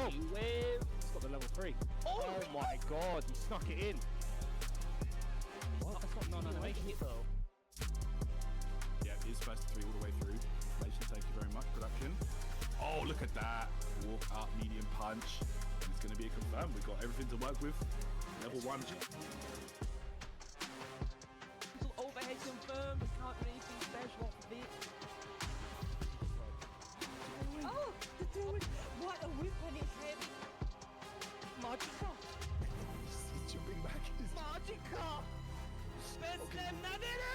Oh, it's got the level 3. Oh my god, he snuck it in. What? That's not non-animation hit though. Yeah, it is first 3 all the way through. Thank you very much, production. Oh, look at that. Walk up, medium punch. And it's going to be a confirm. We've got everything to work with. Level 1. Overhead confirmed. We can't do anything special off of it. Oh, the dude! What a whip on his head! Magica! He's jumping back. Magica! Best them Nadina!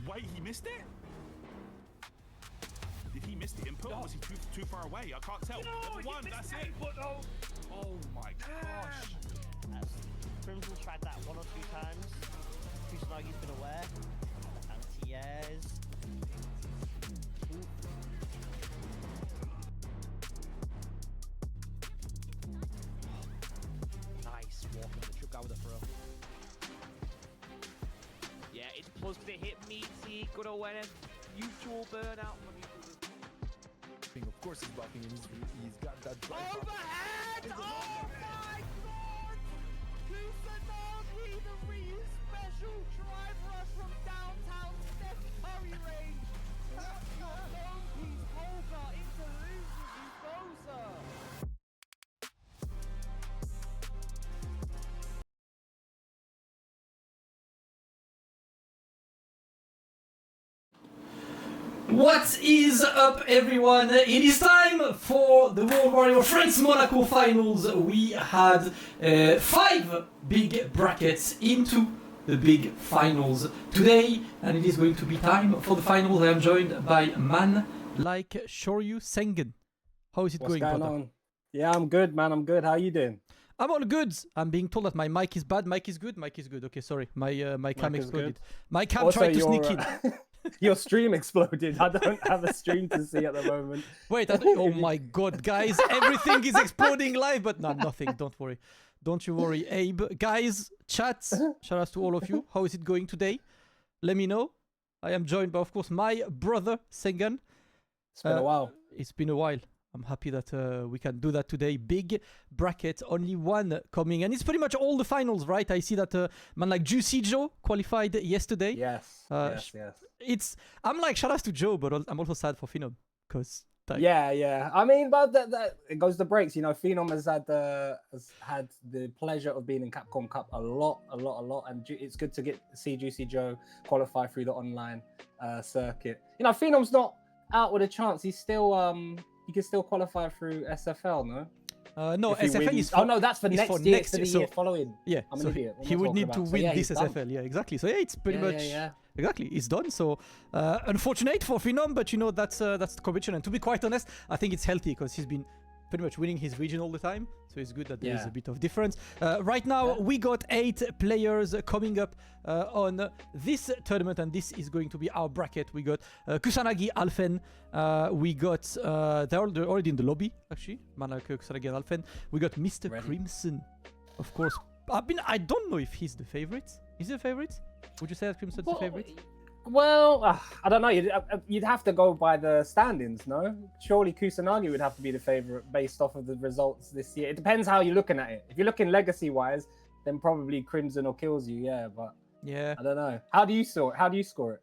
Wait, he missed it? Did he miss the input? Or was he too far away? I can't tell. No, Level 1, that's it. Oh my gosh. Crimson tried that 1 or 2 times. Kusanagi's been aware. Anti-airs. Nice walk on the truck out with a throw. Yeah, it's plus the hit meaty, good awareness, mutual burnout. Of course he's blocking and he's got that drive. Overhead! Oh my god! Kusanagi, the real special drive rush from downtown Steph Curry range. What's your zone piece? Holger into losers Ugoza. What is up, everyone? It is time for the World Warrior France Monaco finals. We had 5 big brackets into the big finals today, and it is going to be time for the finals. I am joined by a man like Shoryu Sengen. How is it What's going, going on? Yeah, I'm good, man. I'm good. How you doing? I'm all good. I'm being told that my mic is bad. Mic is good. Mic is good. Okay, sorry. My cam exploded. My cam Also, tried to sneak in. Your stream exploded. I don't have a stream to see at the moment. Wait, oh my god, guys, everything is exploding live, but no, nothing, don't worry. Don't you worry, Abe. Guys, chat, shout out to all of you. How is it going today? Let me know. I am joined by, of course, my brother, Sengan. It's been a while. It's been a while. I'm happy that we can do that today. Big bracket, only one coming. And it's pretty much all the finals, right? I see that man like Juicy Joe qualified yesterday. Yes, yes. I'm like, shout out to Joe, but I'm also sad for Phenom. Because yeah. I mean, but it goes to breaks. You know, Phenom has had the pleasure of being in Capcom Cup a lot. And it's good to see Juicy Joe qualify through the online circuit. You know, Phenom's not out with a chance. He's still... You can still qualify through SFL, no? No, SFL is for... Oh, no, that's for next year. It's for the year following. Yeah, I'm so an idiot. he would need to win this SFL. Done. Yeah, exactly. So yeah, it's pretty much... Yeah. Exactly, it's done. So unfortunate for Phenom, but you know, that's the competition. And to be quite honest, I think it's healthy because he's been pretty much winning his region all the time. So it's good that there's a bit of difference. Right now, we got 8 players coming up on this tournament, and this is going to be our bracket. We got Kusanagi, Alphen. We got, they're already in the lobby, actually. Man like Kusanagi and Alphen. We got Mr. Crimson, of course. I don't know if he's the favorite. Is he the favorite? Would you say that Crimson's the favorite? Well, I don't know. You'd have to go by the standings, no? Surely Kusanagi would have to be the favorite based off of the results this year. It depends how you're looking at it. If you're looking legacy-wise, then probably Crimson or Kilzyou, yeah. But yeah, I don't know. How do you score it?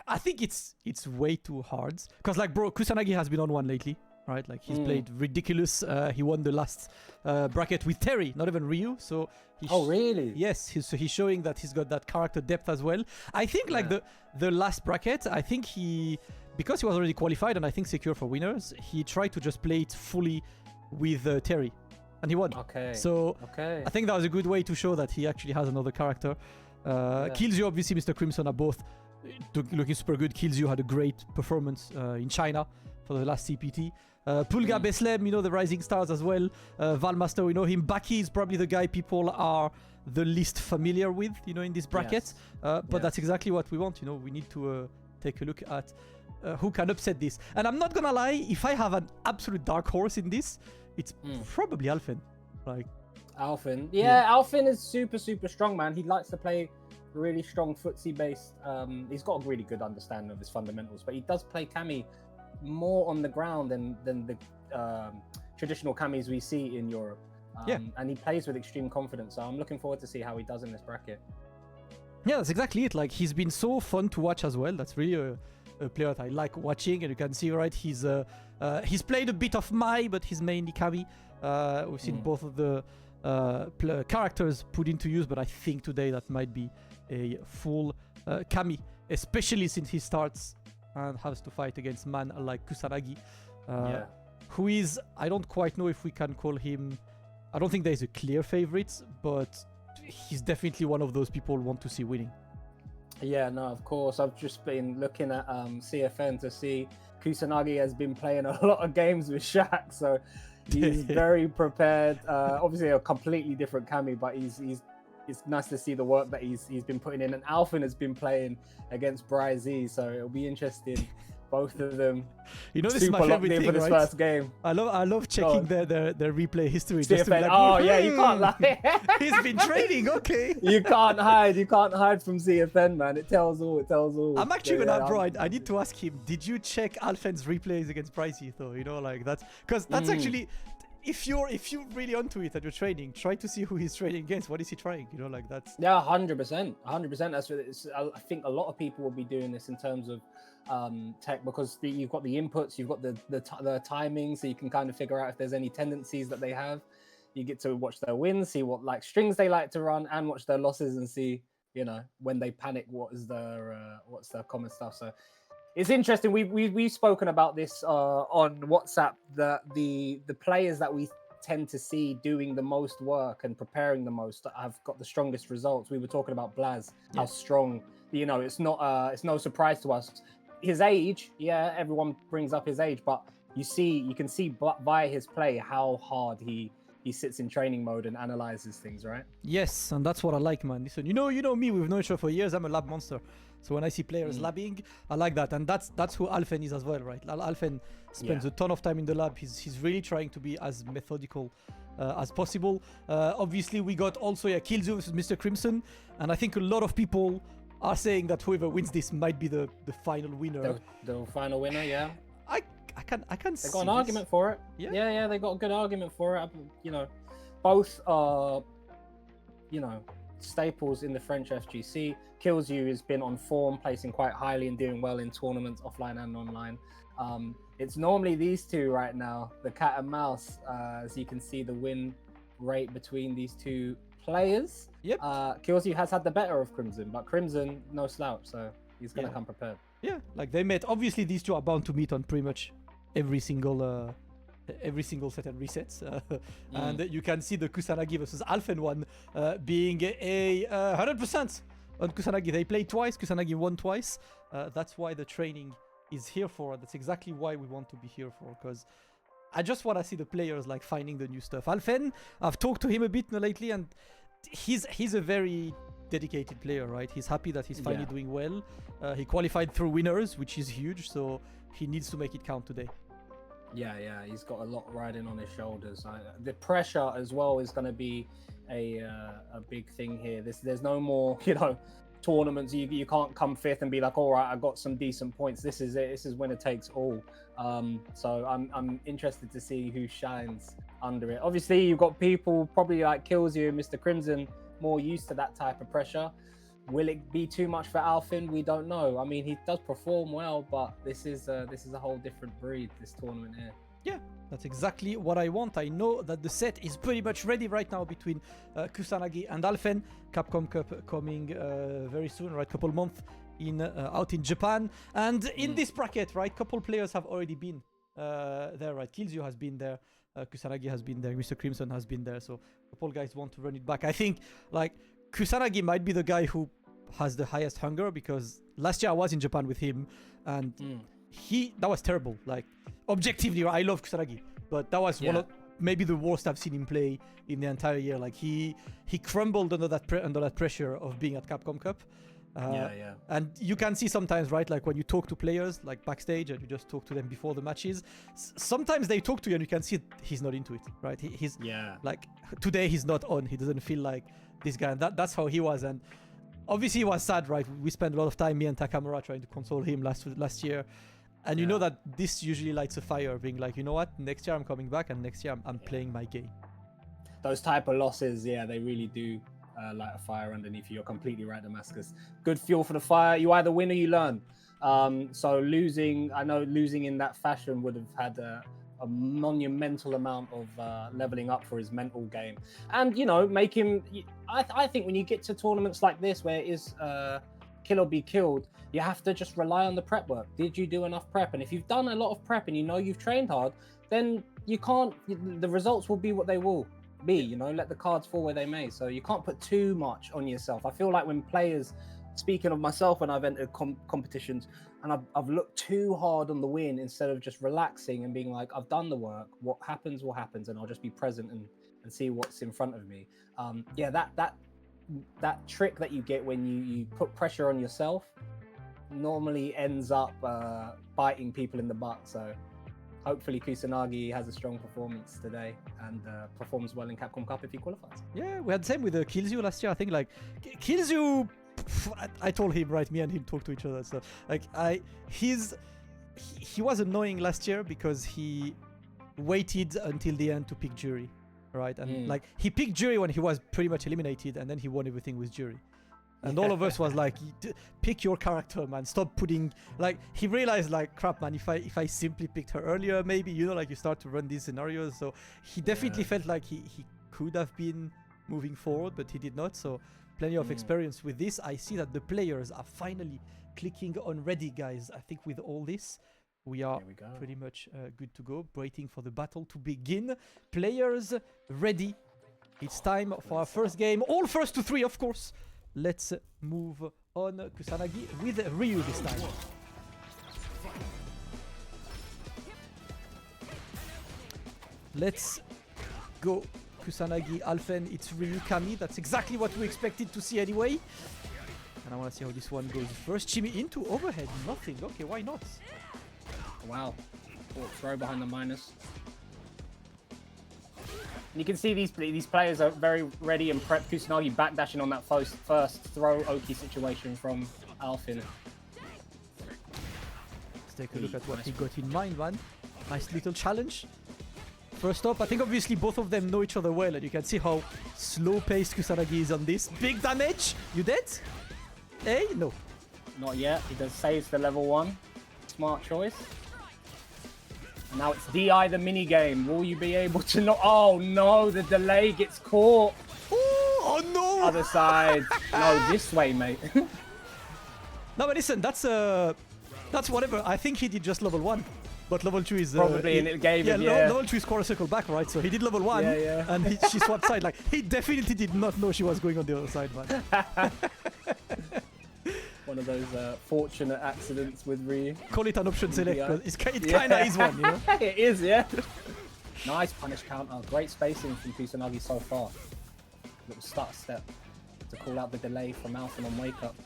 I think it's way too hard. Because, like, bro, Kusanagi has been on one lately, right? Like, he's played ridiculous. He won the last bracket with Terry, not even Ryu. So oh, really? Yes. He's showing that he's got that character depth as well. I think, like, the last bracket, I think because he was already qualified and I think secure for winners, he tried to just play it fully with Terry. And he won. Okay. So I think that was a good way to show that he actually has another character. Kilzyou, obviously, Mr. Crimson are both looking super good. Kilzyou had a great performance in China for the last CPT. Pulga Beslem, you know, the rising stars as well. Valmaster, we know him. Baki is probably the guy people are the least familiar with, you know, in this bracket. But that's exactly what we want, you know. We need to take a look at who can upset this. And I'm not gonna lie, if I have an absolute dark horse in this, it's probably Alphen. Like, Alphen. Yeah, Alphen is super strong, man. He likes to play really strong footsie based. He's got a really good understanding of his fundamentals, but he does play Cammy more on the ground than the traditional Cammies we see in Europe. And he plays with extreme confidence. So I'm looking forward to see how he does in this bracket. Yeah, that's exactly it. Like, he's been so fun to watch as well. That's really a player that I like watching, and you can see, right, he's played a bit of Mai, but he's mainly Cammy. We've seen both of the characters put into use, but I think today that might be a full Cammy, especially since he starts and has to fight against man like Kusanagi, who is, I don't quite know if we can call him, I don't think there's a clear favorite, but he's definitely one of those people who want to see winning. Yeah, no, of course. I've just been looking at CFN to see Kusanagi has been playing a lot of games with Shaq, so he's very prepared. Obviously, a completely different Cammy, but it's nice to see the work that he's been putting in. And Alfin has been playing against Bryzy, so it'll be interesting. Both of them, you know, this is my favorite thing, for this right? first game. I love checking their replay history. Just to be CFN, like, you can't lie. He's been training, okay. You can't hide from CFN, man. It tells all. I'm actually gonna, bro. I need to ask him. Did you check Alfen's replays against Bryzy though? You know, like that's because that's actually, if you're really onto it and you're training, try to see who he's training against. What is he trying? You know, like that's. Yeah, 100%. That's what it's. I think a lot of people will be doing this in terms of tech, because you've got the inputs, you've got the timing, so you can kind of figure out if there's any tendencies that they have. You get to watch their wins, see what like strings they like to run, and watch their losses and see, you know, when they panic, what's their common stuff. So it's interesting. We've spoken about this on WhatsApp, the players that we tend to see doing the most work and preparing the most have got the strongest results. We were talking about Blaz, how strong, you know, it's no surprise to us. His age, everyone brings up his age, but you can see via his play how hard he sits in training mode and analyzes things, right? Yes, and that's what I like, man. Listen, you know me, we've known each other for years. I'm a lab monster. So when I see players labbing, I like that. And that's who Alfen is as well, right? Alfen spends a ton of time in the lab. He's really trying to be as methodical as possible. Obviously, we got also Kilzyou versus Mr. Crimson. And I think a lot of people are saying that whoever wins this might be the final winner. The final winner, yeah. I can see. They got an argument for it. Yeah, they got a good argument for it. You know, both are, you know, staples in the French FGC. Kilzyou has been on form, placing quite highly and doing well in tournaments, offline and online. It's normally these two right now, the cat and mouse. As you can see, the win rate between these two players. Yep. Kilzyou has had the better of Crimson, but Crimson no slouch, so he's gonna come prepared. Yeah, like they met. Obviously, these two are bound to meet on pretty much every single set and resets. And you can see the Kusanagi versus Alfen one being a 100% on Kusanagi. They played twice. Kusanagi won twice. That's why the training is here for. That's exactly why we want to be here for, because I just want to see the players like finding the new stuff. Alfen, I've talked to him a bit lately, and he's a very dedicated player, right? He's happy that he's finally doing well. He qualified through winners, which is huge, so he needs to make it count today. Yeah, he's got a lot riding on his shoulders. The pressure as well is going to be a big thing here. There's no more, you know, tournaments. You can't come fifth and be like, all right, I got some decent points. This is it. This is winner takes all. So I'm interested to see who shines under it. Obviously, you've got people probably like Kilzyou and Mr. Crimson more used to that type of pressure. Will it be too much for Alfin? We don't know. I mean, he does perform well, but this is a whole different breed, this tournament here. Yeah, that's exactly what I want. I know that the set is pretty much ready right now between Kusanagi and Alfen. Capcom Cup coming very soon, right? Couple months out in Japan. And in this bracket, right, couple players have already been there, right? Kilzyou has been there. Kusanagi has been there. Mr. Crimson has been there. So a couple guys want to run it back. I think, like, Kusanagi might be the guy who has the highest hunger, because last year I was in Japan with him, and that was terrible. Like, objectively, I love Kusanagi, but that was one of maybe the worst I've seen him play in the entire year. Like, he crumbled under that pressure of being at Capcom Cup. And you can see sometimes, right, like when you talk to players like backstage and you just talk to them before the matches, sometimes they talk to you and you can see he's not into it, right? He's like, today he's not on. He doesn't feel like this guy, and that's how he was. And obviously he was sad, right? We spent a lot of time, me and Takamura, trying to console him last year. And you know that this usually lights a fire, being like, you know what? Next year I'm coming back, and next year I'm playing my game. Those type of losses, yeah, they really do light a fire underneath you. You're completely right, Damascus. Good fuel for the fire. You either win or you learn. So I know losing in that fashion would have had a monumental amount of leveling up for his mental game. And, you know, make him... I think when you get to tournaments like this, where it is kill or be killed, you have to just rely on the prep work. Did you do enough prep? And if you've done a lot of prep and you know you've trained hard, then you can't... The results will be what they will be, you know, let the cards fall where they may. So you can't put too much on yourself. I feel like when players, speaking of myself, when I've entered competitions and I've looked too hard on the win instead of just relaxing and being like, I've done the work, what happens will happen, and I'll just be present and see what's in front of me. Yeah, that trick that you get when you put pressure on yourself normally ends up biting people in the butt. So hopefully Kusanagi has a strong performance today and performs well in Capcom Cup if he qualifies. Yeah, we had the same with Kilzyou last year. I think like Kilzyou, I told him, right, me and him talked to each other. So like he was annoying last year because he waited until the end to pick Jury, right? And like he picked Jury when he was pretty much eliminated, and then he won everything with Jury. And all of us was like, pick your character, man. Stop putting... Like, he realized, like, crap, man, if I simply picked her earlier, maybe, you know, like, you start to run these scenarios. So he definitely felt like he could have been moving forward, but he did not. So plenty of experience with this. I see that the players are finally clicking on ready, guys. I think with all this, we are pretty much good to go. Waiting for the battle to begin. Players ready. It's time for our first game. All first to 3, of course. Let's move on. Kusanagi with Ryu this time. Let's go. Kusanagi, Alphen, it's Ryu, Kami. That's exactly what we expected to see anyway. And I want to see how this one goes. First, Chimi into overhead. Nothing. Okay, why not? Wow. Oh, throw behind the minus. You can see these players are very ready and prepped. Kusanagi backdashing on that first throw Oki situation from Alphen. Let's take a look at what he got in mind, man. Nice little challenge. First up, I think obviously both of them know each other well, and you can see how slow-paced Kusanagi is on this. Big damage! You dead? Hey? No. Not yet. He does say it's the level 1. Smart choice. Now it's DI the mini game. Will you be able to not? Oh no, the delay gets caught. Oh no! Other side. No, this way, mate. No, but listen, that's whatever. I think he did just level 1, but level 2 is probably in the game. Yeah, level 2 is quarter circle back, right? So he did level 1, and she swapped side. Like he definitely did not know she was going on the other side, man. One of those fortunate accidents with Ryu. Call it an option select, because it kind of is one, you know? It is, yeah. Nice punish counter. Great spacing from Kusanagi so far. Little start step to call out the delay from Alphen on wake up.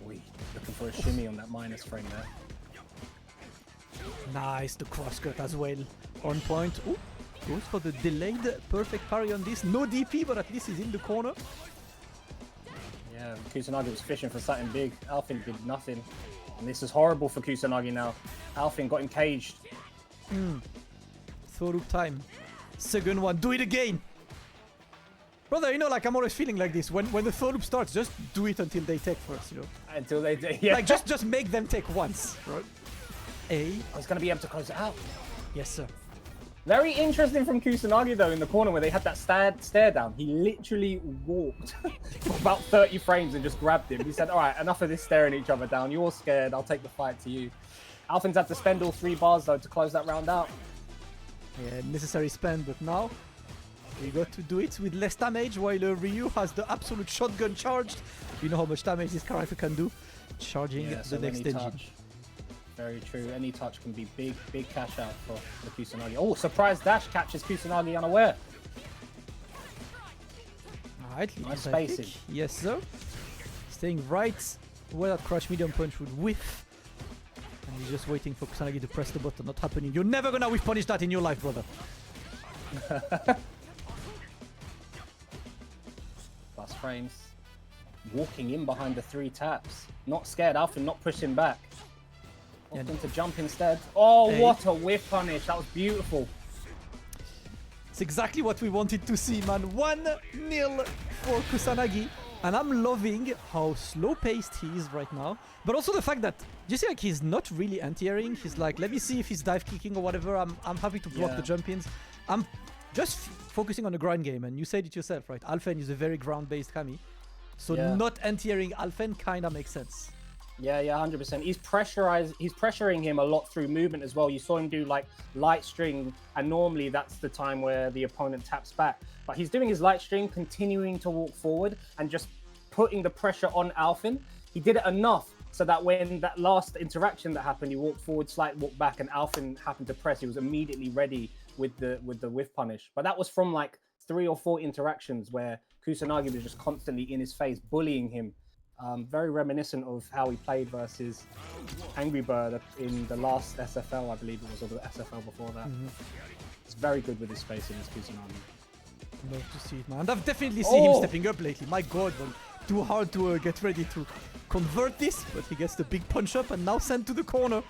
Looking for a shimmy on that minus frame there. Nice, the cross cut as well. On point. Ooh, goes for the delayed perfect parry on this. No DP, but at least he's in the corner. Yeah, Kusanagi was fishing for something big. Alphen did nothing. And this is horrible for Kusanagi now. Alphen got him caged. Throw loop time. Second one. Do it again. Brother, you know, like I'm always feeling like this. When the throw loop starts, just do it until they take first, you know? Until they do, yeah. Like, just make them take once, right? I was going to be able to close it out. Yes, sir. Very interesting from Kusanagi, though, in the corner where they had that stare down. He literally walked for about 30 frames and just grabbed him. He said, all right, enough of this staring each other down. You're scared. I'll take the fight to you. Alphen's had to spend all 3 bars, though, to close that round out. Yeah, necessary spend, but now we got to do it with less damage, while Ryu has the absolute shotgun charged. You know how much damage this character can do. Charging the next engine. Very true. Any touch can be big cash out for Kusanagi. Oh, surprise dash catches Kusanagi unaware. Alright, nice spacing. Yes, sir. Staying right where that crush medium punch would whiff. And he's just waiting for Kusanagi to press the button. Not happening. You're never gonna whiff punish that in your life, brother. Plus frames. walking in behind the 3 taps. Not scared. Alpha not pushing back. Opting to jump instead. Oh, Hey. what a whiff punish. That was beautiful. It's exactly what we wanted to see, man. 1-0 for Kusanagi. And I'm loving how slow-paced he is right now. But also the fact that, you see, like, he's not really anti-airing. He's like, let me see if he's dive kicking or whatever. I'm happy to block Yeah. the jump-ins. I'm just focusing on the grind game. And you said it yourself, right? Alphen is a very ground-based Kami. So Yeah. not anti-airing Alphen kind of makes sense. Yeah, 100%. He's pressuring him a lot through movement as well. You saw him do like light string, and normally that's the time where the opponent taps back. But he's doing his light string, continuing to walk forward and just putting the pressure on Alphen. He did it enough so that when that last interaction that happened, he walked forward, slight walk back, and Alphen happened to press. He was immediately ready with the whiff punish. But that was from like 3 or 4 interactions where Kusanagi was just constantly in his face, bullying him. Very reminiscent of how he played versus Angry Bird in the last SFL, I believe it was, or the SFL before that. It's very good with his spacing, this Kusanagi. Love to see it, man. And I've definitely seen him stepping up lately. My god, man. Too hard to get ready to convert this, but he gets the big punch up and now sent to the corner.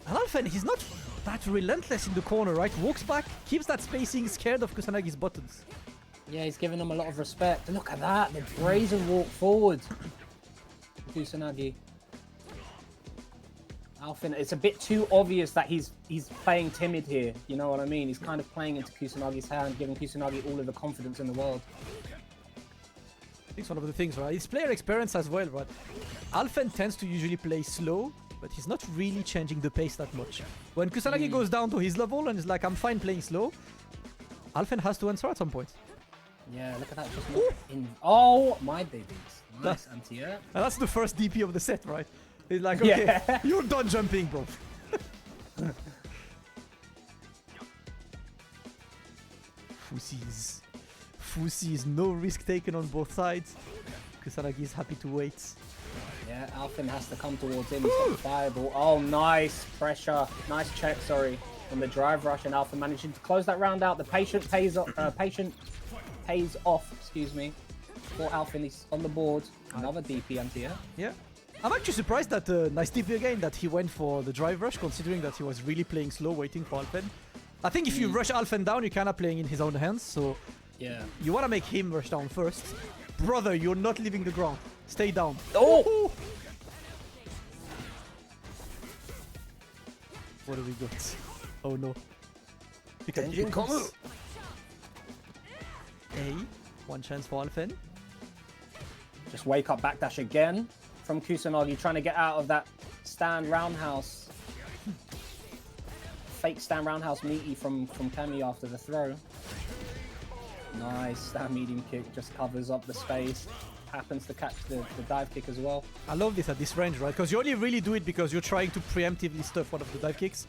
And Alphen, he's not that relentless in the corner, right? Walks back, keeps that spacing, scared of Kusanagi's buttons. Yeah, he's giving him a lot of respect. Look at that, the brazen walk forward. Kusanagi. Alphen, it's a bit too obvious that he's playing timid here. You know what I mean? He's kind of playing into Kusanagi's hand, giving Kusanagi all of the confidence in the world. It's one of the things, right? It's player experience as well, right? Alphen tends to usually play slow, but he's not really changing the pace that much. When Kusanagi goes down to his level and is like, I'm fine playing slow, Alphen has to answer at some point. Yeah, look at that. Just not in. Oh, my babies. Nice anti-air. And that's the first DP of the set, right? He's like, okay, Yeah. you're done jumping, bro. Fusies, no risk taken on both sides. Kusanagi is happy to wait. Yeah, Alphen has to come towards him. He's got the fireball. Oh, nice pressure. Nice check, sorry, from the drive rush, and Alphen managing to close that round out. The patient pays off, excuse me, for Alphen. He's on the board. Another DP anti-air. Yeah. I'm actually surprised that, nice DP again, that he went for the drive rush, considering that he was really playing slow, waiting for Alphen. I think if you rush Alphen down, you're kind of playing in his own hands, so Yeah. you want to make him rush down first. Brother, you're not leaving the ground. Stay down. Oh! What do we got? Oh no. Pick up Engine Komu. one chance for Alphen. Just wake up backdash again from Kusanagi, trying to get out of that stand roundhouse. Fake stand roundhouse meaty from Kami after the throw. Nice stand medium kick, just covers up the space. Happens to catch the dive kick as well. I love this at this range, right? Because you only really do it because you're trying to preemptively stuff one of the dive kicks.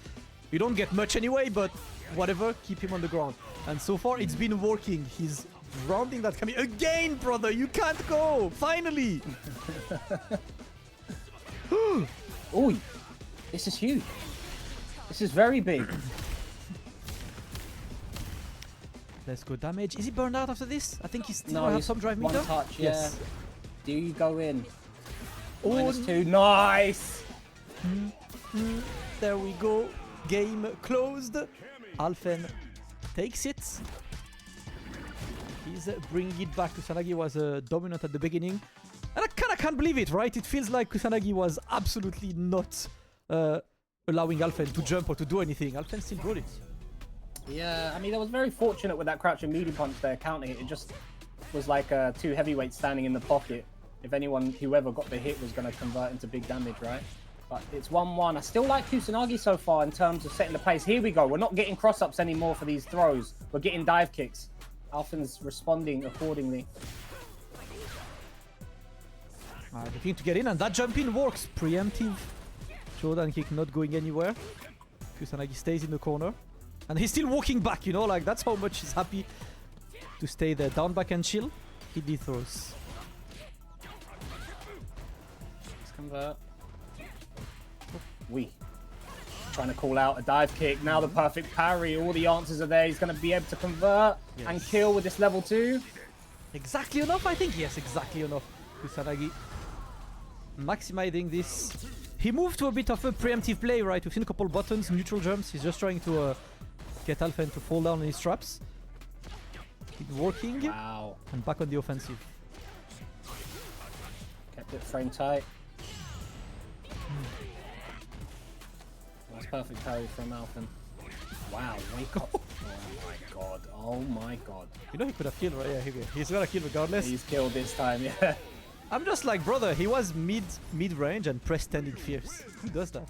You don't get much anyway, but whatever, keep him on the ground. And so far, it's been working. He's grounding that Kami again, brother. You can't go. Finally. Ooh, this is huge. This is very big. Let's go damage. Is he burned out after this? I think he's still No, have he's some drive one meter. touch, yeah. Yes. Do you go in? Oh, -2, nice! there we go. Game closed. Alphen takes it. He's bringing it back. Kusanagi was dominant at the beginning. And I kind of can't believe it, right? It feels like Kusanagi was absolutely not allowing Alphen to jump or to do anything. Alphen still brought it. Yeah, I mean, I was very fortunate with that crouching medium punch there, counting it. It just was like 2 heavyweights standing in the pocket. If anyone, whoever got the hit was going to convert into big damage, right? But it's 1-1. I still like Kusanagi so far in terms of setting the pace. Here we go. We're not getting cross-ups anymore for these throws. We're getting dive kicks. Alphen's responding accordingly. Looking to get in, and that jump in works. Preemptive. Jordan kick not going anywhere. Kusanagi stays in the corner. And he's still walking back, you know, like that's how much he's happy to stay there. Down back and chill. Hit the throws. Let's convert. Trying to call out a dive kick. Now the perfect parry. All the answers are there. He's going to be able to convert and kill with this level 2. Exactly enough, I think. Yes, exactly enough. Kusanagi maximizing this. He moved to a bit of a preemptive play, right? We've seen a couple buttons, neutral jumps. He's just trying to get Alphen to fall down on his traps. It's working. Wow. And back on the offensive. Kept it frame tight. That's perfect parry from Alphen. Wow, wake up. Oh my god. Oh my god. You know he could have killed, right? Yeah, he's gonna kill regardless. He's killed this time, yeah. I'm just like, brother, he was mid-range and press standing fierce. Who does that?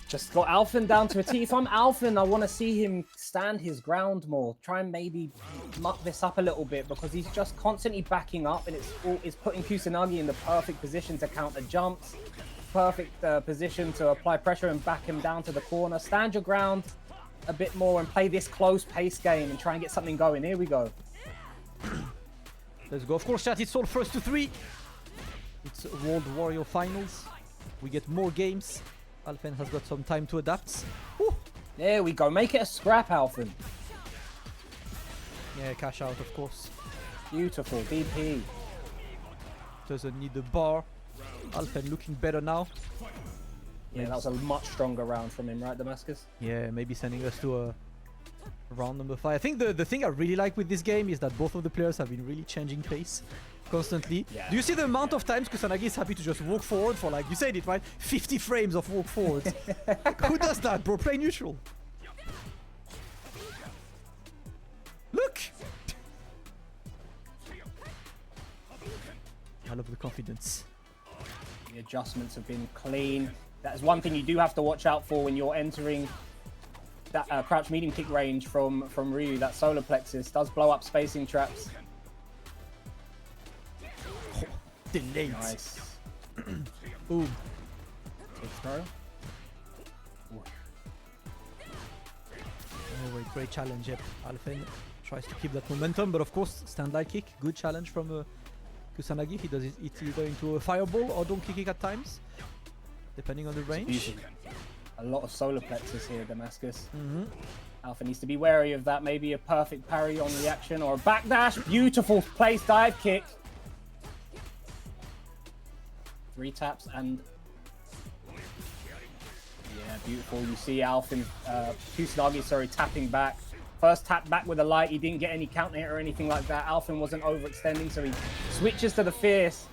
Just got Alphen down to a T. If I'm Alphen, I want to see him stand his ground more. Try and maybe muck this up a little bit because he's just constantly backing up and it's putting Kusanagi in the perfect position to counter jumps. Perfect position to apply pressure and back him down to the corner. Stand your ground a bit more and play this close pace game and try and get something going. Here we go. Let's go. Of course, chat, it's all first to 3. It's World Warrior Finals. We get more games. Alphen has got some time to adapt. Woo. There we go. Make it a scrap, Alphen. Yeah, cash out, of course. Beautiful. DP. Doesn't need the bar. Alphen looking better now. Yeah, that was a much stronger round from him, right, Damascus? Yeah, maybe sending us to a round number 5. I think the thing I really like with this game is that both of the players have been really changing pace constantly. Yeah. Do you see the amount of times Kusanagi is happy to just walk forward for, like, you said it, right? 50 frames of walk forward. Who does that, bro? Play neutral. Look! I love the confidence. The adjustments have been clean. That's one thing you do have to watch out for when you're entering that crouch medium kick range from Ryu. That solar plexus does blow up spacing traps. Oh, delayed. Nice. Boom. Take throw. Oh wait, great challenge. Yep. Alphen tries to keep that momentum, but of course, stand light kick. Good challenge from Kusanagi. He does it either into a fireball or donkey kick at times, depending on the range. A lot of solar plexus here, Damascus. Alpha needs to be wary of that. Maybe a perfect parry on reaction or a backdash. Beautiful place dive kick. 3 taps and yeah, beautiful. You see Alphen, Kusanagi, sorry, tapping back. First tap back with a light. He didn't get any counter hit or anything like that. Alphen wasn't overextending, so he switches to the fierce.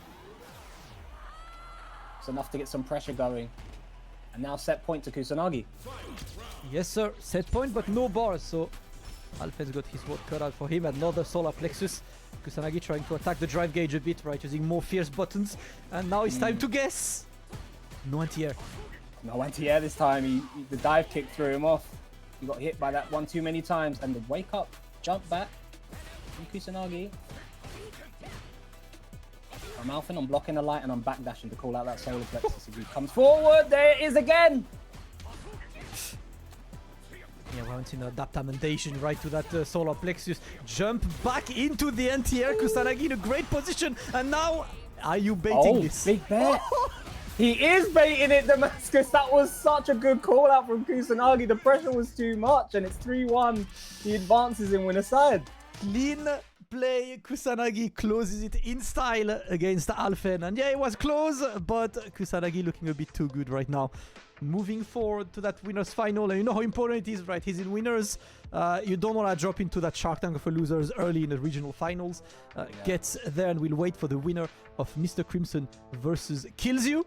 It's enough to get some pressure going. And now set point to Kusanagi. Yes, sir. Set point, but no bars. So Alphen's got his work cut out for him. Another solar plexus. Kusanagi trying to attack the drive gauge a bit, right? Using more fierce buttons. And now it's time to guess. No anti-air. No anti-air this time. The dive kick threw him off. He got hit by that one too many times. And the wake up, jump back from Kusanagi. I'm Alphen, I'm blocking the light, and I'm backdashing to call out that solar plexus. If he comes forward, there it is again! Yeah, we haven't seen adaptation right to that solar plexus. Jump back into the anti-air. Kusanagi in a great position. And now, are you baiting this? Big bet. He is baiting it, Damascus. That was such a good call out from Kusanagi. The pressure was too much, and it's 3-1. He advances in winner side. Clean play. Kusanagi closes it in style against Alphen. And yeah, it was close, but Kusanagi looking a bit too good right now. Moving forward to that winners final, and you know how important it is, right? He's in winners. You don't want to drop into that Shark Tank for losers early in the regional finals. Gets there, and we'll wait for the winner of Mr. Crimson versus Kilzyou.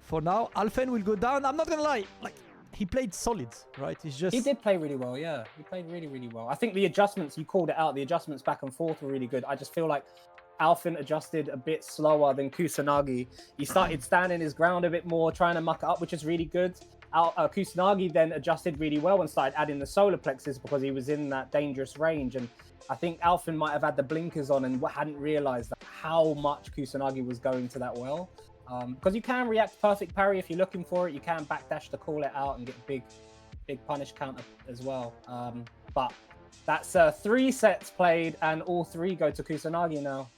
For now, Alphen will go down. I'm not gonna lie, like, he played solid, right? He's just... He did play really well, yeah. He played really, really well. I think the adjustments, you called it out, the adjustments back and forth were really good. I just feel like Alphen adjusted a bit slower than Kusanagi. He started standing his ground a bit more, trying to muck it up, which is really good. Kusanagi then adjusted really well and started adding the solar plexus because he was in that dangerous range. And I think Alphen might have had the blinkers on and hadn't realized that how much Kusanagi was going to that well. Because you can react perfect parry if you're looking for it. You can backdash to call it out and get big punish counter as well. But that's 3 sets played, and all 3 go to Kusanagi now.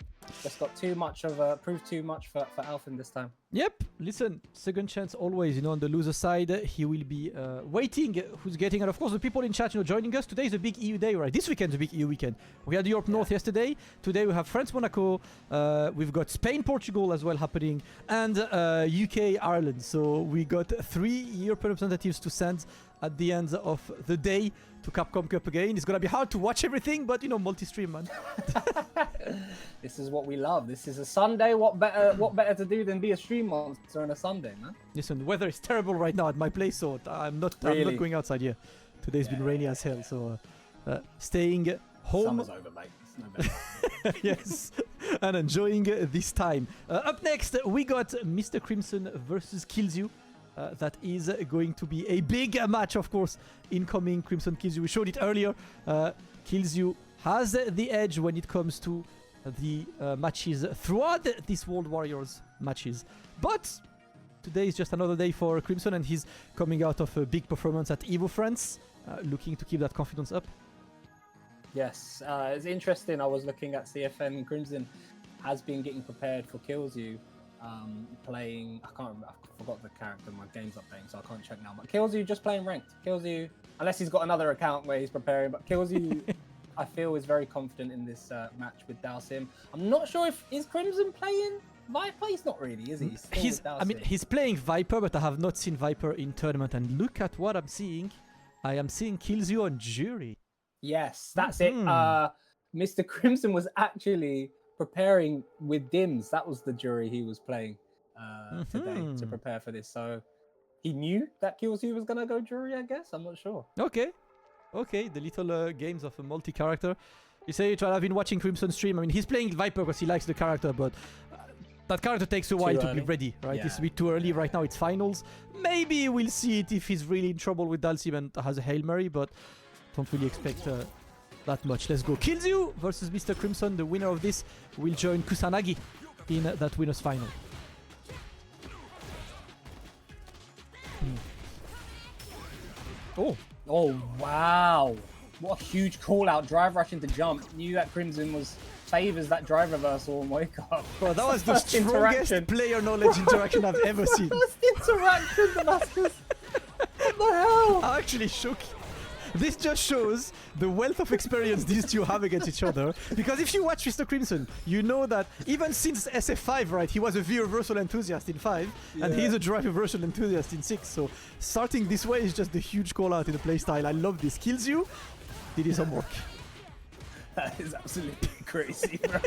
Just got too much of proved too much for Alphen this time. Yep, listen, second chance always, you know, on the loser side, he will be waiting who's getting, and of course the people in chat, you know, joining us. Today is a big EU day, right? This weekend is a big EU weekend. We had Europe North yesterday. Today we have France, Monaco. We've got Spain, Portugal as well happening, and UK, Ireland. So we got 3 European representatives to send at the end of the day to Capcom Cup again. It's gonna be hard to watch everything, but you know, multi-stream, man. This is what we love. This is a Sunday. What better to do than be a stream monster on a Sunday, man? Listen, the weather is terrible right now at my place, so I'm not going outside here. Today's been rainy as hell, so staying home. Summer's over, mate. It's no better. Yes, and enjoying this time. Up next, we got Mr. Crimson versus Kilzyou. That is going to be a big match, of course. Incoming Crimson Kilzyou. We showed it earlier. Kilzyou has the edge when it comes to the matches throughout these World Warriors matches. But today is just another day for Crimson, and he's coming out of a big performance at EVO France, looking to keep that confidence up. Yes, it's interesting. I was looking at CFN. Crimson has been getting prepared for Kilzyou. Playing, I can't remember, I forgot the character, my game's updating, so I can't check now. But Kilzyou just playing ranked. Kilzyou, unless he's got another account where he's preparing, but Kilzyou, I feel, is very confident in this match with Dalsim. I'm not sure is Crimson playing Viper? He's not really, is he? He's playing Viper, but I have not seen Viper in tournament. And look at what I'm seeing. I am seeing Kilzyou on Jury. Yes, that's it. Mr. Crimson was actually preparing with Dims. That was the jury he was playing today to prepare for this. So he knew that Kilzyou was going to go jury, I guess. I'm not sure. Okay, the little games of a multi-character. You say, I've been watching Crimson stream. I mean, he's playing Viper because he likes the character, but that character takes a while to be ready, right? Yeah. It's a bit too early. Right now it's finals. Maybe we'll see it if he's really in trouble with Dalsim and has a Hail Mary, but don't really expect that much. Let's go. Kilzyou versus Mr. Crimson. The winner of this will join Kusanagi in that winner's final. Oh, wow. What a huge call out. Drive rush into jump. Knew that Crimson favors that drive reversal and wake up. bro, that was the strongest player knowledge interaction I've ever seen. First interaction, Damascus. What the hell? I'm actually shook. This just shows the wealth of experience these two have against each other. Because if you watch Mr. Crimson, you know that even since SF5, right, he was a V-reversal enthusiast in 5, and he's a drive reversal enthusiast in 6. So starting this way is just a huge call out in the playstyle. I love this. Kilzyou did his homework. That is absolutely crazy, bro.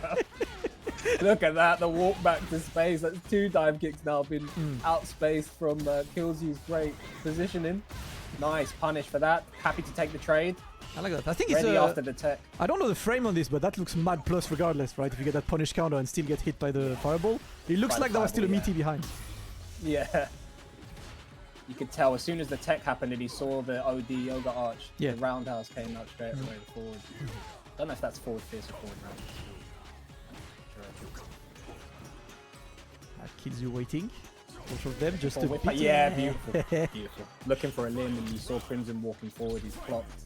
Look at that, the walk back to space. That's 2 dive kicks now been outspaced from Kilzyou's great positioning. Nice punish for that. Happy to take the trade. I like that. I think ready it's after the tech. I don't know the frame on this, but that looks mad plus regardless, right? If you get that punish counter and still get hit by the fireball. It looks like there was still a meaty behind. Yeah. You could tell as soon as the tech happened and he saw the OD Yoga Arch, the roundhouse came out straight away forward. Don't know if that's forward fierce or forward round. Kilzyou waiting. Both of them just a bit. Yeah, beautiful. Beautiful. Looking for a limb and you saw Crimson walking forward, he's blocked.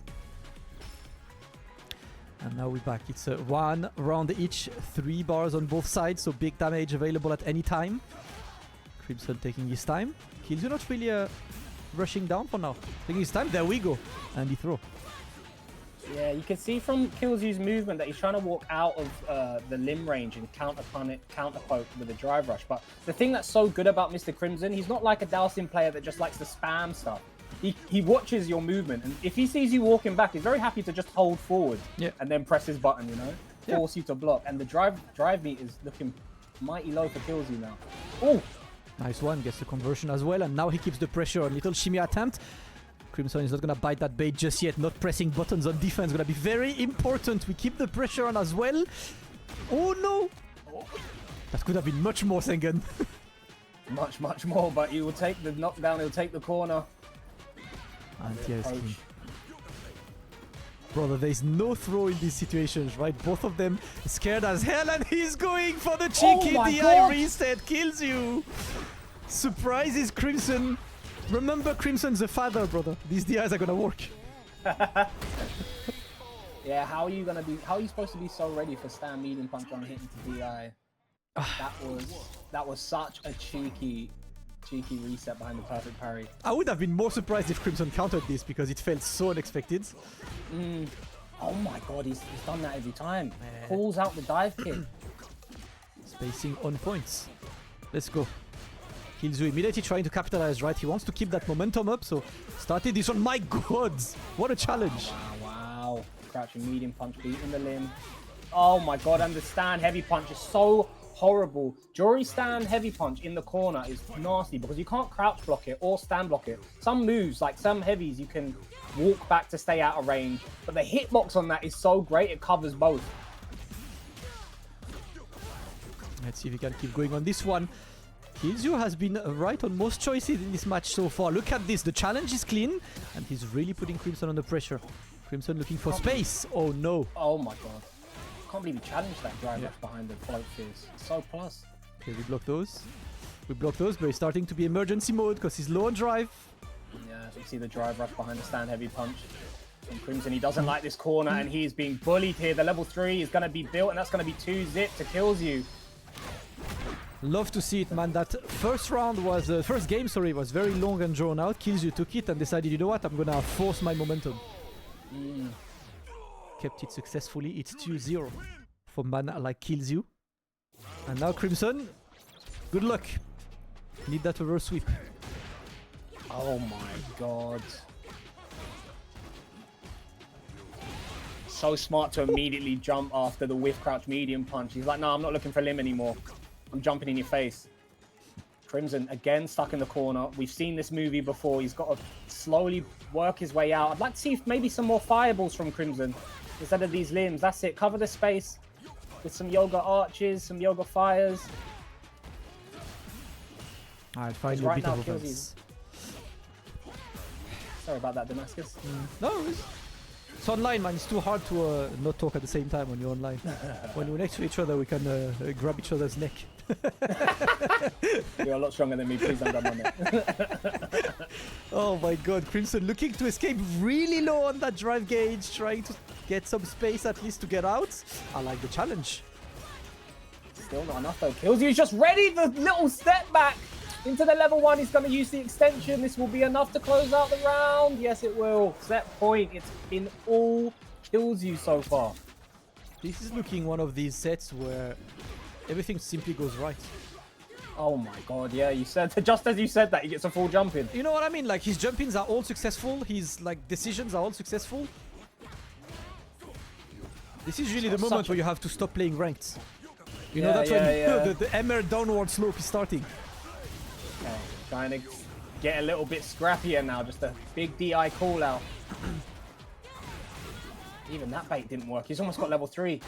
And now we're back. It's 1 round each, 3 bars on both sides, so big damage available at any time. Crimson taking his time. Kilzyou not really rushing down for now. Taking his time, there we go. And he throw. Yeah, you can see from Kilzyou's movement that he's trying to walk out of the limb range and counter poke with a drive rush. But the thing that's so good about Mr. Crimson, he's not like a Dalsim player that just likes to spam stuff. He watches your movement, and if he sees you walking back, he's very happy to just hold forward and then press his button, you know, force you to block. And the drive meat is looking mighty low for Kilzyou now. Oh, nice one, gets the conversion as well, and now he keeps the pressure on. Little shimmy attempt. Crimson is not gonna bite that bait just yet. Not pressing buttons on defense gonna be very important. We keep the pressure on as well. Oh no! That could have been much more, Sengen. much more, but he will take the knockdown, he'll take the corner. Anti-ice. Brother, there is no throw in these situations, right? Both of them scared as hell, and he's going for the cheeky DI reset. Kilzyou. Surprises Crimson. Remember, Crimson's a father, brother. These DIs are gonna work. Yeah, how are you supposed to be so ready for stand medium punch on hit into DI? That was such a cheeky reset behind the perfect parry. I would have been more surprised if Crimson countered this because it felt so unexpected. Oh my god, he's done that every time. Pulls out the dive kick. Spacing on points. Let's go. Kilzyou immediately trying to capitalize, right? He wants to keep that momentum up, so started this one. My god, what a challenge. Wow. Crouching medium punch beating the limb. Oh my god, and the stand heavy punch is so horrible. Jury stand heavy punch in the corner is nasty because you can't crouch block it or stand block it. Some moves, like some heavies, you can walk back to stay out of range, but the hitbox on that is so great, it covers both. Let's see if we can keep going on this one. Kilzyou has been right on most choices in this match so far. Look at this, the challenge is clean, and he's really putting Crimson under pressure. Crimson looking for space. Oh no. Oh my god. Can't believe he challenged that drive rush behind the float fierce. So plus. Okay, we block those. We block those, but he's starting to be emergency mode because he's low on drive. Yeah, so you see the drive rush behind the stand heavy punch from Crimson. He doesn't like this corner, and he's being bullied here. The level 3 is going to be built, and that's going to be 2-zip to Kilzyou. Love to see it, man. That first round was, first game, sorry, was very long and drawn out. Kilzyou took it and decided, you know what, I'm gonna force my momentum. Kept it successfully. It's 2-0 for man like Kilzyou. And now Crimson, good luck. Need that reverse sweep. Oh my god. So smart to immediately jump after the whiff crouch medium punch. He's like, no, I'm not looking for limb anymore. I'm jumping in your face. Crimson again stuck in the corner. We've seen this movie before. He's got to slowly work his way out. I'd like to see maybe some more fireballs from Crimson instead of these limbs. That's it. Cover the space with some yoga arches, some yoga fires. Alright, finally Right a bit now, of offense. Sorry about that, Damascus. No, it's online, man. It's too hard to not talk at the same time when you're online. When we're next to each other, we can grab each other's neck. You're a lot stronger than me. Please don't grab my neck. Oh my god, Crimson looking to escape really low on that drive gauge, trying to get some space at least to get out. I like the challenge. Still not enough though. Kilzyou's just ready. The little step back into the level 1. He's going to use the extension. This will be enough to close out the round. Yes, it will. Set point. It's been all Kilzyou so far. This is looking one of these sets where everything simply goes right. Oh my god, yeah, you said just as you said that, he gets a full jump in. You know what I mean? Like his jump ins are all successful, his like decisions are all successful. This is really the moment where you have to stop playing ranked. You know, that's when the MR downward slope is starting. Okay, trying to get a little bit scrappier now, just a big DI call out. Even that bait didn't work. He's almost got level 3.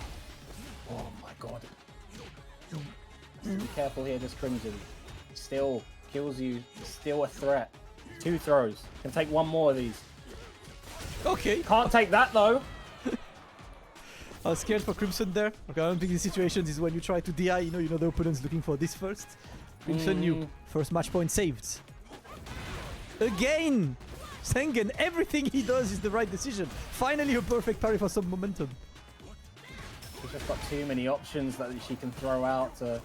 Oh my god. Be careful here, this Crimson. Still, Kilzyou is still a threat. 2 throws. Can take 1 more of these. Okay. Can't take that though. I was scared for Crimson there. Okay, I don't think the situation is when you try to DI, you know the opponent's looking for this first. Crimson knew. First match point saved. Again! Sengen, everything he does is the right decision. Finally a perfect parry for some momentum. She's just got too many options that she can throw out to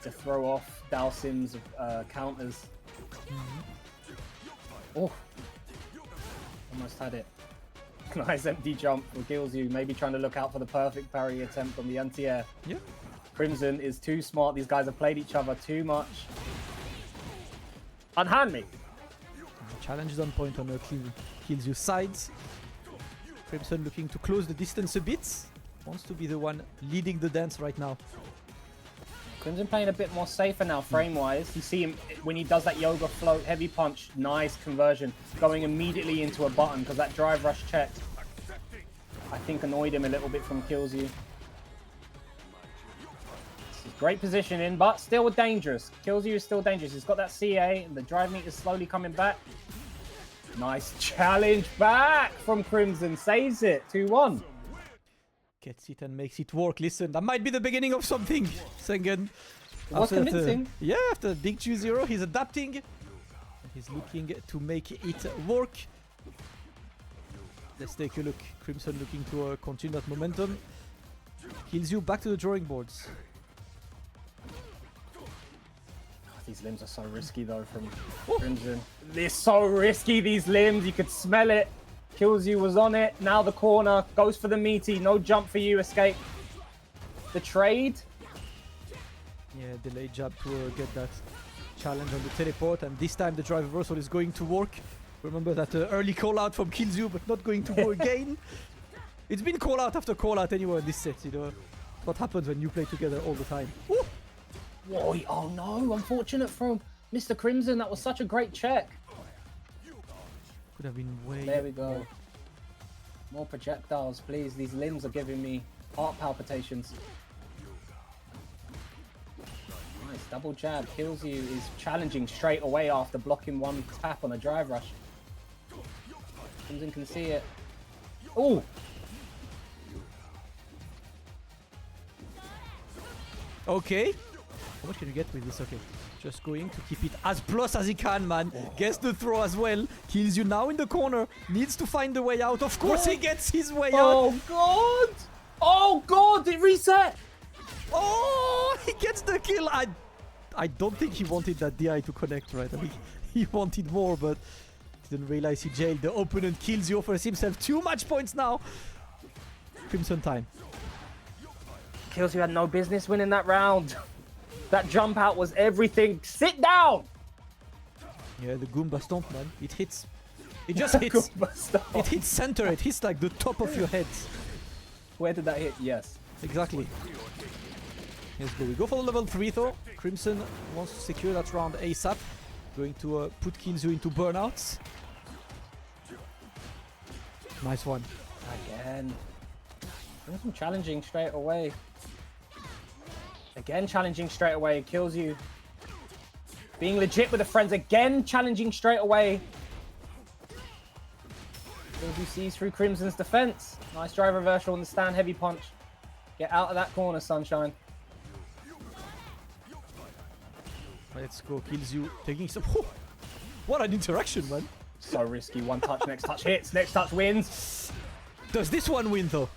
throw off Dalsim's counters. Oh, almost had it. Nice empty jump for Kilzyou, maybe trying to look out for the perfect parry attempt on the anti-air. Yeah. Crimson is too smart. These guys have played each other too much. Unhand me. Challenge is on point on Kilzyou's sides. Crimson looking to close the distance a bit. Wants to be the one leading the dance right now. Crimson playing a bit more safer now frame-wise. You see him when he does that yoga float heavy punch. Nice conversion. Going immediately into a button because that drive rush check, I think, annoyed him a little bit from Kilzyou. Great positioning, but still dangerous. Kilzyou is still dangerous. He's got that CA, and the drive meter is slowly coming back. Nice challenge back from Crimson. Saves it. 2-1. Gets it and makes it work. Listen, that might be the beginning of something, Sengen. It was convincing. Yeah, after big 2-0, he's adapting. He's looking to make it work. Let's take a look. Crimson looking to continue that momentum. Kilzyou back to the drawing boards. These limbs are so risky though from Crimson. They're so risky, these limbs. You could smell it. Kilzyou was on it. Now the corner. Goes for the meaty. No jump for you. Escape. The trade. Yeah, delayed jab to get that challenge on the teleport. And this time the drive reversal is going to work. Remember that early call out from Kilzyou, but not going to go again. It's been call out after call out anyway in this set, you know. What happens when you play together all the time. Woo! Whoa, oh no, unfortunate from Mr. Crimson. That was such a great check. Could have been way... There we go. More projectiles, please. These limbs are giving me heart palpitations. Nice, double jab. Kilzyou is challenging straight away after blocking one tap on a drive rush. Crimson can see it. Oh! Okay. How much can you get with this? Okay. Just going to keep it as plus as he can, man. Gets the throw as well. Kilzyou now in the corner. Needs to find the way out. Of course he gets his way out. Oh god! Oh god, it reset! Oh, he gets the kill. I don't think he wanted that DI to connect, right? I think he wanted more, but didn't realize he jailed the opponent. Kilzyou offers himself 2 match points now. Crimson time. Kilzyou had no business winning that round. That jump out was everything. Sit down! Yeah, the Goomba stomp, man. It hits. It just hits. It hits center. It hits like the top of your head. Where did that hit? Yes. Exactly. Let's go. We go for the level 3 though. Crimson wants to secure that round ASAP. Going to put Kilzyou into burnouts. Nice one. Again. Crimson challenging straight away. Again challenging straight away. Kilzyou being legit with the friends. Again challenging straight away. Kilzyou sees through Crimson's defense. Nice drive reversal on the stand heavy punch. Get out of that corner, Sunshine. Let's go. Kilzyou taking some... Oh, what an interaction, man. So risky. One touch, next touch hits, next touch wins. Does this one win though?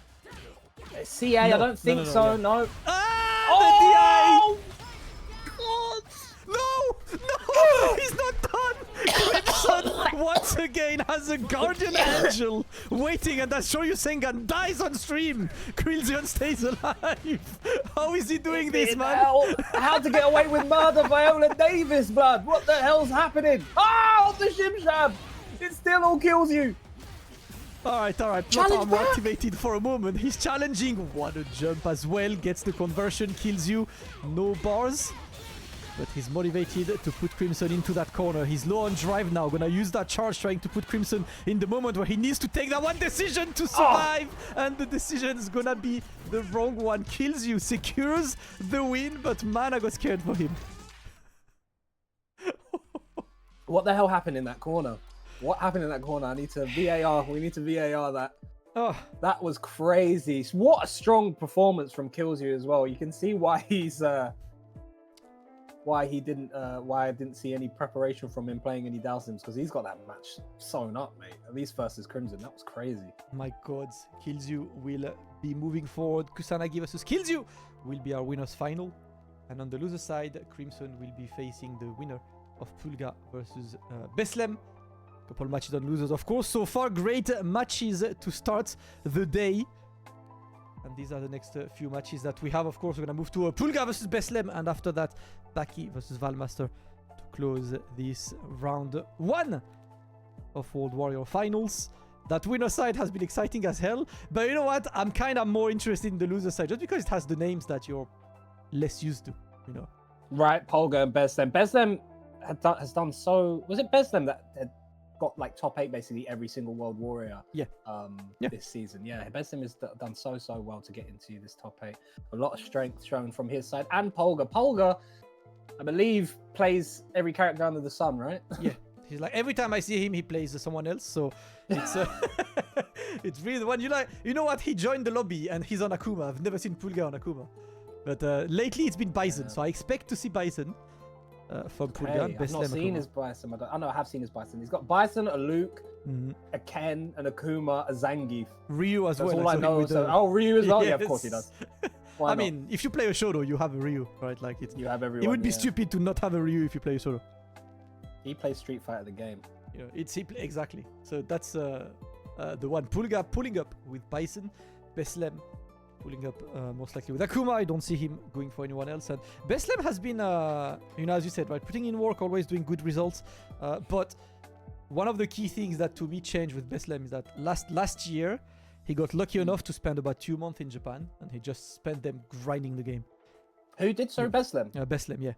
CA, No, I don't think so, no. Ah, Oh! the DI! No! No! He's not done! Crimson once again has a guardian angel waiting, and that Shoyu Sengan dies on stream. Kilzyou stays alive. How is he doing this, man? How to get away with murder, Viola Davis, blood. What the hell's happening? Ah, the shimshab. It still all kills you. Alright. Plot armor activated for a moment. He's challenging. What a jump as well. Gets the conversion. Kilzyou. No bars. But he's motivated to put Crimson into that corner. He's low on drive now. Gonna use that charge trying to put Crimson in the moment where he needs to take that one decision to survive. And the decision is gonna be the wrong one. Kilzyou secures the win, but man, I got scared for him. What the hell happened in that corner? What happened in that corner? I need to VAR. We need to VAR that. Oh, that was crazy. What a strong performance from Kilzyou as well. You can see why he's why I didn't see any preparation from him playing any Dow Sims, because he's got that match sewn up, mate. At least versus Crimson. That was crazy. My god. Kilzyou will be moving forward. Kusanagi versus Kilzyou will be our winners final. And on the loser side, Crimson will be facing the winner of Pulga versus Beslem. Couple matches on losers, of course. So far, great matches to start the day. And these are the next few matches that we have. Of course, we're going to move to Pulga versus Beslem. And after that, Baki versus Valmaster to close this round 1 of World Warrior Finals. That winner side has been exciting as hell. But you know what? I'm kind of more interested in the loser side just because it has the names that you're less used to, you know. Right, Polga and Beslem. Beslem has done so... Was it Beslem that had got like top 8 basically every single World Warrior this season? Yeah, Beslem has done so well to get into this top 8. A lot of strength shown from his side. And Polga. Polga, I believe, plays every character under the sun, right? Yeah. He's like, every time I see him, he plays someone else. So it's it's really the one. You know what? He joined the lobby and he's on Akuma. I've never seen Pulga on Akuma. But lately it's been Bison. So I expect to see Bison. from Pulga. Hey, I've Best not Lem seen Akuma. his Bison. I know I have seen his Bison. He's got Bison, a Luke, Mhm. a Ken, an Akuma, a Zangief. Ryu as That's well. all I saw him know. with So, the- oh, Ryu as well. Yeah, of course he Yes. does. Why I not? mean, if you play a Shoto, you have a Ryu, right? Like it's. You have everyone. It would be yeah. stupid to not have a Ryu if you play a Shoto. He plays Street Fighter the game. You know, exactly. So that's the one. Pulga pulling up with Bison, Beslem pulling up most likely with Akuma. I don't see him going for anyone else. And Beslem has been, you know, as you said, right, putting in work, always doing good results. But one of the key things that to me changed with Beslem is that last year he got lucky enough to spend about 2 months in Japan, and he just spent them grinding the game. Who did so? Beslem. Beslem, yeah.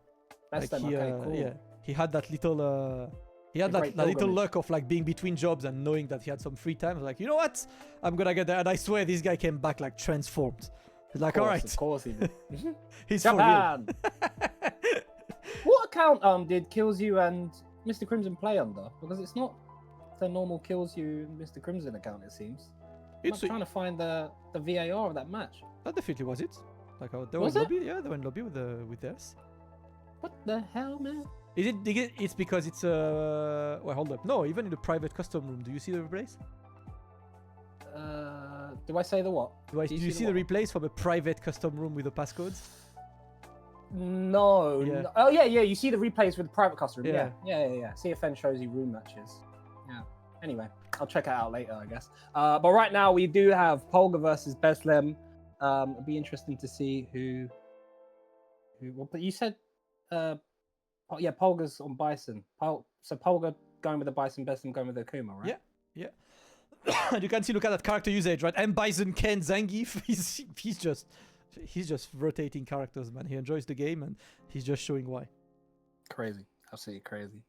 Beslem. he, Okay, cool. Yeah, he had that little. He had A that great little pilgrimage. luck of like being between jobs and knowing that he had some free time. Like, you know what? I'm gonna get there. And I swear this guy came back like transformed. He's like, all right, Of course he did. he's for real. Japan. What account did Kilzyou and Mr. Crimson play under? Because it's not the normal Kilzyou and Mr. Crimson account, it seems. I'm It's trying to find the VAR of that match. that definitely was it. Like they were Was in it? lobby. Yeah, they were in lobby with theirs. What the hell, man? Is it? It's because it's well, hold up. No, even in the private custom room, do you see the replays? Do I say the what? Do you see the replays from a private custom room with the passcodes? No. Yeah. Oh yeah. You see the replays with the private customer. Yeah. Yeah. CFN shows you room matches. Yeah. Anyway, I'll check it out later, I guess. But right now we do have Polga versus Beslem. It'll be interesting to see who. Well, but you said, yeah, Polga's on Bison. So Polga going with the Bison, Beslem going with the Akuma, right? Yeah. And you can see, look at that character usage, right? m.bison, Ken, Zangief. He's just rotating characters, man. He enjoys the game, and he's just showing why. Crazy, absolutely crazy.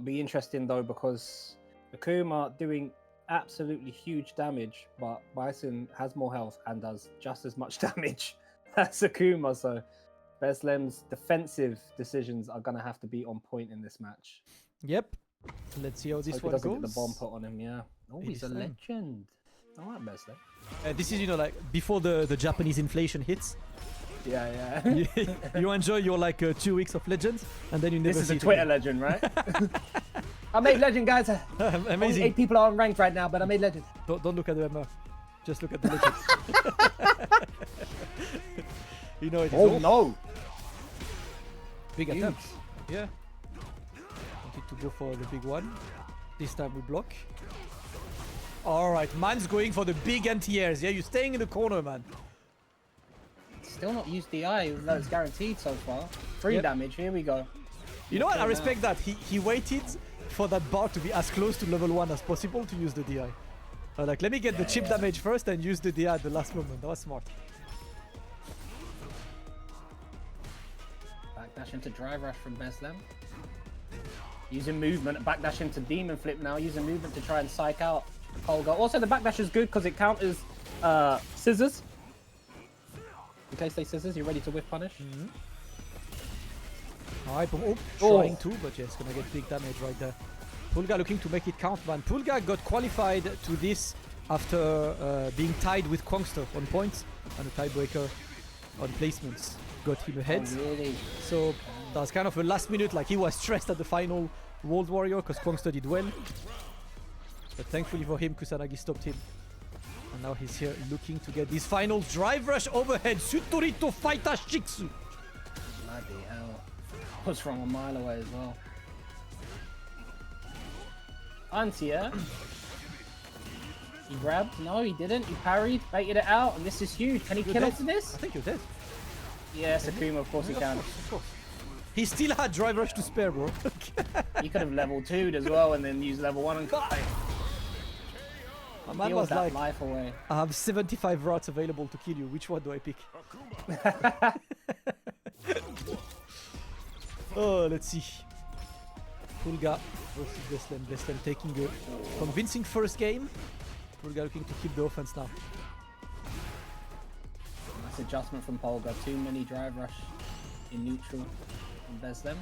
Be interesting though, because Akuma doing absolutely huge damage, but Bison has more health and does just as much damage as Akuma. So Beslem's defensive decisions are gonna have to be on point in this match. Yep. Let's see how this Hope he one doesn't goes. get the bomb put on him. Yeah. Oh, he's a It is time. legend. I like Beslem. This is, you know, like before the Japanese inflation hits. Yeah. You enjoy your like 2 weeks of legends, and then you never This is see a it Twitter again. legend, right? I made legend, guys. Only Amazing. 8 people are unranked right now, but I made legend. Don't look at the MR. Just look at the legends. You know it is. Oh no! Big Huge. attempt. Yeah. Wanted to go for the big one. This time we block. Alright, man's going for the big anti-airs. Yeah, you're staying in the corner, man. Still not used DI, even though it's guaranteed so far. 3 Yep. damage. Here we go. You know what? I Okay, respect that. He waited for that bar to be as close to level 1 as possible to use the DI. Like, let me get the chip damage first and use the DI at the last moment. That was smart. Backdash into drive rush from Beslem. Using movement, backdash into demon flip now. Using movement to try and psych out Polga. Also, the backdash is good because it counters scissors. In case they scissors, you're ready to whiff punish. Alright, Oh. trying to, but yeah, it's gonna get big damage right there. Pulga looking to make it count, man. Pulga got qualified to this after being tied with Kwangster on points, and a tiebreaker on placements got him ahead. Oh, really? So that was kind of a last minute, like he was stressed at the final World Warrior because Kwangster did well. But thankfully for him, Kusanagi stopped him. And now he's here looking to get this final drive rush overhead. Sutorito Fighter Shiksu. Bloody hell. Was from a mile away as well. Antia. He grabbed. No, he didn't. He parried, baited it out, and this is huge. Can he You're kill dead. after this? I think you're dead. Yes, Akuma, of course he can. Of course. He still had drive rush to spare, bro. He could have level 2'd as well and then used level 1 and My man healed was that like, life away. I have 75 rods available to kill you. Which one do I pick? Oh, let's see. Pulga versus Beslem. Beslem taking a convincing first game. Pulga looking to keep the offense now. Nice adjustment from Polga. Too many drive rush in neutral from Beslem.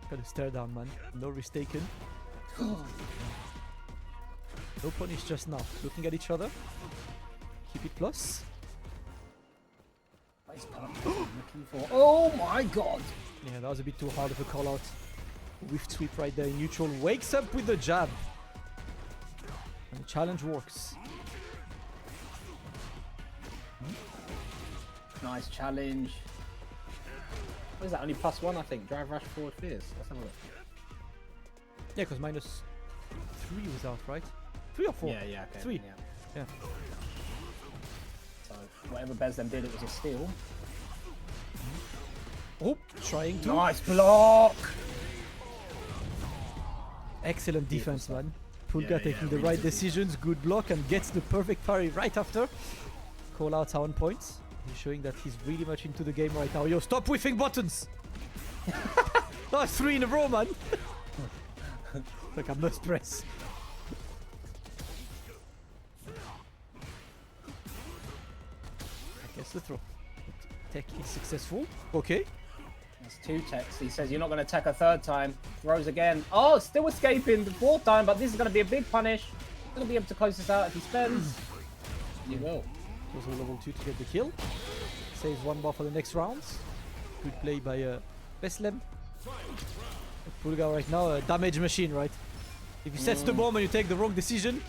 Got a stare down, man. No risk taken. No punish just now. Looking at each other. Keep it plus. Looking for. Oh my god! Yeah, that was a bit too hard of a call out. Whiff sweep right there in neutral. Wakes up with the jab. And the challenge works. Nice challenge. What is that? Only +1, I think. Drive rush forward fierce. Let's have a look. Yeah, because -3 was out, right? 3 or 4? Yeah, yeah, okay. 3. Yeah. So whatever Beslem did, it was a steal. Oh, trying to. Nice block. Excellent defense, man. Pulga Yeah, taking yeah, the really right decisions, good block, and gets the perfect parry right after. Call outs are on point. He's showing that he's really much into the game right now. Yo, stop whiffing buttons! That's 3 in a row, man. Like I must press. I guess the throw. Tech is successful. Okay. That's 2 techs. He says you're not going to tech a 3rd time. Throws again. Oh, still escaping the 4th time, but this is going to be a big punish. He's going to be able to close this out if he spends. He will. Also level 2 to get the kill. Saves 1 bar for the next rounds. Good play by Beslem. Pulga right now, a damage machine, right? If you set the bomb and you take the wrong decision,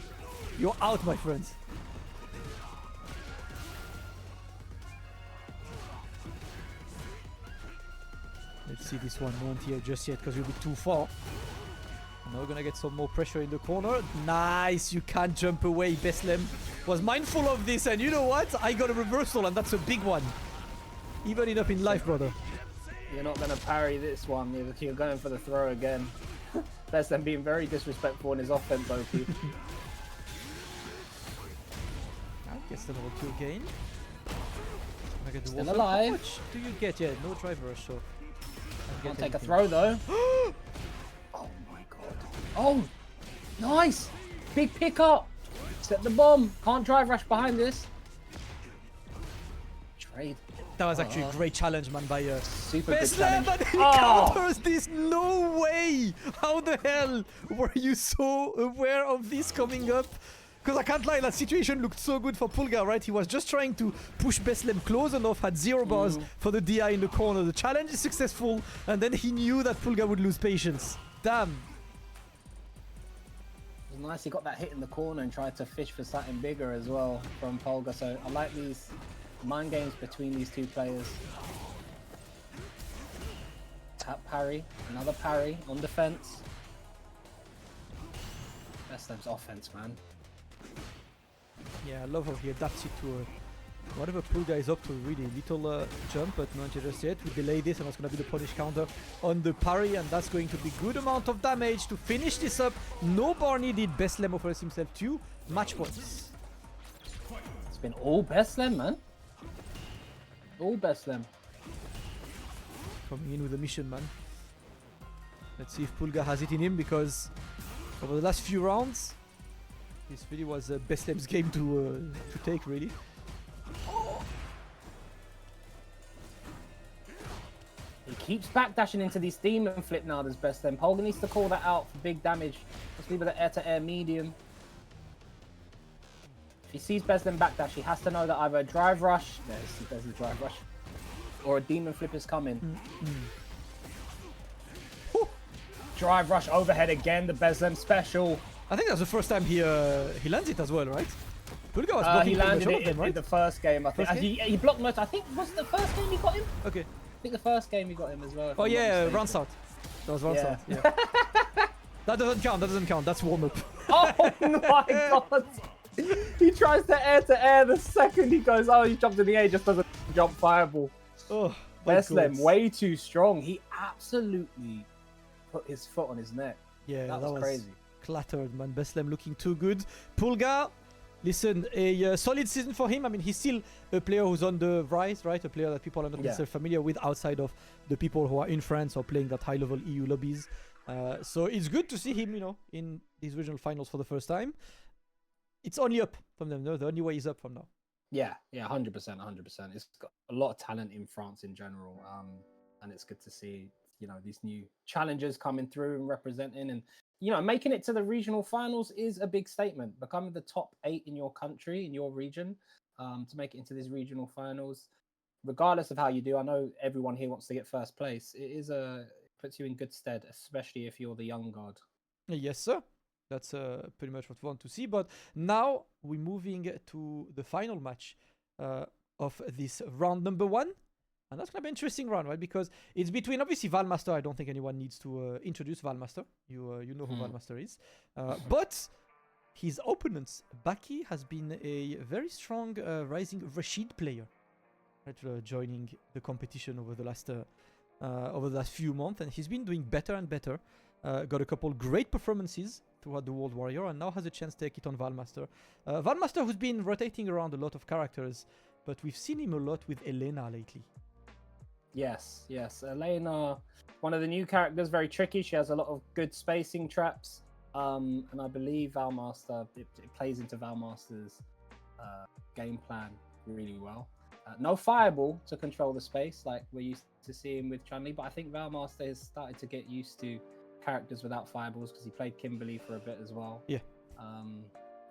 you're out, my friends. Let's see this one, no anti-air just yet because we'll be too far. Now we're gonna get some more pressure in the corner. Nice, you can't jump away. Beslem was mindful of this, and you know what? I got a reversal, and that's a big one. Even it up in life, brother. You're not going to parry this one. You're going for the throw again. Beslem being very disrespectful in his offense, OP. Gets the level 2 again. Still alive. How much do you get? Yeah, no driver rush, so... Can't take a throw, though. Oh my god. Oh! Nice! Big pickup! Set the bomb. Can't drive rush behind this. Trade. That was actually a great challenge, man, by Super good Beslem, challenge. but he Oh! counters this. No way! How the hell were you so aware of this coming up? Because I can't lie, that situation looked so good for Pulga, right? He was just trying to push Beslem close enough, had 0 bars for the DI in the corner. The challenge is successful, and then he knew that Pulga would lose patience. Damn. It was nice he got that hit in the corner and tried to fish for something bigger as well from Pulga. So I like these mind games between these 2 players. Tap parry, another parry on defense. Beslem's offense, man. Yeah, I love how he adapts it to whatever Pulga is up to. Really little jump, but not just yet. We delay this, and that's going to be the punish counter on the parry, and that's going to be good amount of damage to finish this up. No bar needed. Beslem offers himself 2 match points. It's been all Beslem, man. All Beslem. Coming in with a mission, man. Let's see if Pulga has it in him, because over the last few rounds, this really was Beslem's game to take, really. He keeps backdashing into these demon flip now, does Beslem. Pulga needs to call that out for big damage. Especially with the air-to-air medium. If he sees Beslem backdash, he has to know that either a drive rush, there's the drive rush, or a demon flip is coming. Drive rush overhead again, the Beslem special. I think that's the first time he lands it as well, right? Pulga was blocking He pretty landed much all it of them, in right? the first game, I think. First game? He blocked most. I think, was it the first game he got him? Okay. I think the first game he got him as well. Oh yeah, round start. That was round start. Yeah. That doesn't count. That doesn't count. That's warm up. Oh my god! He tries to air the second he goes. Oh, he jumps in the air, just doesn't jump fireball. Oh, my Beslem, God. way too strong. He absolutely put his foot on his neck. Yeah, that was crazy. Clattered, man. Beslem looking too good. Pulga, listen, a solid season for him. I mean, he's still a player who's on the rise, right? A player that people are not necessarily familiar with outside of the people who are in France or playing that high-level EU lobbies. So it's good to see him, you know, in these regional finals for the first time. It's only up from them, no? The only way is up from now. Yeah, 100%, 100%. It's got a lot of talent in France in general, and it's good to see, you know, these new challengers coming through and representing, and you know, making it to the regional finals is a big statement. Becoming the top 8 in your country, in your region, to make it into these regional finals, regardless of how you do, I know everyone here wants to get first place. It is puts you in good stead, especially if you're the young guard. Yes, sir. That's pretty much what we want to see. But now we're moving to the final match of this round number 1. And that's going to be an interesting round, right? Because it's between, obviously, Valmaster. I don't think anyone needs to introduce Valmaster. You know who Valmaster is. But his opponent, Baki, has been a very strong rising Rashid player. Right, joining the competition over the last few months. And he's been doing better and better. Got a couple great performances throughout the World Warrior, and now has a chance to take it on Valmaster. Valmaster, who's been rotating around a lot of characters, but we've seen him a lot with Elena lately. Yes. Elena, one of the new characters, very tricky. She has a lot of good spacing traps. And I believe Valmaster, it plays into Valmaster's game plan really well. No fireball to control the space like we're used to seeing with Chun-Li, but I think Valmaster has started to get used to characters without fireballs because he played Kimberly for a bit as well. Yeah.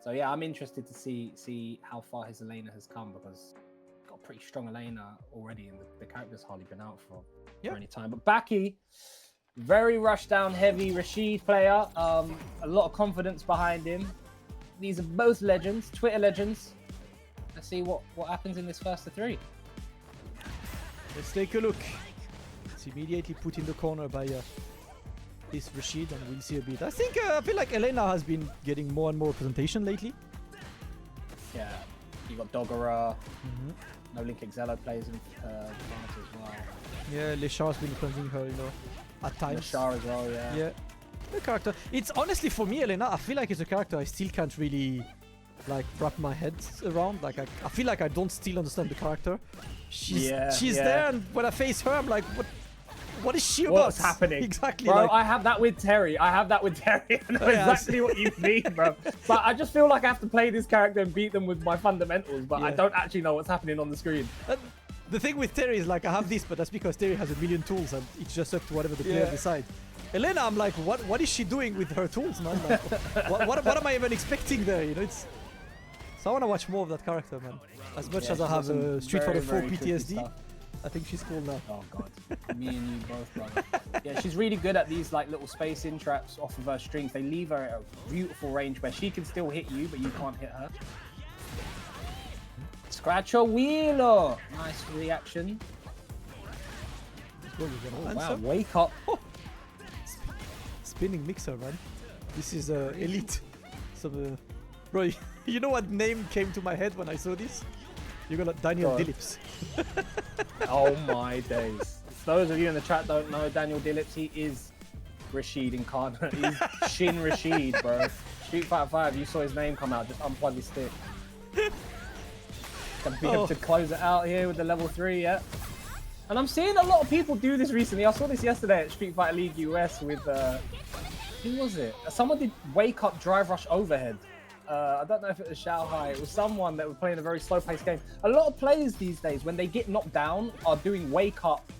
So yeah, I'm interested to see how far his Elena has come, because got a pretty strong Elena already, and the character's hardly been out for any time. But Baki, very rush down heavy Rashid player. A lot of confidence behind him. These are both legends, Twitter legends. Let's see what happens in this first of 3. Let's take a look. It's immediately put in the corner by this Rashid, and we'll see a bit. I feel like Elena has been getting more and more representation lately. Yeah, you got Dogora. No Link Excello plays in France as well. Yeah, Leshar has been cleansing her, at times. Leshar as well, yeah. Yeah, the character. It's honestly, for me, Elena, I feel like it's a character I still can't really wrap my head around. Like I feel like I don't still understand the character. She's there, and when I face her, I'm like, what is she about? What's happening? Exactly. Bro, I have that with Terry. I know exactly what you mean, bro. But I just feel like I have to play this character and beat them with my fundamentals, but I don't actually know what's happening on the screen. The thing with Terry is I have this, but that's because Terry has a million tools and it's just up to whatever the player decides. Elena, I'm like, what is she doing with her tools, man? Like, what am I even expecting there? So I want to watch more of that character, man. As much as I have a Street Fighter 4 PTSD, I think she's cool now. Oh god, me and you both, brother. Yeah, she's really good at these little spacing traps off of her strings. They leave her at a beautiful range where she can still hit you, but you can't hit her. Scratch a wheeler. Nice reaction. Oh, wow, wake up. Spinning mixer, man. This is elite. Bro, you know what name came to my head when I saw this? You got Daniel Dillips. Oh my days. Those of you in the chat don't know Daniel Dillips, he is Rashid incarnate. He's Shin Rashid, bro. Street Fighter 5, you saw his name come out, just unplug his stick. Gonna be able to close it out here with the level 3, yeah. And I'm seeing a lot of people do this recently. I saw this yesterday at Street Fighter League US with, who was it? Someone did wake up drive rush overhead. I don't know if it was Xiaohai. It was someone that was playing a very slow-paced game. A lot of players these days, when they get knocked down, are doing wake up.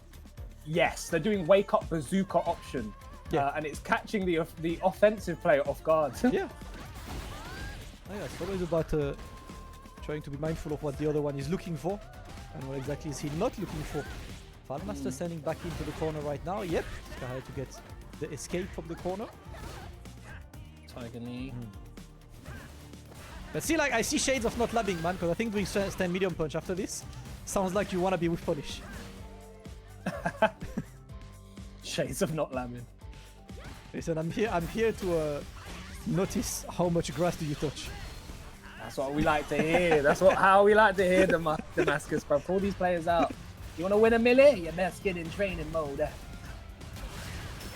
Yes, they're doing wake up bazooka option, and it's catching the offensive player off guard. Yeah. It's always about trying to be mindful of what the other one is looking for, and what exactly is he not looking for. Valmaster sending back into the corner right now. Yep, trying to get the escape from the corner. Tiger knee. But see, I see shades of not labbing, man, because I think doing stand medium punch after this sounds like you want to be with punish. Shades of not labbing. Listen, I'm here to notice how much grass do you touch. That's what we like to hear. How we like to hear Damascus, bro. Pull these players out. You want to win a melee? You best get in training mode.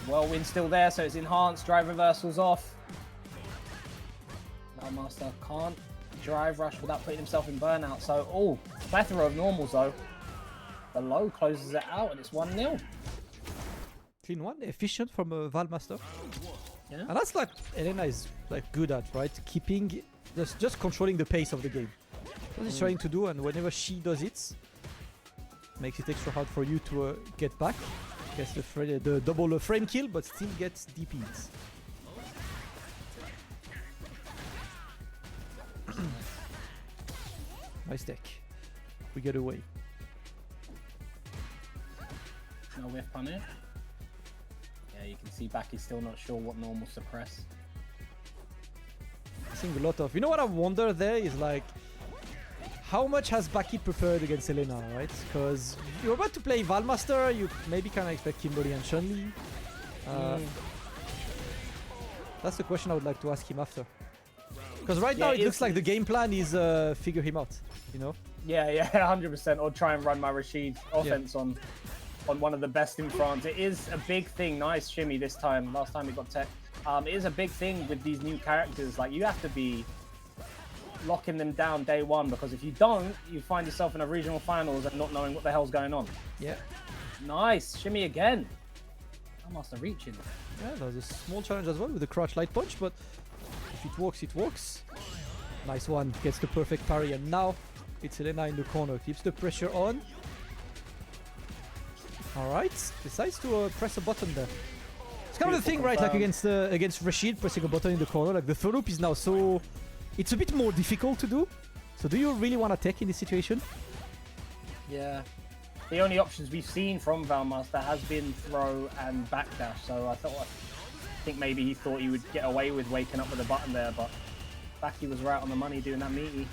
Whirlwind's still there, so it's enhanced. Drive reversals off. Master can't drive rush without putting himself in burnout. So, plethora of normals though. The low closes it out, and it's 1-0. Clean one, efficient from Valmaster. Yeah. And that's Elena is good at, right? Keeping just controlling the pace of the game. That's what she's trying to do, and whenever she does it, makes it extra hard for you to get back. Gets the double frame kill, but still gets DPs. Nice deck. We get away. No whiff punish. Yeah, you can see Baki's still not sure what normal suppress. I think a lot of... You know what I wonder there is like... How much has Baki prepared against Elena, right? Because you're about to play Valmaster, you maybe kind of expect Kimberly and Chun-Li. That's the question I would like to ask him after. Because right now it looks like the game plan is figure him out, you know? Yeah, 100%. Or try and run my Rashid offense on one of the best in France. It is a big thing. Nice shimmy this time. Last time he got tech. It is a big thing with these new characters. Like, you have to be locking them down day one, because if you don't, you find yourself in a regional finals and not knowing what the hell's going on. Yeah. Nice. Shimmy again. Almost a reaching. Yeah, there's a small challenge as well with the crouch light punch, but if it works, it works. Nice one. Gets the perfect parry, and now it's Elena in the corner. Keeps the pressure on. Alright. Decides to press a button there. It's kind of the thing, right? Like against Rashid, pressing a button in the corner. Like the throw loop is now so... It's a bit more difficult to do. So do you really want to tech in this situation? Yeah. The only options we've seen from Valmaster has been throw and backdash. So I think maybe he thought he would get away with waking up with a button there, but Baki was right on the money doing that meaty.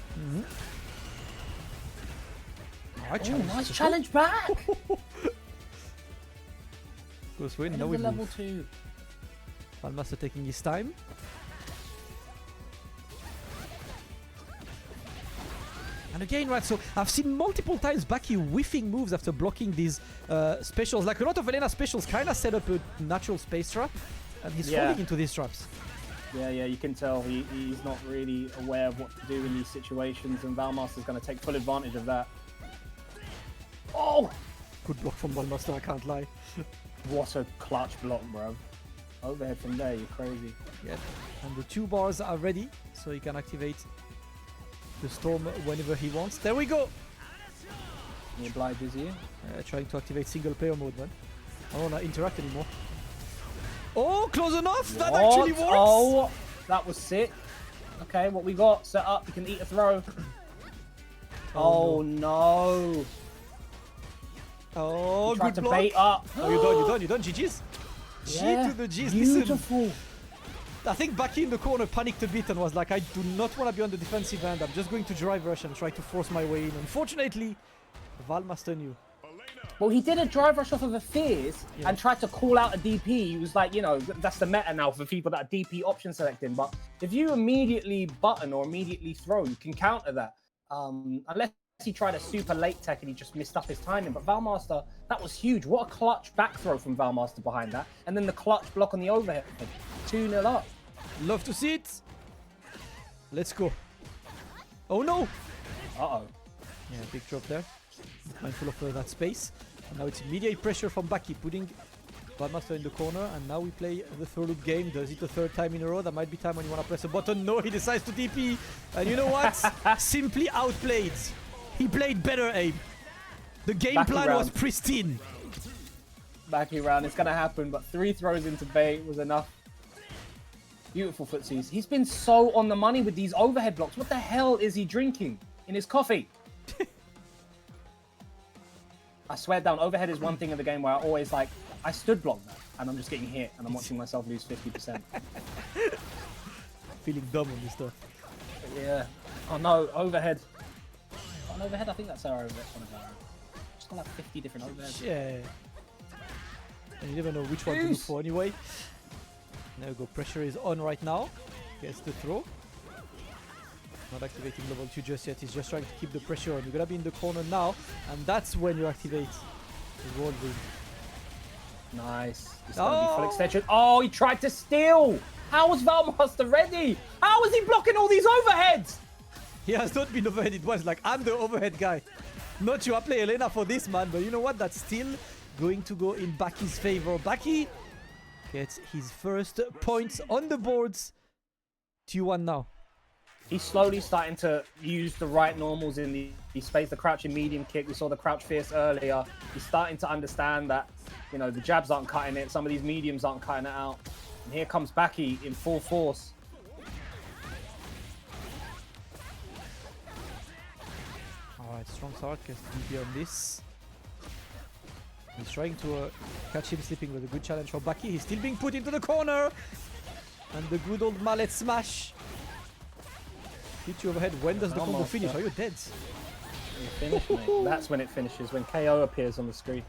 Nice challenge back! Close win, no win. Level 2. Valmaster taking his time. And again, right, so I've seen multiple times Baki whiffing moves after blocking these specials. Like a lot of Elena specials kind of set up a natural space trap, and he's falling into these traps. Yeah, you can tell he's not really aware of what to do in these situations, and Valmaster's going to take full advantage of that. Oh! Good block from Valmaster, I can't lie. What a clutch block, bro. Overhead from there, you're crazy. Yeah, and the 2 bars are ready, so he can activate the storm whenever he wants. There we go! He obliges you. Trying to activate single player mode, man. I don't want to interact anymore. Oh, close enough! That actually works! Oh, that was sick. Okay, what we got set up, you can eat a throw. Oh no. Oh, good to block. bait up. Oh, you're done, GG's. Yeah, G to the G's. beautiful. Listen, I think Baki in the corner panicked a bit and was like, I do not want to be on the defensive end. I'm just going to drive rush and try to force my way in. Unfortunately, Valmaster knew. Well, he did a drive rush off of a Fierce and tried to call out a DP. He was like, you know, that's the meta now for people that are DP option selecting. But if you immediately button or immediately throw, you can counter that. Unless he tried a super late tech and he just missed up his timing. But Valmaster, that was huge. What a clutch back throw from Valmaster behind that. And then the clutch block on the overhead. 2-0 up. Love to see it. Let's go. Oh no. Uh-oh. Yeah, big drop there. Mindful of that space. And now it's immediate pressure from Baki, putting Valmaster in the corner. And now we play the throw loop game. Does it a 3rd time in a row? That might be time when you want to press a button. No, he decides to DP. And you know what? Simply outplayed. He played better, Abe. The game plan was pristine. Baki round, it's going to happen. But 3 throws into bait was enough. Beautiful footsies. He's been so on the money with these overhead blocks. What the hell is he drinking in his coffee? I swear down, overhead is one thing in the game where I always like, I stood block that and I'm just getting hit and I'm watching myself lose 50%. Feeling dumb on this stuff. Yeah. Oh no, overhead. On overhead, I think that's our overhead. Just got like 50 different overheads. Yeah. And you never know which one to look for anyway. There we go, pressure is on right now. Gets the throw. Not activating level 2 just yet, he's just trying to keep the pressure on. You're gonna be in the corner now, and that's when you activate the whirlwind. Nice. It's gonna be full extension. Oh, he tried to steal! How was Valmaster ready? How was he blocking all these overheads? He has not been overheaded once, like I'm the overhead guy. Not sure I play Elena for this, man, but you know what? That's still going to go in Baki's favor. Baki gets his first points on the boards. 2-1 now. He's slowly starting to use the right normals in the space, the crouching medium kick. We saw the crouch fierce earlier. He's starting to understand that, you know, the jabs aren't cutting it. Some of these mediums aren't cutting it out. And here comes Baki in full force. Alright, strong start. Gets DP on this. He's trying to catch him slipping with a good challenge from Baki. He's still being put into the corner. And the good old mallet smash. Hit you overhead. When does the combo Almost, finish? Are you dead? Finish, mate. That's when it finishes, when KO appears on the screen.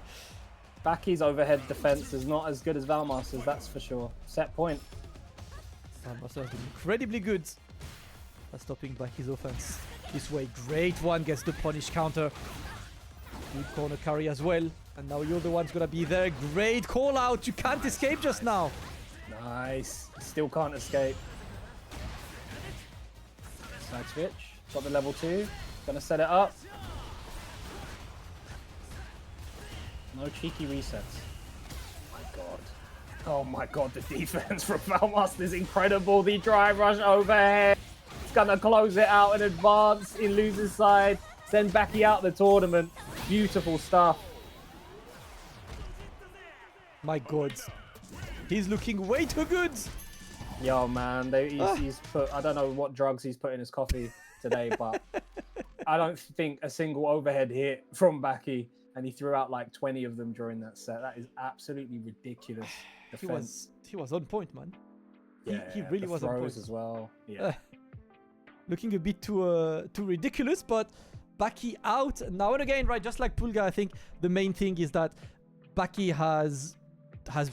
Baki's overhead defense is not as good as Valmaster's, that's for sure. Set point. Valmaster has been incredibly good at stopping Baki's offense. This way, great one, gets the punish counter. Good corner carry as well. And now you're the one's gonna be there. Great call out. You can't escape just now. Nice. Still can't escape. Side switch. Got the level 2. Gonna set it up. No cheeky resets. Oh my god. Oh my god, the defense from Valmaster is incredible. The drive rush overhead. It's gonna close it out in advance in loser's side. Send Baki out the tournament. Beautiful stuff. My god. He's looking way too good. Yo, man, he's put, I don't know what drugs he's put in his coffee today, but I don't think a single overhead hit from Baki, and he threw out like 20 of them during that set. That is absolutely ridiculous defense. He was on point, man. He really the was on throws point as well. Yeah. Looking a bit too ridiculous, but Baki out now and again, right? Just like Pulga, I think the main thing is that Baki has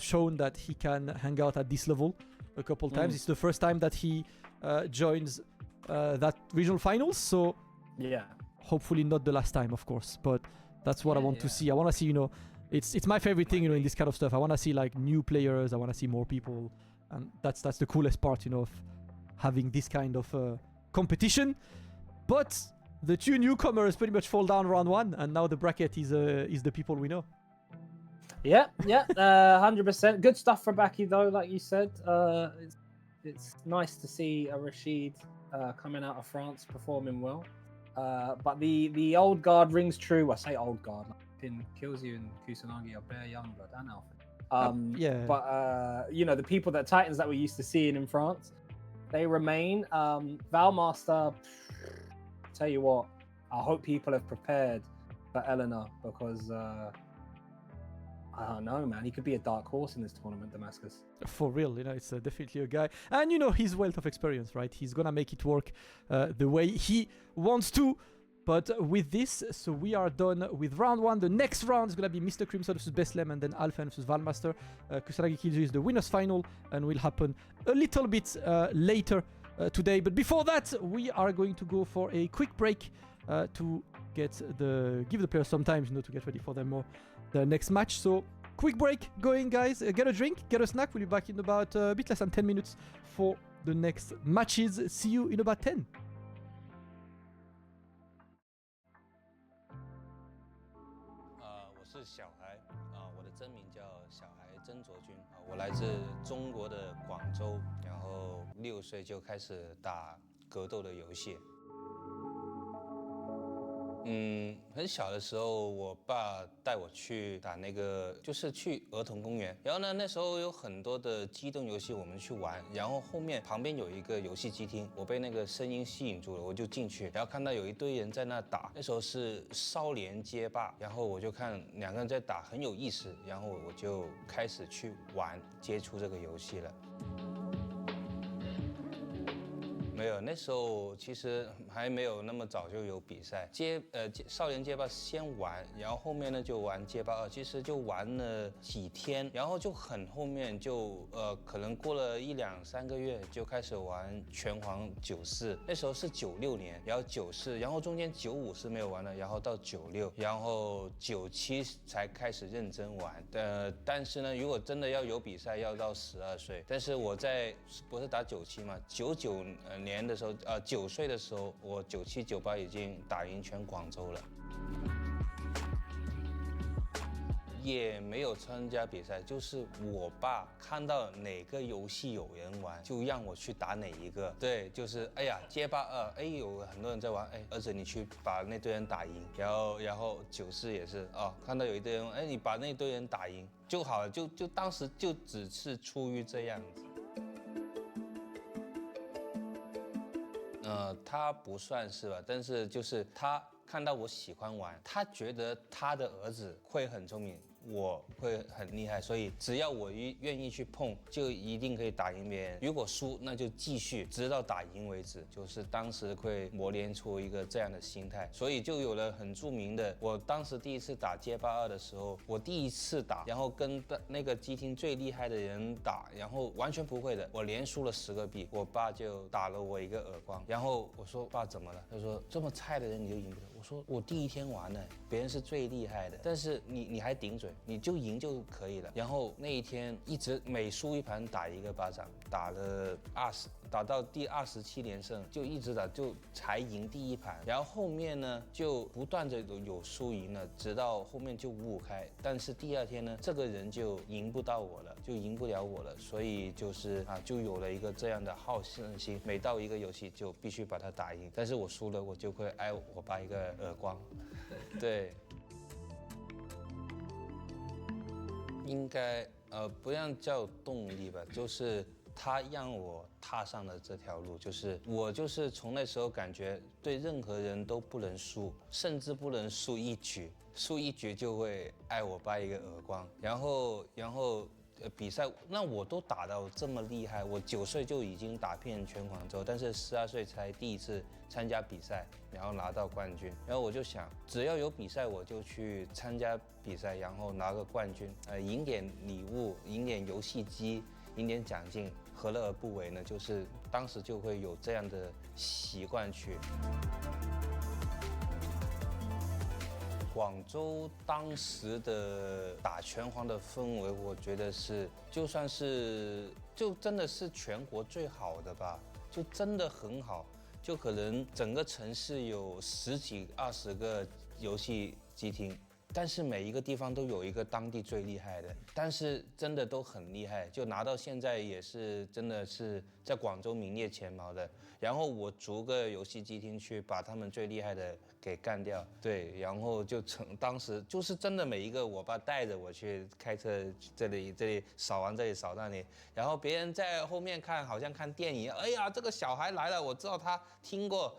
shown that he can hang out at this level a couple times. It's the first time that he joins that regional finals, so Yeah. hopefully not the last time, of course. But that's what I want to see. I want to see, you know, it's my favorite thing, you know, in this kind of stuff. I want to see like new players. I want to see more people, and that's the coolest part, you know, of having this kind of competition. But the 2 newcomers pretty much fall down round 1, and now the bracket is the people we know. Yeah, 100%. Good stuff for Baki though, like you said. It's nice to see a Rashid coming out of France performing well. But the old guard rings true. I say old guard. In Kilzyou and Kusanagi are bare young blood and alpha. Yeah. But you know, the people Titans that we're used to seeing in France, they remain. Valmaster, tell you what, I hope people have prepared for Eleanor, because I don't know, man. He could be a dark horse in this tournament, Damascus. For real, you know, it's definitely a guy. And, you know, his wealth of experience, right? He's going to make it work the way he wants to. But with this, so we are done with round 1. The next round is going to be Mr. Crimson versus Beslem, and then Alpha versus Valmaster. Kusanagi Kilzyou is the winners final and will happen a little bit later today. But before that, we are going to go for a quick break to give the players some time, you know, to get ready for the next match. So quick break going, guys. Get a drink, get a snack. We'll be back in about a bit less than 10 minutes for the next matches. See you in about 10. 我是小孩我的真名叫小孩曾卓君我来自中国的广州，然后6岁就开始打格斗的游戏。很小的时候，我爸带我去打那个，就是去儿童公园。然后呢，那时候有很多的机动游戏我们去玩。然后后面旁边有一个游戏机厅，我被那个声音吸引住了，我就进去，然后看到有一堆人在那打。那时候是少年街霸，然后我就看2个人在打，很有意思，然后我就开始去玩，接触这个游戏了。没有，那时候其实还没有那么早就有比赛。少年街霸先玩，然后后面呢就玩街霸2，其实就玩了几天，然后就很后面就可能过了1、2、3个月就开始玩拳皇94，那时候是96年，然后94，然后中间95是没有玩的，然后到96，然后97才开始认真玩。但是呢，如果真的要有比赛，要到12岁。但是我不是打97嘛，99年的时候，9岁的时候，我97、98已经打赢全广州了，也没有参加比赛，就是我爸看到哪个游戏有人玩，就让我去打哪一个。对，就是哎呀，街霸2，哎有很多人在玩，哎儿子你去把那堆人打赢，然后94也是看到有一堆人，哎你把那堆人打赢就好了，就当时就只是出于这样子。他不算是吧，但是就是他看到我喜欢玩，他觉得他的儿子会很聪明，我会很厉害，所以只要我愿意去碰，就一定可以打赢别人。如果输，那就继续直到打赢为止。就是当时会磨练出一个这样的心态，所以就有了很著名的。我当时第一次打街霸2的时候，我第一次打，然后跟那个机厅最厉害的人打，然后完全不会的，我连输了10个币，我爸就打了我一个耳光。然后我说爸怎么了？他说这么菜的人你就赢不了。我说我第一天玩呢，别人是最厉害的，但是你还顶嘴，你就赢就可以了。然后那一天一直每输一盘打一个巴掌，打到第27连胜，就一直打，就才赢第1盘。然后后面呢，就不断的有输赢了，直到后面就5-5开。但是第2天呢，这个人就赢不到我了，就赢不了我了，所以就是就有了一个这样的好胜心，每到一个游戏就必须把它打赢。但是我输了，我就会挨我爸一个耳光。对，应该不让叫动力吧，就是他让我踏上了这条路，就是我就是从那时候感觉对任何人都不能输，甚至不能输一局，输一局就会挨我爸一个耳光。然后比赛那我都打到这么厉害，我9岁就已经打遍全广州，但是12岁才第一次参加比赛，然后拿到冠军。然后我就想，只要有比赛我就去参加比赛，然后拿个冠军，赢点礼物，赢点游戏机，赢点奖金，何乐而不为呢？就是当时就会有这样的习惯去。广州当时的打拳皇的氛围，我觉得是就真的是全国最好的吧，就真的很好，就可能整个城市有10几20个游戏机厅。但是每一个地方都有一个当地最厉害的，但是真的都很厉害，就拿到现在也是真的是在广州名列前茅的。然后我逐个游戏机厅去把他们最厉害的给干掉，对，然后就当时就是真的每一个我爸带着我去开车这里扫完这里扫那里，然后别人在后面看好像看电影，哎呀这个小孩来了，我知道他听过。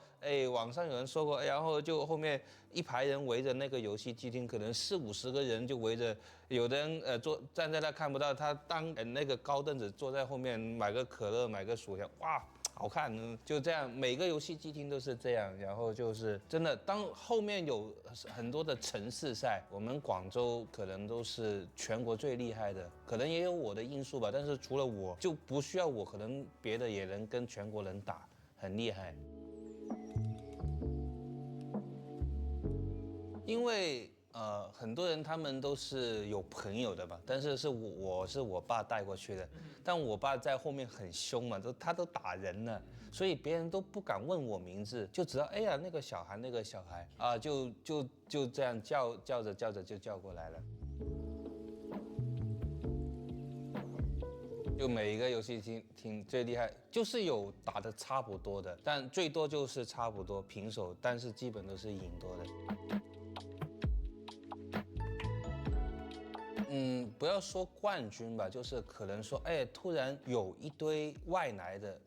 网上有人说过，然后就后面一排人围着那个游戏机厅，可能40-50个人就围着，有的人站在那看不到，他当那个高凳子坐在后面买个可乐买个薯条，哇，好看，就这样，每个游戏机厅都是这样，然后就是真的，当后面有很多的城市赛，我们广州可能都是全国最厉害的，可能也有我的因素吧，但是除了我就不需要我，可能别的也能跟全国人打，很厉害。因为很多人他们都是有朋友的嘛，但是我是我爸带过去的，但我爸在后面很凶嘛，他都打人了，所以别人都不敢问我名字，就知道哎呀那个小孩啊，就这样叫着就叫过来了。就每一个游戏厅最厉害，就是有打得差不多的，但最多就是差不多平手，但是基本都是赢多的。不要说冠军吧，就是可能说，突然有一堆外来的，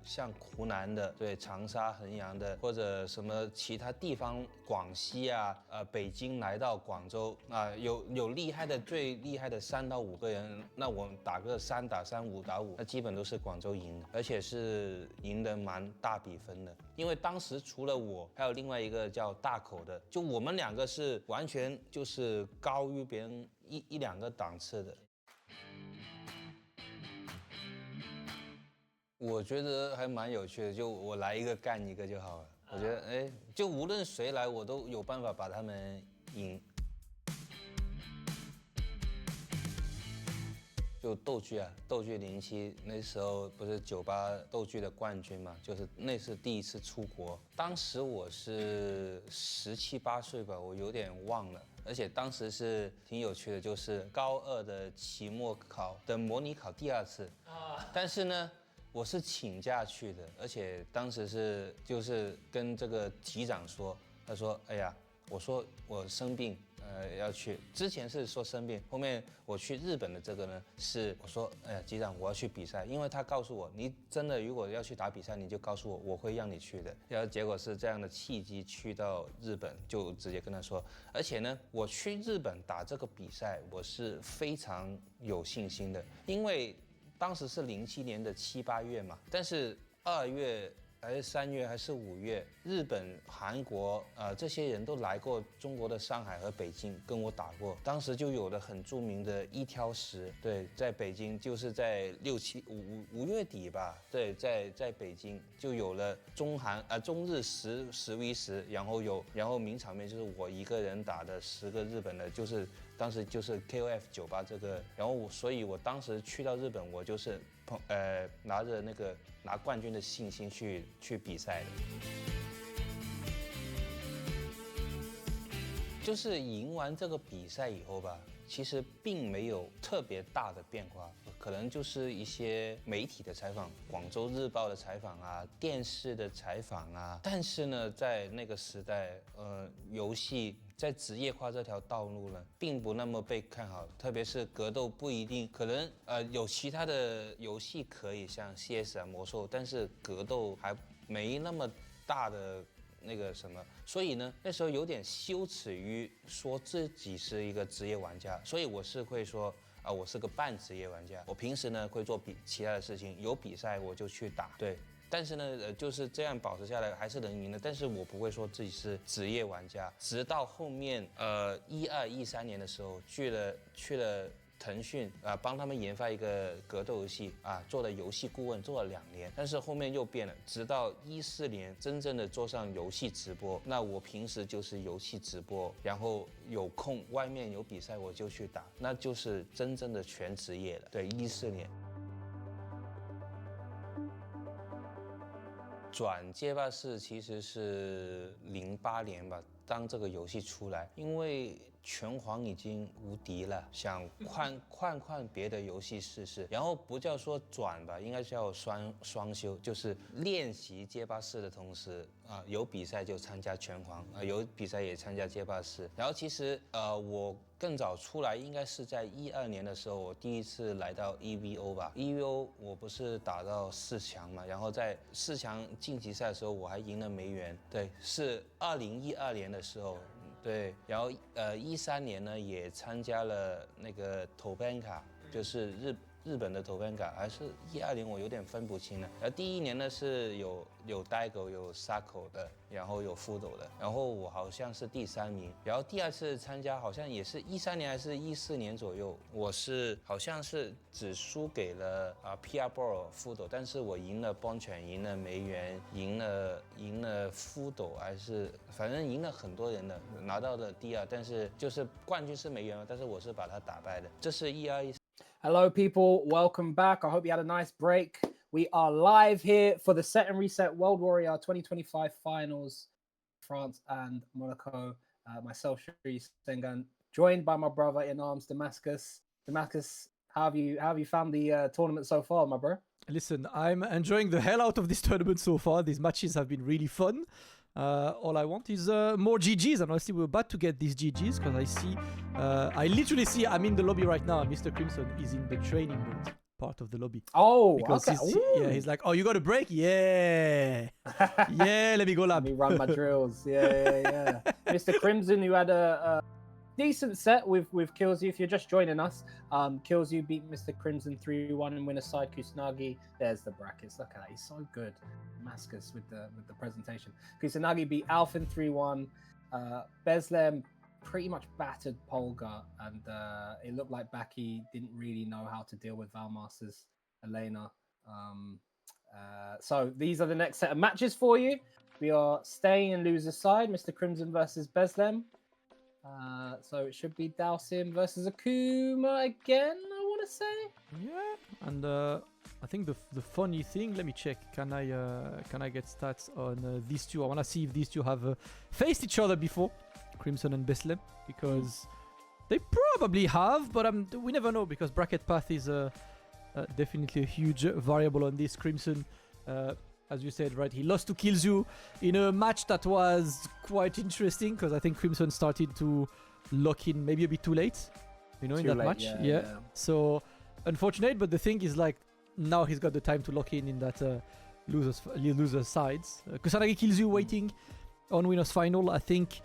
像湖南的，对，长沙、衡阳的，或者什么其他地方，广西啊，北京来到广州啊，有厉害的，最厉害的3到5个人，那我们打个3打3、5打5，那基本都是广州赢的，而且是赢得蛮大比分的。因为当时除了我，还有另外一个叫大口的，就我们2个是完全就是高于别人一两个档次的。我觉得还蛮有趣的，就我来一个干一个就好了。我觉得就无论谁来，我都有办法把他们赢。就斗剧07那时候不是98斗剧的冠军嘛，就是那是第一次出国，当时我是17、18岁吧，我有点忘了。而且当时是挺有趣的，就是高2的期末考的模拟考第2次但是呢，我是请假去的，而且当时就是跟这个级长说，他说，哎呀，我说我生病要去。之前是说生病，后面我去日本的这个呢，是我说，哎呀，机长，我要去比赛，因为他告诉我，你真的如果要去打比赛，你就告诉我，我会让你去的。然后结果是这样的契机，去到日本就直接跟他说，而且呢，我去日本打这个比赛，我是非常有信心的，因为当时是07年的7、8月嘛，但是2月。还是3月还是5月，日本、韩国这些人都来过中国的上海和北京跟我打过，当时就有了很著名的1挑10，对，在北京就是在5月底吧，对，在北京就有了中日10v10，然后名场面就是我一个人打的10个日本的，就是当时就是 KOF 98这个，然后所以我当时去到日本，我就是拿着那个拿冠军的信心去比赛的，就是赢完这个比赛以后吧，其实并没有特别大的变化，可能就是一些媒体的采访，广州日报的采访啊，电视的采访啊，但是呢，在那个时代，游戏在职业化这条道路呢，并不那么被看好，特别是格斗不一定，可能有其他的游戏可以像 CS 啊、魔兽，但是格斗还没那么大的那个什么，所以呢，那时候有点羞耻于说自己是一个职业玩家，所以我是会说我是个半职业玩家，我平时呢会做其他的事情，有比赛我就去打，对。但是呢，就是这样保持下来还是能赢的。但是我不会说自己是职业玩家，直到后面12、13年的时候去了腾讯帮他们研发一个格斗游戏做了游戏顾问，做了2年。但是后面又变了，直到14年真正的做上游戏直播。那我平时就是游戏直播，然后有空外面有比赛我就去打，那就是真正的全职业了。对，14年。转街霸4其实是08年吧，当这个游戏出来，因为拳皇已经无敌了，想换别的游戏试试，然后不叫说转吧，应该叫双修，就是练习街霸4的同时有比赛就参加拳皇，有比赛也参加街霸4。然后其实我更早出来应该是在12年的时候，我第一次来到 EVO 吧。EVO 我不是打到4强嘛，然后在4强晋级赛的时候我还赢了梅园，对，是2012年的时候。对，然后13年呢也参加了那个TOP8卡，就是日本的TOP8卡，还是12年我有点分不清了。然后第1年呢是有呆狗有沙口的，然后有fudo的，然后我好像是第3名。然后第2次参加好像也是13年还是14年左右，我是好像是只输给了PR Ball fudo，但是我赢了邦犬，赢了梅园，赢了fudo，还是反正赢了很多人的，拿到了第2，但是就是冠军是梅园，但是我是把他打败的。这是12、13。Hello, people. Welcome back. I hope you had a nice break. We are live here for the Set and Reset World Warrior 2025 Finals, France and Monaco. Myself, Shri Sengan, joined by my brother in arms, Damascus. Damascus, how have you found the tournament so far, my bro? Listen, I'm enjoying the hell out of this tournament so far. These matches have been really fun. All I want is more GGs, and honestly we're about to get these GGs because I literally see I'm in the lobby right now and Mr. Crimson is in the training mode part of the lobby. Oh, because okay. He's like, oh, you got a break? Yeah. Yeah, let me go lab. Let me run my drills. Yeah. Mr. Crimson, who had a decent set with Kilzyou. If you're just joining us, Kilzyou beat Mr. Crimson 3-1 and winner side Kusanagi. There's the brackets. Look at that. He's so good. Damascus with the presentation. Kusanagi beat Alphin 3-1. Beslem pretty much battered Polgar, and it looked like Baki didn't really know how to deal with Valmaster's Elena. So these are the next set of matches for you. We are staying in loser's side, Mr. Crimson versus Beslem. So it should be Dalsim versus Akuma again, I want to say. Yeah, and I think the funny thing, let me check. Can I get stats on these two? I want to see if these two have faced each other before, Crimson and Beslem, because they probably have, but we never know because bracket path is definitely a huge variable on this. Crimson, as you said, right, he lost to Kilzyou in a match that was quite interesting because I think Crimson started to lock in maybe a bit too late, in Too that late, match. yeah. So unfortunate, but the thing is like now he's got the time to lock in that losers sides. Kusanagi Kilzyou waiting on winners final. I think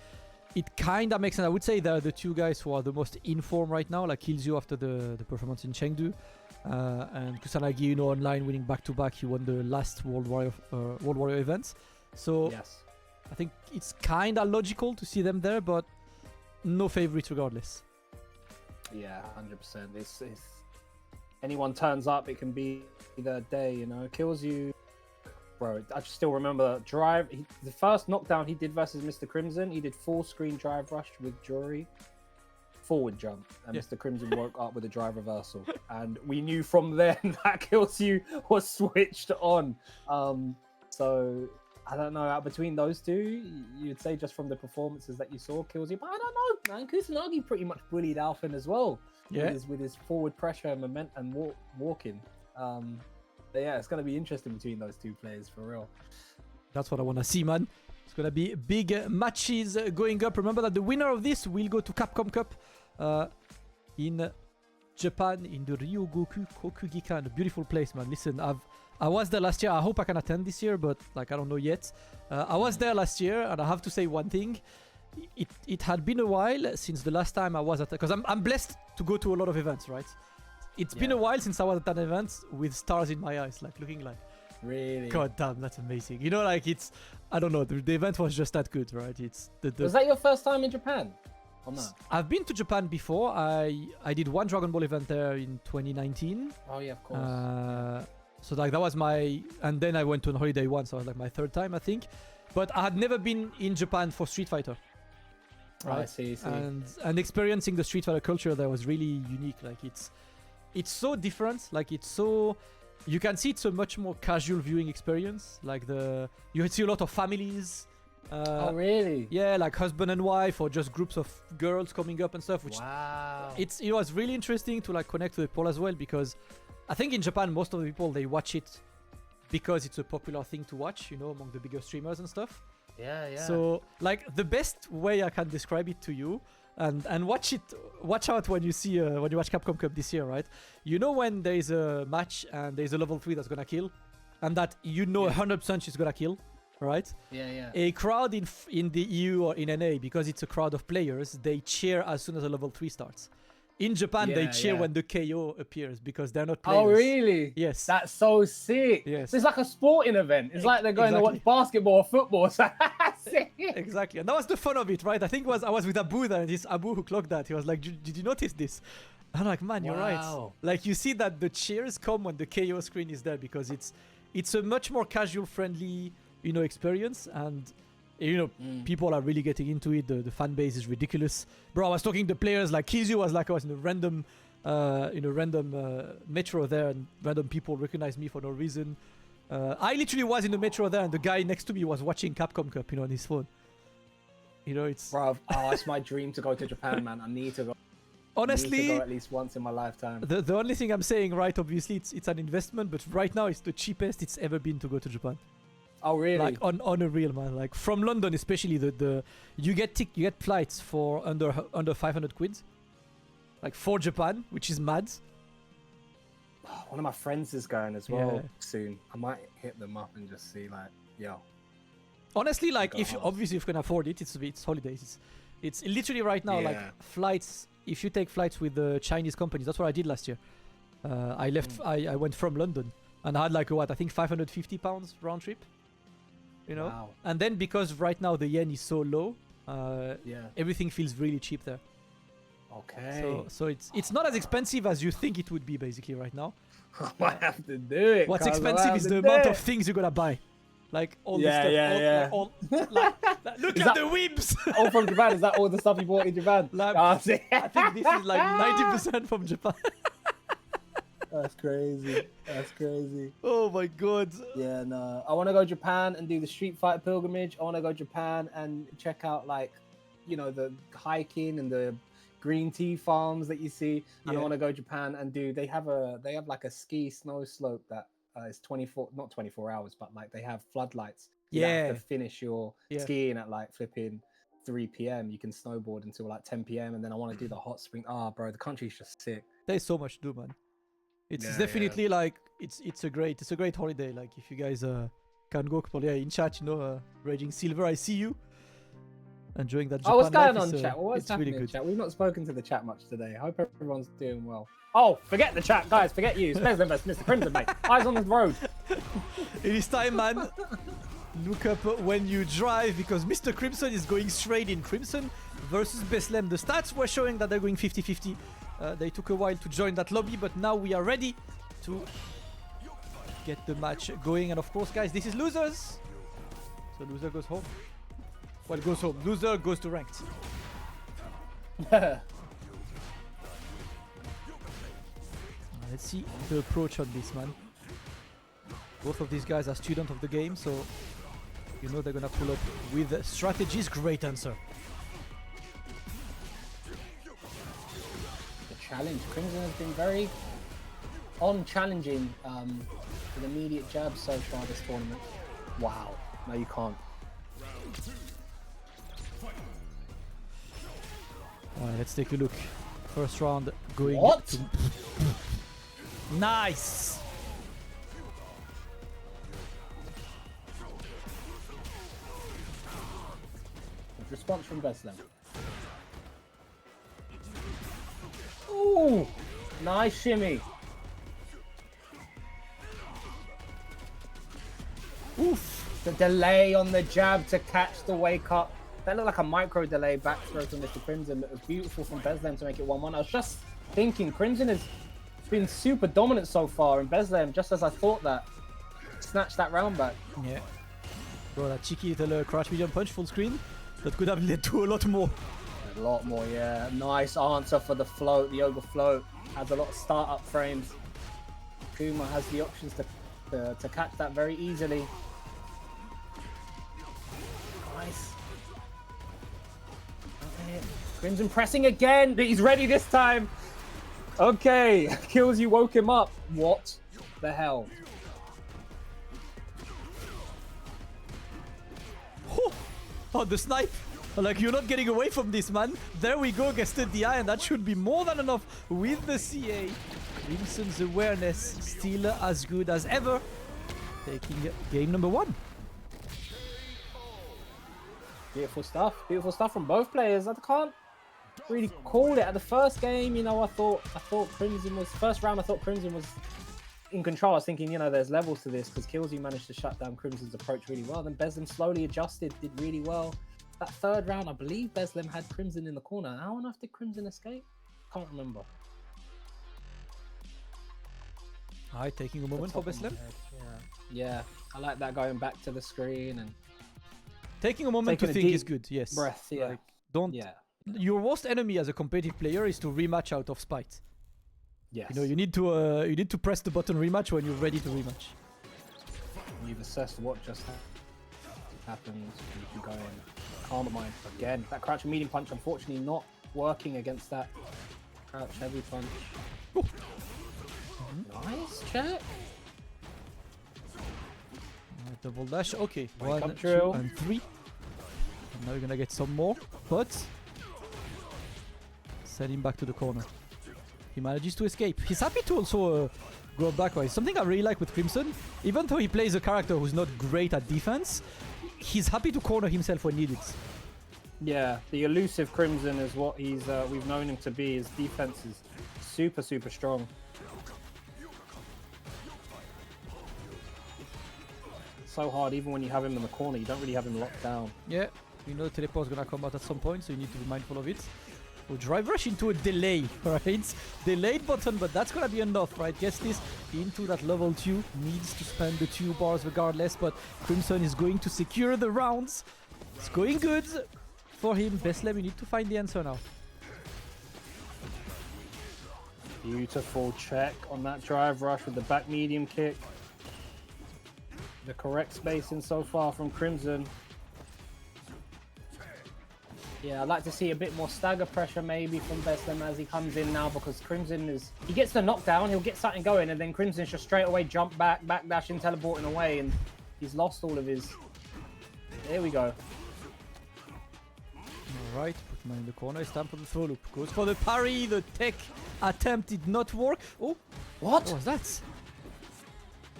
it kind of makes sense. I would say they're the two guys who are the most in form right now, like Kilzyou after the performance in Chengdu, and Kusanagi, online winning back-to-back. He won the last World Warrior events. So Yes. I think it's kind of logical to see them there, but no favorites regardless. Yeah, 100%. It's anyone turns up, it can be their day. Kilzyou. Bro, I still remember the first knockdown he did versus Mr. Crimson. He did full screen drive rush with Jury, forward jump, and Mr. Crimson woke up with a drive reversal. And we knew from then that Kilzyou was switched on. So I don't know. Between those two, you'd say just from the performances that you saw, Kilzyou. But I don't know, man. Kusanagi pretty much bullied Alphen as well. Yeah. With his forward pressure and momentum and walking. But yeah, it's going to be interesting between those two players for real. That's what I want to see, man. It's going to be big matches going up. Remember that the winner of this will go to Capcom Cup in Japan, in the Ryogoku Kokugikan. A beautiful place, man. Listen, I was there last year. I hope I can attend this year, but like I don't know yet. I was there last year, and I have to say one thing. It had been a while since the last time I was at, because I'm blessed to go to a lot of events, right? It's been a while since I was at an event with stars in my eyes, like looking like, really, god damn, that's amazing. Like it's, I don't know, the event was just that good, right? It's Was that your first time in Japan? Or no? I've been to Japan before. I did one Dragon Ball event there in 2019. Oh yeah, of course. So like that was and then I went to a holiday once. So it was like my third time, I think. But I had never been in Japan for Street Fighter. Right? I see. And experiencing the Street Fighter culture there was really unique. Like it's so different. Like you can see it's a much more casual viewing experience. Like you see a lot of families. Oh really? Yeah, like husband and wife, or just groups of girls coming up and stuff. Which wow. It was really interesting to like connect with the people as well, because I think in Japan most of the people, they watch it because it's a popular thing to watch, among the bigger streamers and stuff. Yeah. So like the best way I can describe it to you, and watch out when you watch Capcom Cup this year, right? When there is a match and there's a level 3 that's gonna kill, and that 100% she's gonna kill, right? Yeah. A crowd in the EU or in NA, because it's a crowd of players, they cheer as soon as a level 3 starts. In Japan, they cheer when the KO appears, because they're not players. Oh, really? Yes. That's so sick. Yes. It's like a sporting event. It's like they're going to watch basketball or football. So sick. Exactly. And that was the fun of it, right? I think I was with Abu there, and this Abu who clocked that. He was like, did you notice this? I'm like, man, you're right. Like, you see that the cheers come when the KO screen is there, because it's a much more casual, friendly, experience. And people are really getting into it. The fan base is ridiculous, bro. I was talking to players, like Kilzyou was like, I was in a random metro there, and random people recognized me for no reason. I literally was in the metro there, and the guy next to me was watching Capcom Cup, on his phone. It's bro. It's my dream to go to Japan, man. I need to go. Honestly, I need to go at least once in my lifetime. The only thing I'm saying, right? Obviously, it's an investment, but right now it's the cheapest it's ever been to go to Japan. Oh really? Like on a real, man. Like from London, especially you get flights for under 500 quid. Like for Japan, which is mad. One of my friends is going as well soon. I might hit them up and just see, like, yo. Honestly, like if you can afford it, it's holidays. It's literally right now like flights. If you take flights with the Chinese companies, that's what I did last year. I left. I went from London, and I had like I think £550 round trip. Wow. And then because right now the yen is so low, everything feels really cheap there. Okay. So it's not as expensive as you think it would be basically right now. I might have to do it. What's expensive is the amount of things you're gonna buy. Like all the stuff. Look at the whips! All from Japan. Is that all the stuff you bought in Japan? I think this is like 90% from Japan. That's crazy. That's crazy. Oh my god. Yeah, no. I want to go Japan and do the Street Fighter pilgrimage. I want to go Japan and check out the hiking and the green tea farms that you see. And I want to go Japan and they have like a ski snow slope that is not 24 hours, but like they have floodlights. You have to finish your skiing at like flipping 3 p.m. You can snowboard until like 10 p.m. and then I want to do the hot spring. Ah, bro, the country's just sick. There's so much to do, man. It's Yeah, definitely like it's a great holiday. Like if you guys can go, probably in chat, you know, Raging Silver, I see you. Enjoying that Japan What's going life on, is, chat? What's it's happening really in good. chat? We've not spoken to the chat much today. I hope everyone's doing well. Oh, forget the chat, guys. Forget you. Spares them best, Mr. Crimson, mate. Eyes on the road. It is time, man. Look up when you drive because Mr. Crimson is going straight in. Crimson versus Beslem. The stats were showing that they're going 50-50. They took a while to join that lobby, but now we are ready to get the match going. And of course, guys, this is losers. So loser goes home. Well, goes home. Loser goes to ranked. Let's see the approach on this, man. Both of these guys are students of the game, so you know they're gonna pull up with strategies. Great answer. The challenge. Crimson has been very challenging with immediate jabs so far this tournament. Wow. No, you can't. Alright, let's take a look. First round going. What? To... Nice. Response from Beslem. Ooh, nice shimmy. Oof. The delay on the jab to catch the wake up. That looked like a micro delay back throw from Mr. Crimson. It was beautiful from Beslem to make it 1-1. I was just thinking Crimson has been super dominant so far, and Beslem, just as I thought that, snatched that round back. Yeah. Bro, that cheeky little crouch medium punch full screen. That could have led to a lot more. A lot more, yeah. Nice answer for the float. The over float has a lot of startup frames. Kuma has the options to catch that very easily. Nice. Okay. Crimson pressing again. He's ready this time. Okay. Kilzyou woke him up. What the hell? Oh, the snipe. Like, you're not getting away from this, man. There we go, guested the eye, and that should be more than enough with the CA. Crimson's awareness still as good as ever. Taking game number 1. Beautiful stuff. Beautiful stuff from both players. I can't really call it. At the first game, you know, I thought Crimson was... First round, I thought Crimson was in control. I was thinking, you know, there's levels to this because Kilzyou managed to shut down Crimson's approach really well. Then Beslem slowly adjusted, did really well. That third round, I believe Beslem had Crimson in the corner. How on earth did Crimson escape? Can't remember. Alright, taking a moment for Beslem. Yeah, I like that, going back to the screen and Taking a moment taking to a think deep is good, yes. breath. Yeah, Like, don't... yeah, Your worst enemy as a competitive player is to rematch out of spite. yes. You know, you need to press the button rematch when you're ready to rematch. You've assessed what just happened. You can go in. Calm mind again. That crouch and medium punch, unfortunately, not working against that crouch heavy punch. Ooh. Nice check. Double dash. Okay, Wake 1, up 2, drill. and 3. And now we're gonna get some more, but send him back to the corner. He manages to escape. He's happy to also go backwise. Something I really like with Crimson, even though he plays a character who's not great at defense, he's happy to corner himself when needed. Yeah, the elusive Crimson is what we've known him to be. His defense is super, super strong. So hard, even when you have him in the corner, you don't really have him locked down. Yeah, you know the teleport's gonna come out at some point, so you need to be mindful of it. We'll drive rush into a delay, right? Delayed button, but that's gonna be enough, right? Gets this into that level 2. Needs to spend the 2 bars regardless, but Crimson is going to secure the rounds. It's going good for him. Beslem, you need to find the answer now. Beautiful check on that drive rush with the back medium kick. The correct spacing so far from Crimson. Yeah, I'd like to see a bit more stagger pressure maybe from Beslem as he comes in now, because Crimson is... He gets the knockdown, he'll get something going, and then Crimson's just straight away jump back, backdashing, teleporting away, and he's lost all of his... There we go. Right, put man in the corner. It's time for the throw loop. Goes for the parry. The tech attempt did not work. Oh, What? what was that?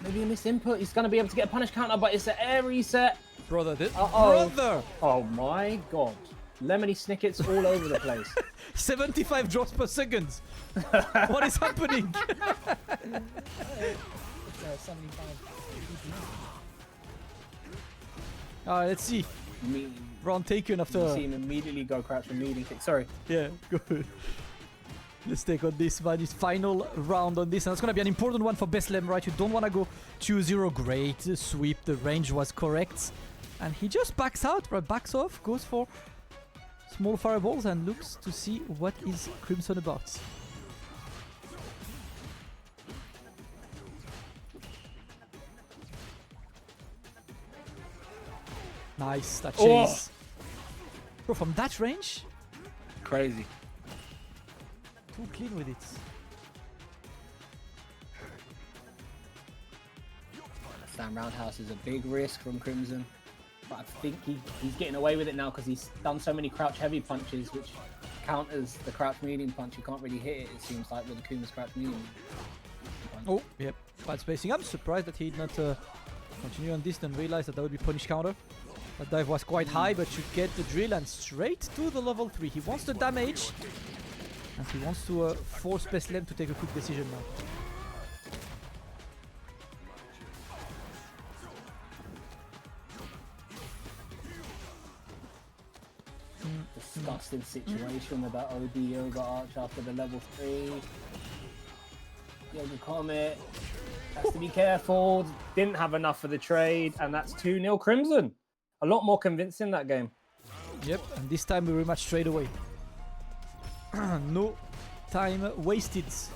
Maybe a missed input. He's going to be able to get a punish counter, but it's an air reset. Brother, Uh-oh. brother! Oh my god. Lemony snickets all over the place. 75 drops per second. What is happening? 75. Let's see. Round taken after. You see him immediately go crouch for medium kick. Sorry. Yeah, good. Let's take on this one. His final round on this, and it's gonna be an important one for Beslem, right? You don't want to go 2-0. Great sweep. The range was correct, and he just backs out, right? Backs off, goes for small fireballs, and looks to see what is Crimson about. Nice, that chase. Bro, from that range? Crazy. Too clean with it. Slam roundhouse is a big risk from Crimson. But I think he's getting away with it now because he's done so many crouch heavy punches, which counters the crouch medium punch. You can't really hit it, it seems like, with Akuma's crouch medium punch. Oh, yep. Bad spacing. I'm surprised that he did not continue on this and realize that would be punish counter. That dive was quite high, but you get the drill and straight to the level 3. He wants the damage, and he wants to force Beslem to take a quick decision now. Disgusting situation with that OD Yoga Arch after the level 3. Yoga Comet has to be careful. Didn't have enough for the trade, and that's 2-0 Crimson. A lot more convincing that game. Yep, and this time we rematch straight away. No time wasted. It's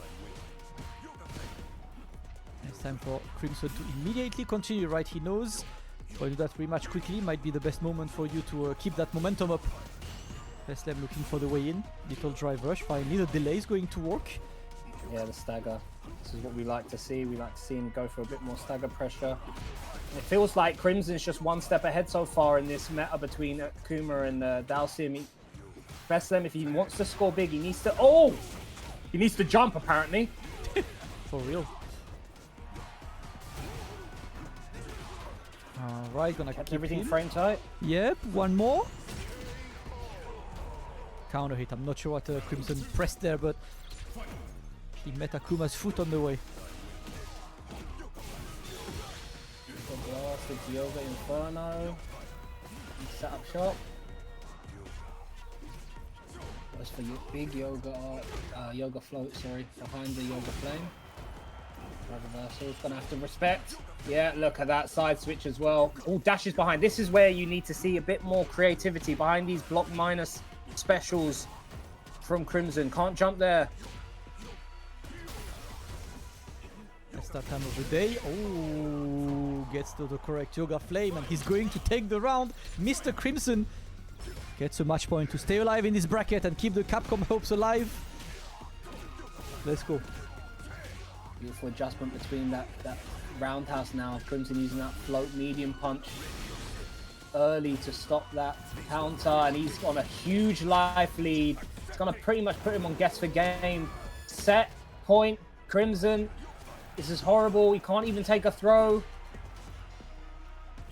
time for Crimson to immediately continue, right? He knows if I do that rematch quickly might be the best moment for you to keep that momentum up. Beslem looking for the way in. Little drive rush. Finally, the delay is going to work. Yeah, the stagger. This is what we like to see. We like to see him go for a bit more stagger pressure. It feels like Crimson's just one step ahead so far in this meta between Akuma and Dalsim. Beslem, if he wants to score big, he needs to... Oh! He needs to jump, apparently. For real. Alright, gonna Kept keep everything him. frame tight. Yep, one more. Counter hit. I'm not sure what Crimson pressed there, but he met Akuma's foot on the way. Blast with Yoga Inferno. Set up shop. Goes for your big Yoga Yoga float, sorry, behind the Yoga flame. Reversal's gonna have to respect. Yeah, look at that side switch as well. Oh, dashes behind. This is where you need to see a bit more creativity behind these block minus specials from Crimson. Can't jump there. That's that time of the day. Oh, gets to the correct Yoga Flame, and he's going to take the round. Mr. Crimson gets a match point to stay alive in this bracket and keep the Capcom hopes alive. Let's go. Beautiful adjustment between that roundhouse now. Crimson using that float medium punch early to stop that counter, and he's on a huge life lead. It's gonna pretty much put him on guess for game. Set point, Crimson. This is horrible. He can't even take a throw.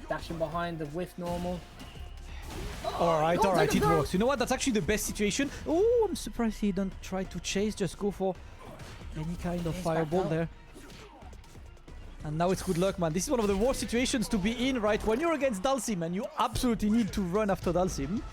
Dashing behind the whiff normal. Alright, alright, it works. You know what? That's actually the best situation. Oh, I'm surprised he didn't try to chase. Just go for any kind of fireball there. And now it's good luck, man. This is one of the worst situations to be in, right? When you're against Dalsim and you absolutely need to run after Dalsim,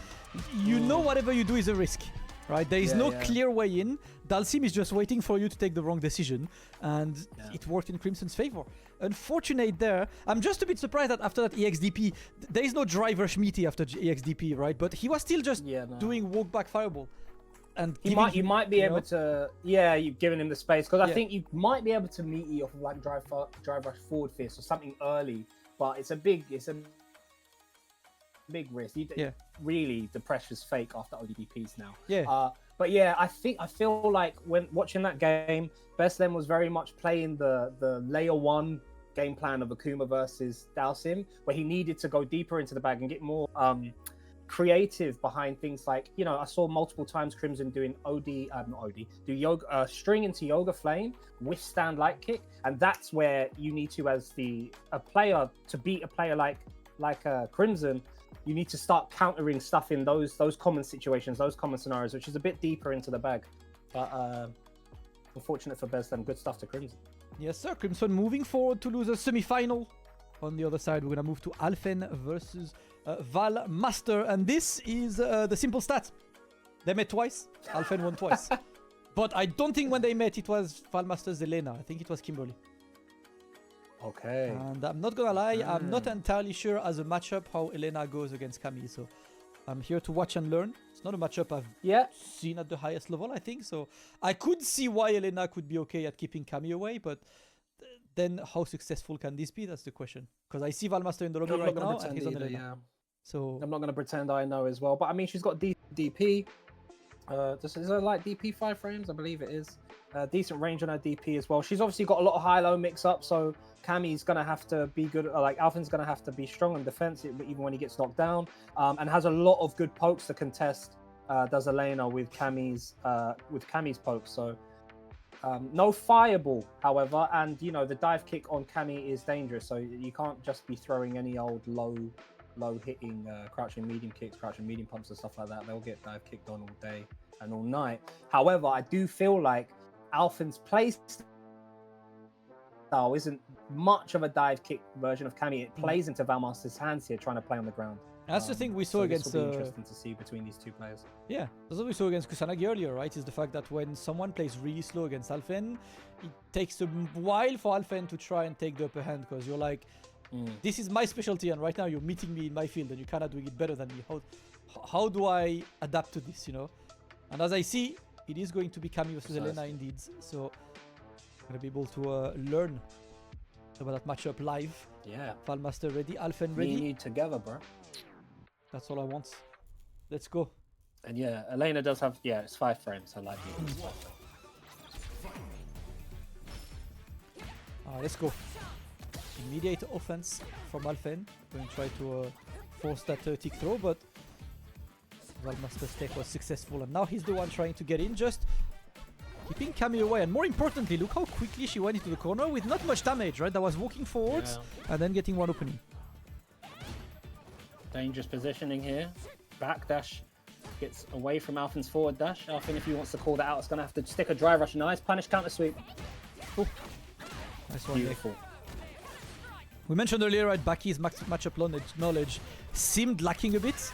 you know whatever you do is a risk, right? There is no clear way in. Dalsim is just waiting for you to take the wrong decision, and it worked in Crimson's favor. Unfortunate there. I'm just a bit surprised that after that EXDP, there is no drive rush meaty after EXDP, right? But he was still just doing walk back fireball. And you might be able to, you've given him the space, because I think you might be able to meet you off of like drive rush forward fist or something early, but it's a big risk. Really, the pressure's fake after ODPs now. But yeah, I feel like when watching that game, Beslem was very much playing the layer 1 game plan of Akuma versus Dalsim, where he needed to go deeper into the bag and get more creative behind things like, you know, I saw multiple times Crimson doing not OD, do yoga, string into Yoga Flame, withstand light kick, and that's where you need to, as a player, to beat a player like Crimson, you need to start countering stuff in those common situations, those common scenarios, which is a bit deeper into the bag. But unfortunate for Bestem, good stuff to Crimson. Yes, sir. Crimson moving forward to lose a semi-final. On the other side, we're gonna move to Alphen versus Val Master, and this is the simple stat. They met twice. Alphen won twice. But I don't think when they met it was Val Master's Elena. I think it was Kimberly. Okay. And I'm not gonna lie, I'm not entirely sure as a matchup how Elena goes against Camille. So I'm here to watch and learn. It's not a matchup I've seen at the highest level, I think. So I could see why Elena could be okay at keeping Camille away, but then how successful can this be? That's the question. Because I see Valmaster in the lobby right now, and he's on Elena. Yeah. So I'm not going to pretend I know as well. But I mean, she's got DP. Is it like DP 5 frames? I believe it is. Decent range on her DP as well. She's obviously got a lot of high-low mix-up, so Cammy's going to have to be good. Like, Alphen's going to have to be strong on defense, even when he gets knocked down. And has a lot of good pokes to contest, does Elena with Cammy's pokes. So no fireball, however. And, you know, the dive kick on Cammy is dangerous. So you can't just be throwing any old low-hitting crouching medium kicks, crouching medium pumps and stuff like that. They'll get dive kicked on all day and all night. However, I do feel like Alphen's play style isn't much of a dive kick version of Cammy. It plays into Valmaster's hands here, trying to play on the ground. That's the thing we saw against. This will be interesting to see between these two players. Yeah, that's what we saw against Kusanagi earlier, right? Is the fact that when someone plays really slow against Alphen, it takes a while for Alphen to try and take the upper hand, because you're like, this is my specialty, and right now you're meeting me in my field, and you cannot do it better than me. How do I adapt to this, you know? And as I see, it is going to be Cammy versus Elena indeed. So I'm gonna be able to learn about that matchup live. Yeah. Valmaster ready, Alphen ready. Me and you together, bro. That's all I want. Let's go. And yeah, Elena does have, it's 5 frames. I like it. Let's go. Immediate offense from Alphen. Going to try to force that tick throw, but Valmaster's take was successful, and now he's the one trying to get in, just keeping Cammy away. And more importantly, look how quickly she went into the corner with not much damage, right? That was walking forwards and then getting one opening. Dangerous positioning here. Backdash gets away from Alphen's forward dash. Alphen, if he wants to call that out, is going to have to stick a drive rush. Nice punish counter sweep. Oh. Nice one. Beautiful. We mentioned earlier, right, Baki's matchup knowledge seemed lacking a bit.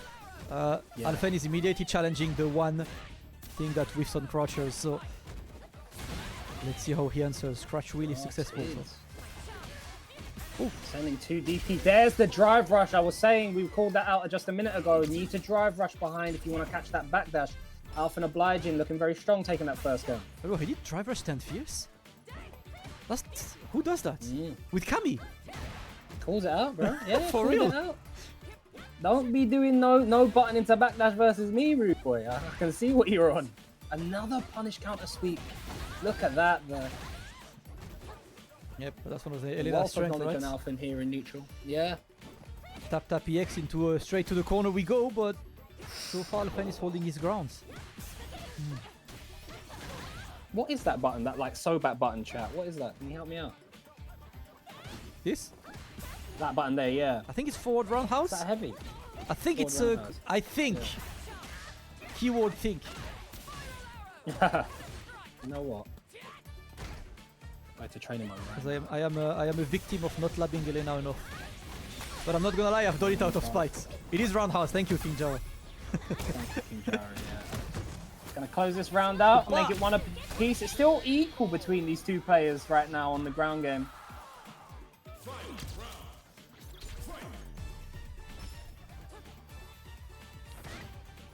Alphen is immediately challenging the one thing that whiffs on crouchers, so let's see how he answers. Crouch really successful. Sending 2 DP. There's the drive rush. I was saying, we called that out just a minute ago. You need to drive rush behind if you want to catch that backdash. Alphen obliging, looking very strong, taking that first game. Oh, he did drive rush stand fierce? Who does that? With Cammy? Calls it out, bro. Yeah, for real. It out. Don't be doing no button into backdash versus me, rude boy. I can see what you're on. Another punish counter sweep. Look at that, bro. Yep, that's one of the Elena's strength, right? Alphen here in neutral. Yeah. Tap EX into straight to the corner we go, but so far Alphen is holding his grounds. What is that button? That like back button, chat. What is that? Can you help me out? This? That button there, yeah. I think it's forward roundhouse. Is that heavy? I think it's I think. Yeah. Keyword think. You know what? I have to train him on that. I am a victim of not labbing Elena enough. But I'm not gonna lie, I've done it out of spite. It is roundhouse. Thank you, King Jaro. Thank you, King Jaro, yeah. Gonna close this round out, make it one apiece. It's still equal between these two players right now on the ground game.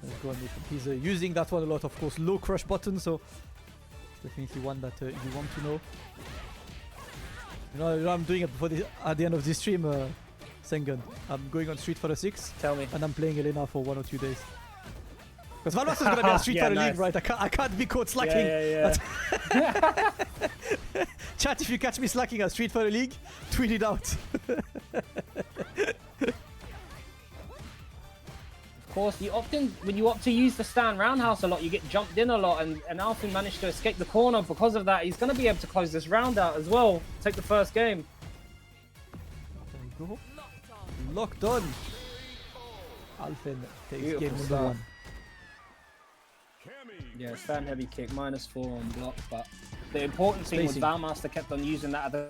Let's go on with him. He's using that one a lot, of course. Low crush button, so definitely one that you want to know. You know I'm doing it at the end of this stream, Sengun. I'm going on Street Fighter 6. Tell me. And I'm playing Elena for 1 or 2 days. Because Valmaster's gonna be a Street Fighter League, right? I can't be caught slacking. Yeah. Chat, if you catch me slacking at Street Fighter League, tweet it out. Of course, when you opt to use the stand roundhouse a lot, you get jumped in a lot, and Alfin managed to escape the corner. Because of that, he's going to be able to close this round out as well. Take the first game. There we go. Locked on. Alfin takes Beautiful game number stuff. 1. Yeah, stand heavy kick, -4 on block, but the important thing was Spacing. Valmaster kept on using that at a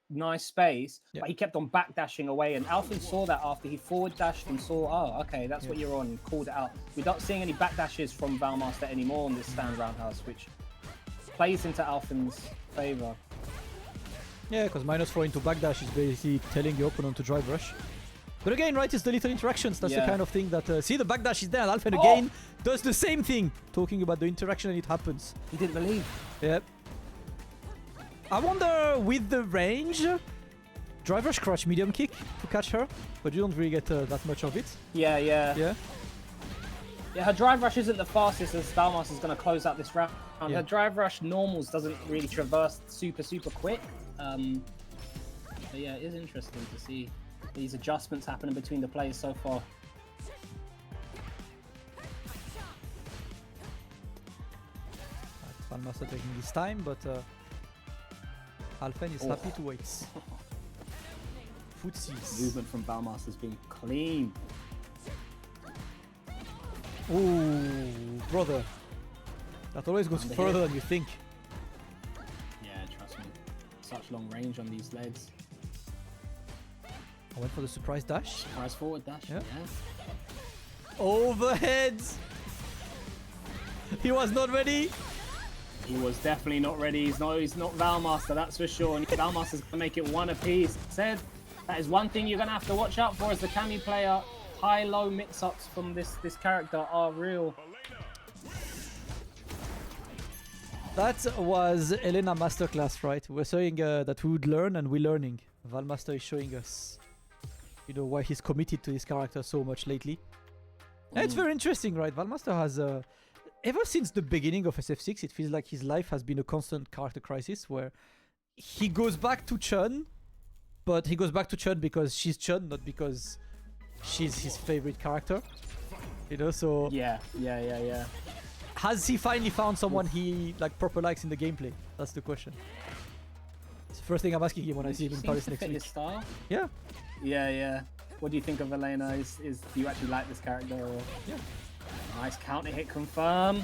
nice space, Yeah. but he kept on backdashing away, and Alfin saw that after he forward dashed and saw, oh, okay, that's what you're on, and called it out. We're not seeing any backdashes from Valmaster anymore on this stand roundhouse, which plays into Alfin's favor. Yeah, because -4 into backdash is basically telling your opponent to drive rush. But again, right, it's the little interactions. That's the kind of thing that... see, the backdash is there, and Alfin again does the same thing. Talking about the interaction, and it happens. He didn't believe. Yep. I wonder, with the range, drive rush crouch medium kick to catch her, but you don't really get that much of it. Yeah. Yeah. Yeah, her drive rush isn't the fastest, as Valmaster's going to close out this round. Yeah. Her drive rush normals doesn't really traverse super quick. But yeah, it is interesting to see these adjustments happening between the players so far. Valmaster taking his time, but Alfin is happy to wait. Footsies. Movement from Valmaster's been clean. Ooh, brother. That always goes further than you think. Yeah, trust me. Such long range on these legs. I went for the surprise dash. Surprise forward dash, yeah. Overheads! He was not ready. He was definitely not ready. He's not Valmaster, that's for sure. And Valmaster's gonna make it one apiece. Said that is one thing you're gonna have to watch out for as the Cammy player. High-low mix-ups from this character are real. That was Elena Masterclass, right? We're saying that we would learn, and we're learning. Valmaster is showing us, you know, why he's committed to this character so much lately. And it's very interesting, right? Valmaster has, ever since the beginning of SF6, it feels like his life has been a constant character crisis where he goes back to Chun, but he goes back to Chun because she's Chun, not because she's his favorite character. You know, so... Yeah. Has he finally found someone he like proper likes in the gameplay? That's the question. It's the first thing I'm asking him when I see him in Paris next week. His style? Yeah. Yeah. What do you think of Elena? Do you actually like this character? Or... Yeah. Nice counter hit, confirm.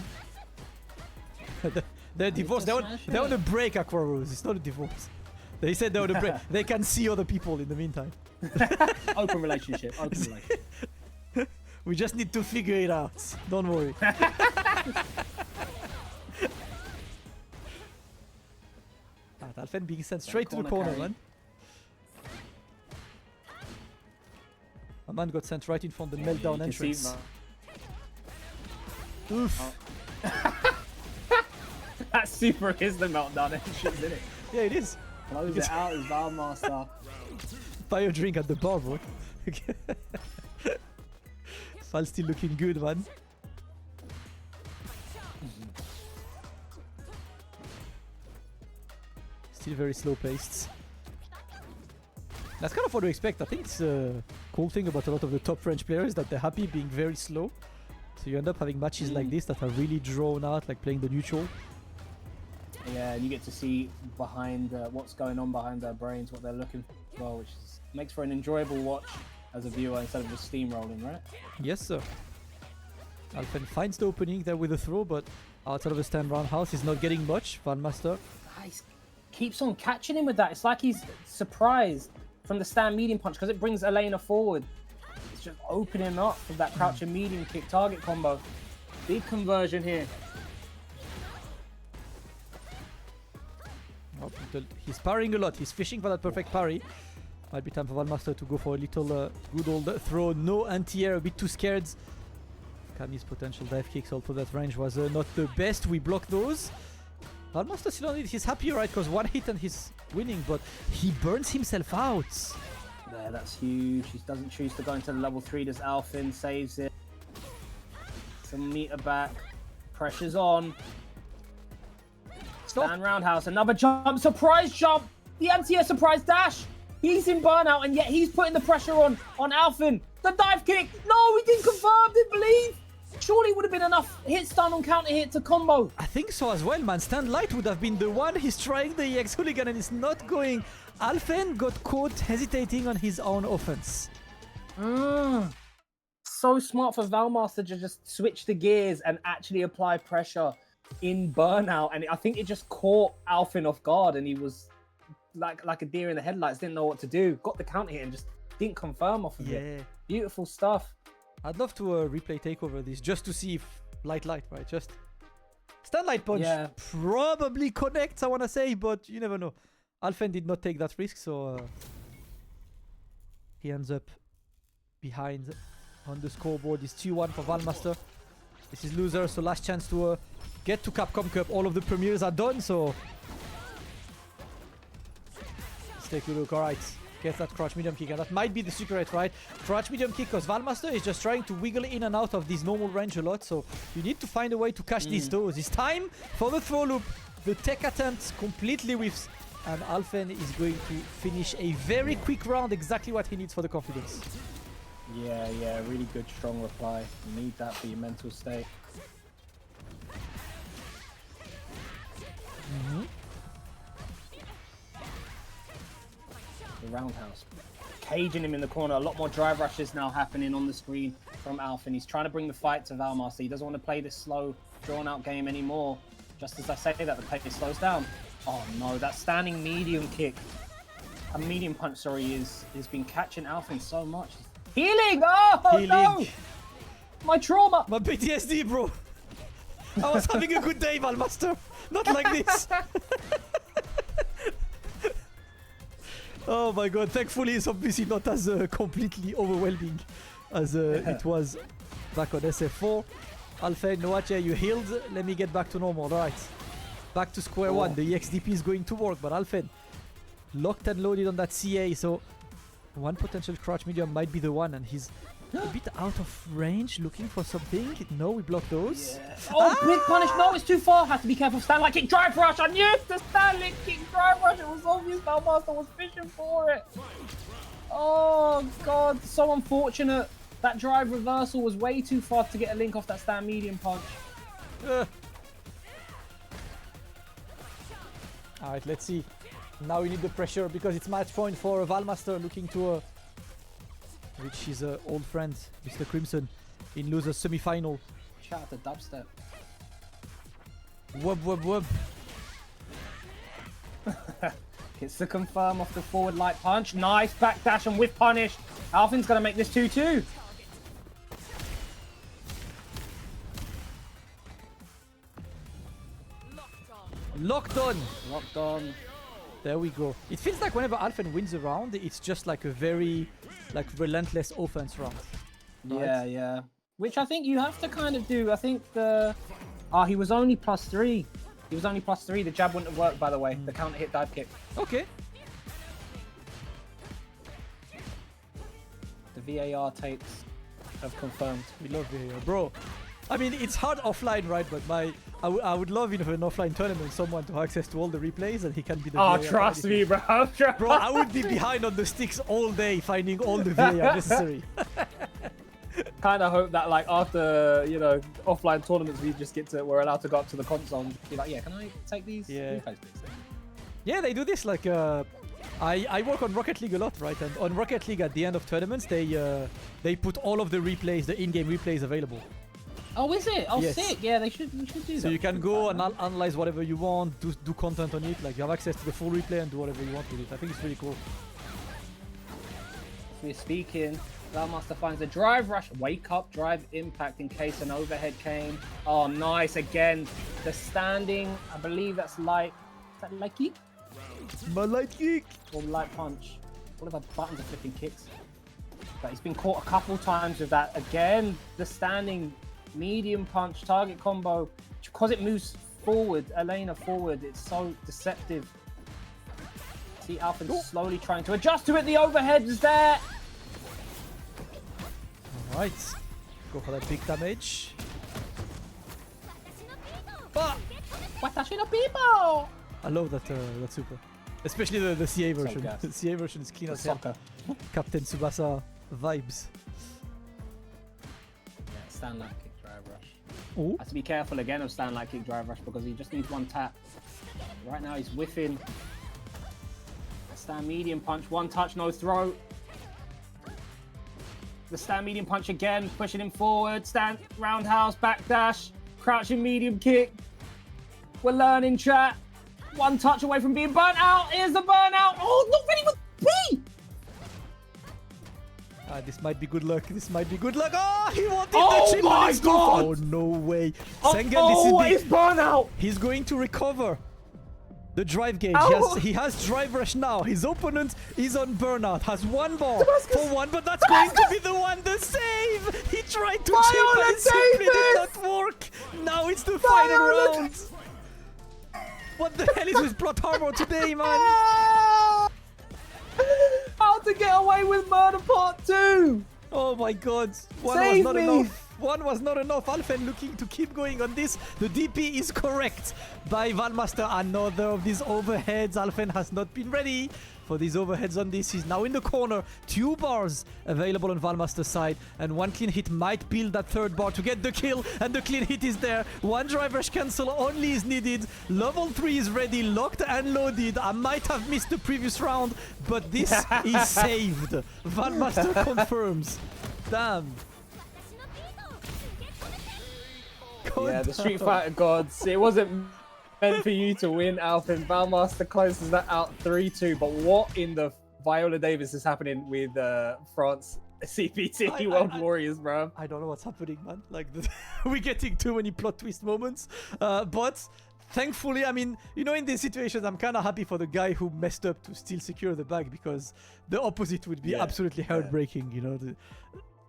They're divorced. They're on a break, Aquarose. It's not a divorce. They said they're on a break. They can see other people in the meantime. Open relationship. We just need to figure it out. Don't worry. Alfin being sent straight to the corner, man. A man got sent right in front of the meltdown entrance. Oof. That super is the meltdown entrance, isn't it? Yeah, it is. Close it out as Valmaster. Buy a drink at the bar, bro. Val still looking good, man. Still very slow paced. That's kind of what we expect. I think it's a cool thing about a lot of the top French players that they're happy being very slow. So you end up having matches like this that are really drawn out, like playing the neutral. Yeah, and you get to see behind what's going on behind their brains, what they're looking for, which makes for an enjoyable watch as a viewer instead of just steamrolling, right? Yes, sir. Alfin finds the opening there with a throw, but outside of the stand roundhouse, he's not getting much. Valmaster. Nice. Keeps on catching him with that. It's like he's surprised from the stand medium punch because it brings Elena forward. It's just opening up for that crouching medium kick target combo. Big conversion here. He's parrying a lot. He's fishing for that perfect parry. Might be time for Valmaster to go for a little good old throw. No anti-air, a bit too scared. Cammy's potential dive kicks, although that range was not the best. We block those. Valmaster still on it. He's happy, right? Because one hit and he's winning, but he burns himself out. There, that's huge. He doesn't choose to go into the level 3. Does Alfin, saves it. Some meter back. Pressure's on. Stop. Stand roundhouse, another jump, surprise jump! The anti-air surprise dash! He's in burnout, and yet he's putting the pressure on Alfin. The dive kick. No, he didn't confirm. Didn't believe. Surely it would have been enough hit stun on counter hit to combo. I think so as well, man. Stand Light would have been the one. He's trying the EX Hooligan and it's not going. Alfen got caught hesitating on his own offense. So smart for Valmaster to just switch the gears and actually apply pressure in burnout. And I think it just caught Alfin off guard and he was like a deer in the headlights, didn't know what to do. Got the counter hit and just didn't confirm off of it. Beautiful stuff. I'd love to replay takeover this just to see if light, right? Just Stand Light Punch probably connects, I want to say, but you never know. Alfen did not take that risk, so he ends up behind on the scoreboard. It's 2-1 for Valmaster. This is loser, so last chance to get to Capcom Cup. All of the premieres are done, so let's take a look. All right. Gets that crouch medium kick, and that might be the secret, right? Crouch medium kick, because Valmaster is just trying to wiggle in and out of this normal range a lot, so you need to find a way to catch these toes. It's time for the throw loop. The tech attempt completely whiffs, and Alfen is going to finish a very quick round, exactly what he needs for the confidence. Yeah, really good, strong reply. You need that for your mental state. The roundhouse. Caging him in the corner. A lot more drive rushes now happening on the screen from Alfen. He's trying to bring the fight to Valmaster. He doesn't want to play this slow, drawn-out game anymore. Just as I say that, the pace slows down. Oh no, that standing medium kick. A medium punch, sorry, has been catching Alfen so much. Healing! Oh, Healing. No! My trauma! My PTSD, bro. I was having a good day, Valmaster. Not like this. Oh my god, thankfully it's obviously not as completely overwhelming as it was back on SF4. Alfen, Noache, you healed. Let me get back to normal. Alright. Back to square one. The EXDP is going to work, but Alfen locked and loaded on that CA, so one potential crouch medium might be the one, and he's a bit out of range looking for something. No, we block those. Oh, quick punish. No, it's too far. Have to be careful. Stand Light kick, drive rush. I knew the Stand Light kick, drive rush. It was obvious Valmaster was fishing for it. Oh, God. So unfortunate. That drive reversal was way too far to get a link off that stand medium punch. Alright, let's see. Now we need the pressure because it's match point for Valmaster looking to reach his old friend, Mr. Crimson, in loser's semi-final. Shout out to Dubstep. Wub. Gets to confirm off the forward light punch. Nice backdash and with punish. Alfin's going to make this 2-2. Locked on. Locked on. There we go. It feels like whenever Alfen wins a round, it's just like a very relentless offense round. Right? Yeah. Which I think you have to kind of do. I think he was only +3. He was only +3. The jab wouldn't have worked, by the way. The counter hit dive kick. Okay. The VAR tapes have confirmed. We love VAR, bro. I mean, it's hard offline, right? But I would love in an offline tournament someone to have access to all the replays and he can be the VAR. Trust me, bro. Bro, I would be behind on the sticks all day finding all the VAR necessary. Kind of hope that after offline tournaments we're allowed to go up to the console and be like, yeah, can I take these? Yeah, they do this I work on Rocket League a lot, right? And on Rocket League at the end of tournaments they put all of the replays, the in-game replays available. Oh, is it? Oh, yes. Sick. Yeah, we should do that. So you can go and analyze whatever you want, do content on it. You have access to the full replay and do whatever you want with it. I think it's really cool. We're speaking. Valmaster finds a drive rush. Wake up, drive impact in case an overhead came. Oh, nice. Again, the standing. I believe that's light. Is that light kick? My light kick. Or light punch. What are the buttons are flipping kicks? But he's been caught a couple times with that. Again, the standing medium punch target combo, because it moves forward, Elena forward, it's so deceptive. See Alfen slowly trying to adjust to it. The overhead is there. Alright, go for that big damage. Watashi no people! I love that super. Especially the CA version. gas. The CA version is clean The as hell. soccer. Captain Tsubasa vibes. Yeah, stand like kick drive rush. Oh, Has to be careful again of stand like kick drive rush because he just needs one tap. Right now he's whiffing. Stand medium punch, one touch, no throw. The stand medium punch again, pushing him forward. Stand roundhouse, backdash, crouching medium kick. We're learning, chat. One touch away from being burnt out. Here's the burnout. Oh, not ready for P. this might be good luck. This might be good luck. Oh, he wanted Oh the chip, my but it's too God! far. Oh, no way. Oh, Sengen, this is big. it's burnout. He's going to recover the drive gauge. Ow! He has drive rush now. His opponent is on burnout. Has one bar Damascus! for one, but that's going to be the one. The save. He tried to chip, Viola but it simply did Davis! not work. Now it's the final Viola round. What the hell is with plot armor today, man? How to get away with murder part 2? Oh my god. One was Save not me! enough. One was not enough. Alphen looking to keep going on this. The DP is correct by Valmaster. Another of these overheads. Alphen has not been ready for these overheads on this. He's now in the corner. 2 bars available on Valmaster's side. And one clean hit might build that 3rd bar to get the kill. And the clean hit is there. One drive rush cancel only is needed. Level 3 is ready. Locked and loaded. I might have missed the previous round, but this is saved. Valmaster confirms. Damn. Yeah, the Street Fighter gods. It wasn't meant for you to win, Alphen. Valmaster closes that out 3-2. But what in the Viola Davis is happening with France CPT World Warriors, bro? I don't know what's happening, man. Like, we're getting too many plot twist moments. But thankfully, I mean, you know, in these situations, I'm kind of happy for the guy who messed up to still secure the bag, because the opposite would be absolutely heartbreaking, you know.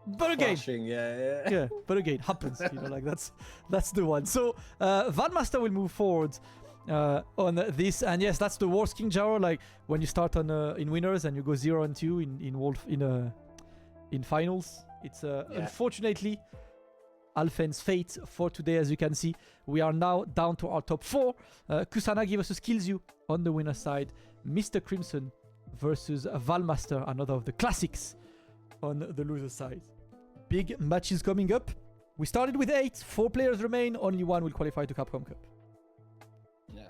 But again, yeah, but again, happens, you know, like that's the one. So Valmaster will move forward on this, and yes, that's the worst King Jaro. Like when you start on in winners and you go 0-2 in finals. It's unfortunately Alphen's fate for today. As you can see, we are now down to our top 4. Kusanagi versus Kilzyou on the winner side. Mr. Crimson versus Valmaster, another of the classics on the loser side. Big matches coming up. We started with 8. 4 players remain. Only 1 will qualify to Capcom Cup. Yeah,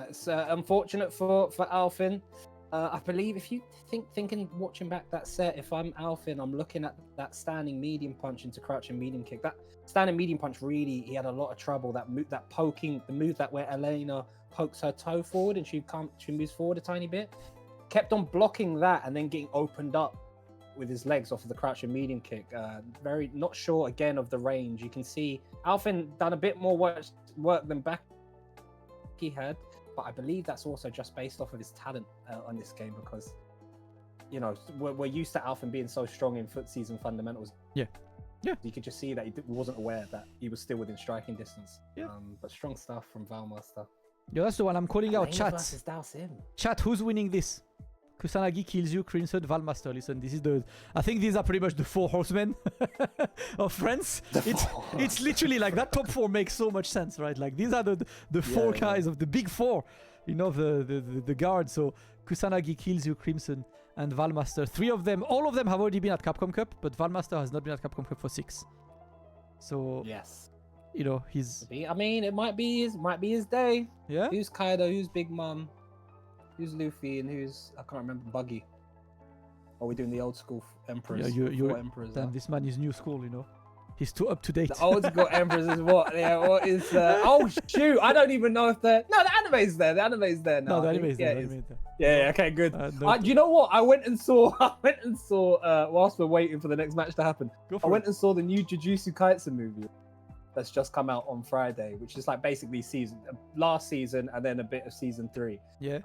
it's unfortunate for Alphen. I believe if you watching back that set, if I'm Alphen, I'm looking at that standing medium punch into crouching medium kick. That standing medium punch, really, he had a lot of trouble. That poking, the move that where Elena pokes her toe forward and she moves forward a tiny bit. Kept on blocking that and then getting opened up with his legs off of the crouching medium kick. Very not sure again of the range. You can see Alphen done a bit more work than back he had, but I believe that's also just based off of his talent on this game, because you know we're used to Alphen being so strong in footsies and fundamentals. Yeah. You could just see that he wasn't aware that he was still within striking distance. But strong stuff from Valmaster. Yeah, that's the one I'm calling out. Chat. Chat, who's winning this? Kusanagi, Kilzyou, Crimson, Valmaster. Listen, this is I think these are pretty much the 4 horsemen of France. It's literally like that top 4 makes so much sense, right? Like these are the 4 guys of the big 4, you know, the guard. So Kusanagi, Kilzyou, Crimson, and Valmaster. 3 of them, all of them have already been at Capcom Cup, but Valmaster has not been at Capcom Cup for 6. So yes, you know, he's. I mean, it might be his day. Yeah. Who's Kaido? Who's Big Mom? Who's Luffy and who's, I can't remember, Buggy? Are we doing the old school emperors? Yeah, you're emperors. Damn, this man is new school, you know. He's too up to date. The old school emperors is what? Yeah, what is? Oh shoot! I don't even know if the anime's there. The anime's there now. No, the anime's there. Yeah, okay, good. Do you know what? I went and saw whilst we're waiting for the next match to happen. I went and saw the new Jujutsu Kaisen movie that's just come out on Friday, which is like basically last season and then a bit of season 3. Yeah.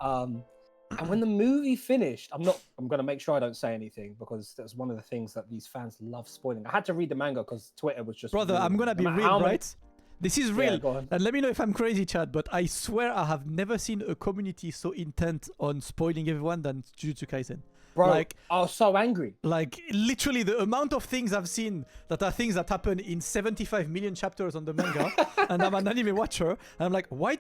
And when the movie finished, I'm gonna make sure I don't say anything, because that's one of the things that these fans love spoiling. I had to read the manga because Twitter was just. Brother, I'm gonna be real, right? This is real. Yeah, and let me know if I'm crazy, Chad, but I swear I have never seen a community so intent on spoiling everyone than Jujutsu Kaisen. Bro, I was so angry. Like, literally, the amount of things I've seen that are things that happen in 75 million chapters on the manga, and I'm an anime watcher, and I'm like, why?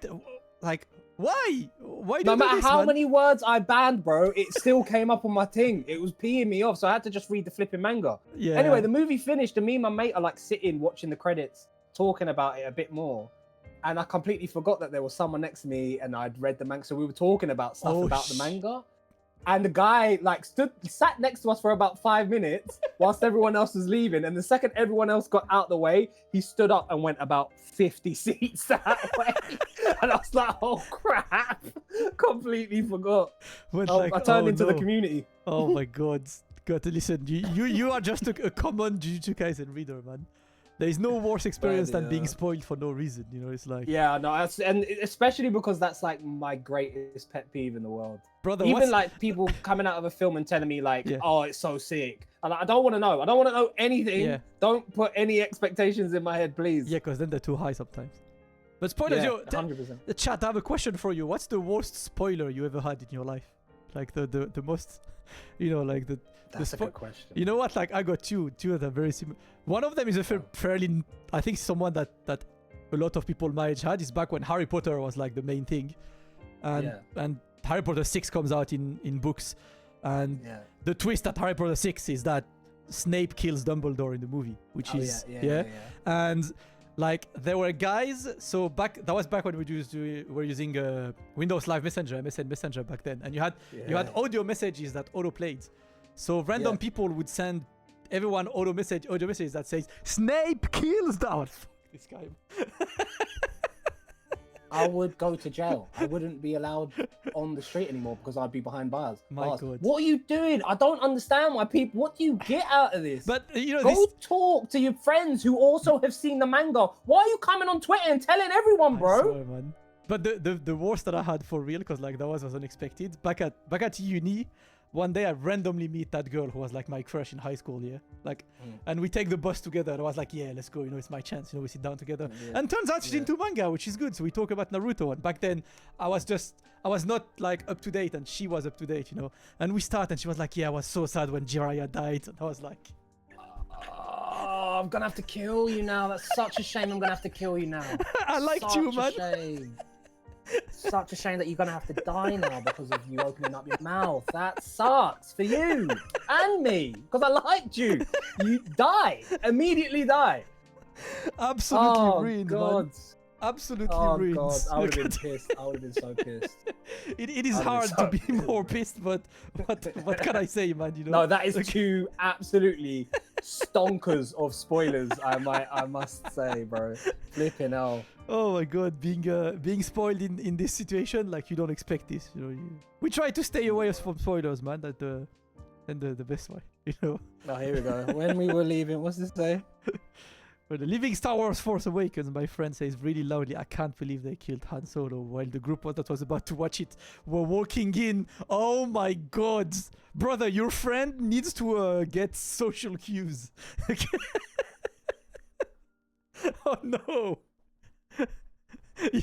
Like, why? Why do No you do matter this, how man? many words I banned, bro, it still came up on my thing. It was peeing me off, so I had to just read the flipping manga. Yeah. Anyway, the movie finished, and me and my mate are like sitting watching the credits, talking about it a bit more. And I completely forgot that there was someone next to me, and I'd read the manga. So we were talking about stuff about the manga. And the guy like sat next to us for about 5 minutes whilst everyone else was leaving. And the second everyone else got out the way, he stood up and went about 50 seats that way. And I was like, oh crap, completely forgot. Went I like, turned oh, into the no. community. Oh my god. God, listen, you are just a common Jujutsu Kaisen reader, man. There is no worse experience than being spoiled for no reason, you know, it's like... Yeah, no, and especially because that's like my greatest pet peeve in the world. Brother, Even like people coming out of a film and telling me like, oh, it's so sick. And I don't want to know. I don't want to know anything. Yeah. Don't put any expectations in my head, please. Yeah, because then they're too high sometimes. But spoilers, Yeah, yo, 100%. the chat, I have a question for you. What's the worst spoiler you ever had in your life? Like the most, you know, like the... That's a good question. You know what? Like I got two that are very similar. One of them is a fairly, I think, someone that a lot of people my age had. Is back when Harry Potter was like the main thing, and Harry Potter 6 comes out in books, and the twist at Harry Potter 6 is that Snape kills Dumbledore in the movie, which is and like there were guys. So that was back when we were using Windows Live Messenger, MSN Messenger back then, and you had audio messages that auto played. So random people would send everyone audio message that says Snape kills Fuck this guy. I would go to jail. I wouldn't be allowed on the street anymore because I'd be behind bars. My God. What are you doing? I don't understand why people... What do you get out of this? But, you know, Go talk to your friends who also have seen the manga. Why are you coming on Twitter and telling everyone, bro? I swear, man. But the worst that I had for real, because like that was unexpected. Back at uni, one day I randomly meet that girl who was like my crush in high school, and we take the bus together, and I was like, yeah, let's go, you know, it's my chance, you know, we sit down together. And turns out she's into manga, which is good, so we talk about Naruto, and back then I was not like up to date, and she was up to date, you know, and we start, and she was like, yeah, I was so sad when Jiraiya died, and I was like, oh, I'm gonna have to kill you now. That's such a shame. I'm gonna have to kill you now. I liked you, man. Such a shame. Such a shame that you're gonna have to die now because of you opening up your mouth. That sucks for you and me because I liked you. You die, immediately die. Absolutely ruined, God. man. Absolutely ruined. God, I would have been pissed. I would have been so pissed. It is hard to be more pissed, but what can I say, man? You know. No, that is two absolutely stonkers of spoilers. I must say, bro. Flipping hell. Oh my God, being spoiled in this situation, like you don't expect this. You know, we try to stay away from spoilers, man. That the best way, you know. Oh, here we go. When we were leaving, what's this say? When the leaving Star Wars Force Awakens, my friend says really loudly, I can't believe they killed Han Solo, while the group that was about to watch it were walking in. Oh my God. Brother, your friend needs to get social cues. Oh no. Yeah.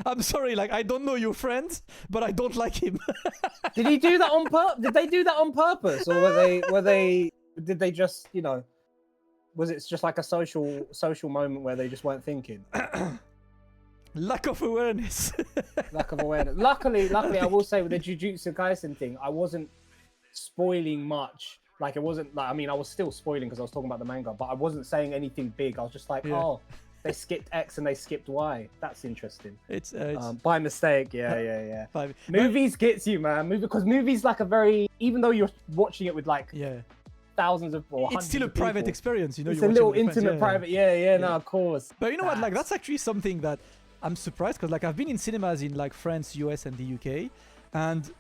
I'm sorry, like I don't know your friend, but I don't like him. Did he do that on purpose? Did they do that on purpose, or did they just, you know, was it just like a social moment where they just weren't thinking? Lack of awareness. Lack of awareness. Luckily, I will say with the Jujutsu Kaisen thing, I wasn't spoiling much. Like it wasn't like, I mean, I was still spoiling because I was talking about the manga, but I wasn't saying anything big. I was just like, oh, they skipped X and they skipped Y. That's interesting. It's by mistake. Yeah. Movies gets you, man. Because movies like a very, even though you're watching it with like thousands of or it's still a private experience, you know. It's a little intimate private. No, of course. But you know what? Like that's actually something that I'm surprised because like I've been in cinemas in like France, US, and the UK, and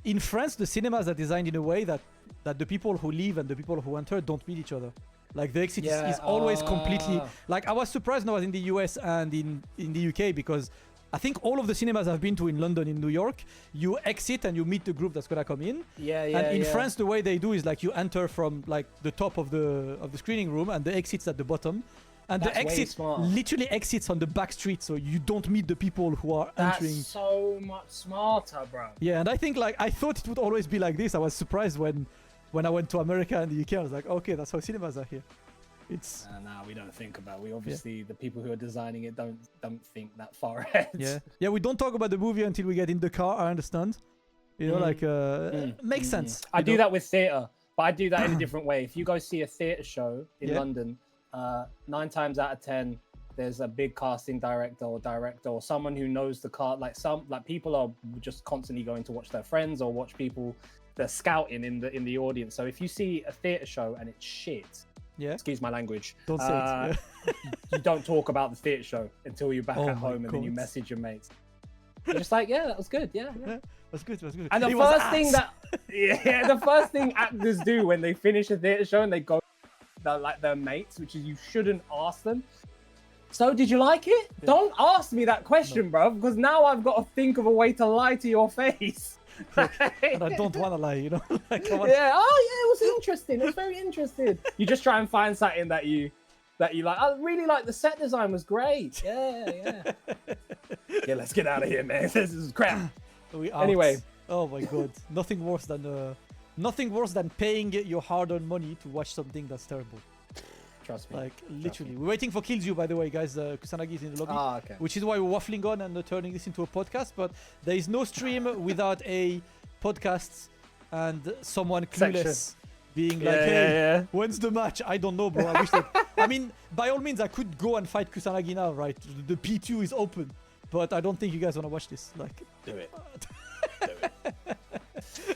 in France the cinemas are designed in a way that the people who leave and the people who enter don't meet each other. Like the exit is always completely. Like I was surprised when I was in the US and in the UK because I think all of the cinemas I've been to in London, in New York, you exit and you meet the group that's gonna come in. And in France, the way they do is like you enter from like the top of the screening room, and the exit's at the bottom, and the exit literally exits on the back street, so you don't meet the people who are entering. That's so much smarter, bro. Yeah, and I think like I thought it would always be like this. I was surprised when I went to America and the UK. I was like, okay, that's how cinemas are here. It's Nah, we don't think about. We obviously the people who are designing it don't think that far ahead. yeah. We don't talk about the movie until we get in the car. I understand. You know, makes sense. I do that with theatre, but I do that in a different way. If you go see a theatre show in London, 9 times out of 10, there's a big casting director or someone who knows the car. Like people are just constantly going to watch their friends or watch people. They're scouting in the audience. So if you see a theatre show and it's shit, excuse my language, don't say it. You don't talk about the theatre show until you're back at home and then you message your mates. You're just like, yeah, that was good. Yeah. That's good. And the first thing actors do when they finish a theatre show and they go like their mates, which is you shouldn't ask them. So did you like it? Yeah. Don't ask me that question, bro, because now I've got to think of a way to lie to your face. And I don't want to lie, you know. Like, it was interesting. It was very interesting. You just try and find something that you like. I really like the set design was great. Yeah. Yeah, let's get out of here, man. This is crap. Anyway. Oh my god. Nothing worse than paying your hard-earned money to watch something that's terrible. Trust me. Like, literally. We're waiting for Kilzyou, by the way, guys. Kusanagi is in the lobby. Okay. Which is why we're waffling on and turning this into a podcast. But there is no stream without a podcast and someone clueless being like, hey, when's the match? I don't know, bro. I wish that... I mean, by all means, I could go and fight Kusanagi now, right? The P2 is open. But I don't think you guys want to watch this. Like, do it.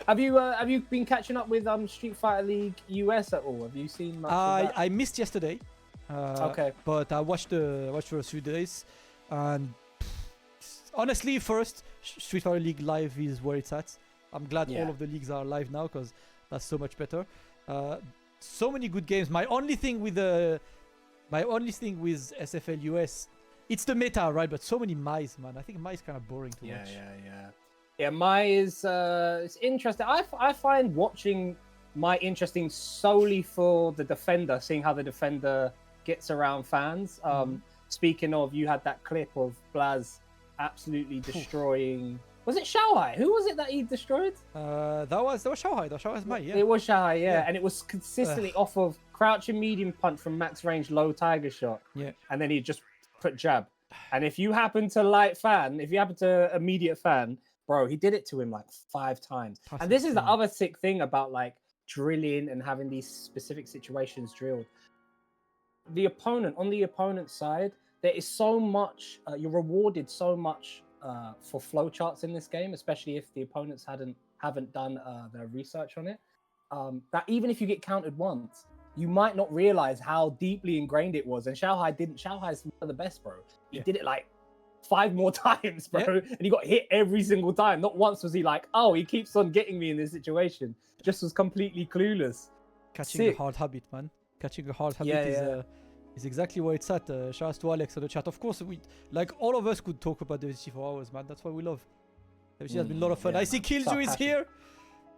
Have you been catching up with Street Fighter League US at all? Have you seen much of that? I missed yesterday. Okay. But I watched for a few days, and honestly, first Street Fighter League Live is where it's at. I'm glad all of the leagues are live now because that's so much better. So many good games. My only thing with SFL US, it's the meta, right? But so many Mai, man. I think Mai is kind of boring to watch. Yeah, Mai is it's interesting. I find watching Mai interesting solely for the defender, seeing how the defender gets around fans. Speaking of, you had that clip of Blaz absolutely destroying. Was it Xiaohai? Who was it that he destroyed? That was Xiaohai. That was Mai. Yeah. It was Xiaohai. Yeah, and it was consistently off of crouching medium punch from max range, low tiger shot. Yeah, and then he just put jab. And if you happen to immediate fan, bro, he did it to him like 5 times. And this is the other sick thing about like drilling and having these specific situations drilled. On the opponent's side, there is so much, you're rewarded so much for flowcharts in this game, especially if the opponents haven't done their research on it. That even if you get countered once, you might not realize how deeply ingrained it was. And Xiaohai didn't. Xiaohai's one of the best, bro. He did it like 5 more times, bro. And he got hit every single time. Not once was he like, oh, he keeps on getting me in this situation. Just was completely clueless. Catching a hard habit, man. Catching a hard habit is exactly where it's at. Shout out to Alex on the chat. Of course, all of us could talk about the VC for hours, man. That's what we love. The VC has been a lot of fun. I see Kilzyou is here.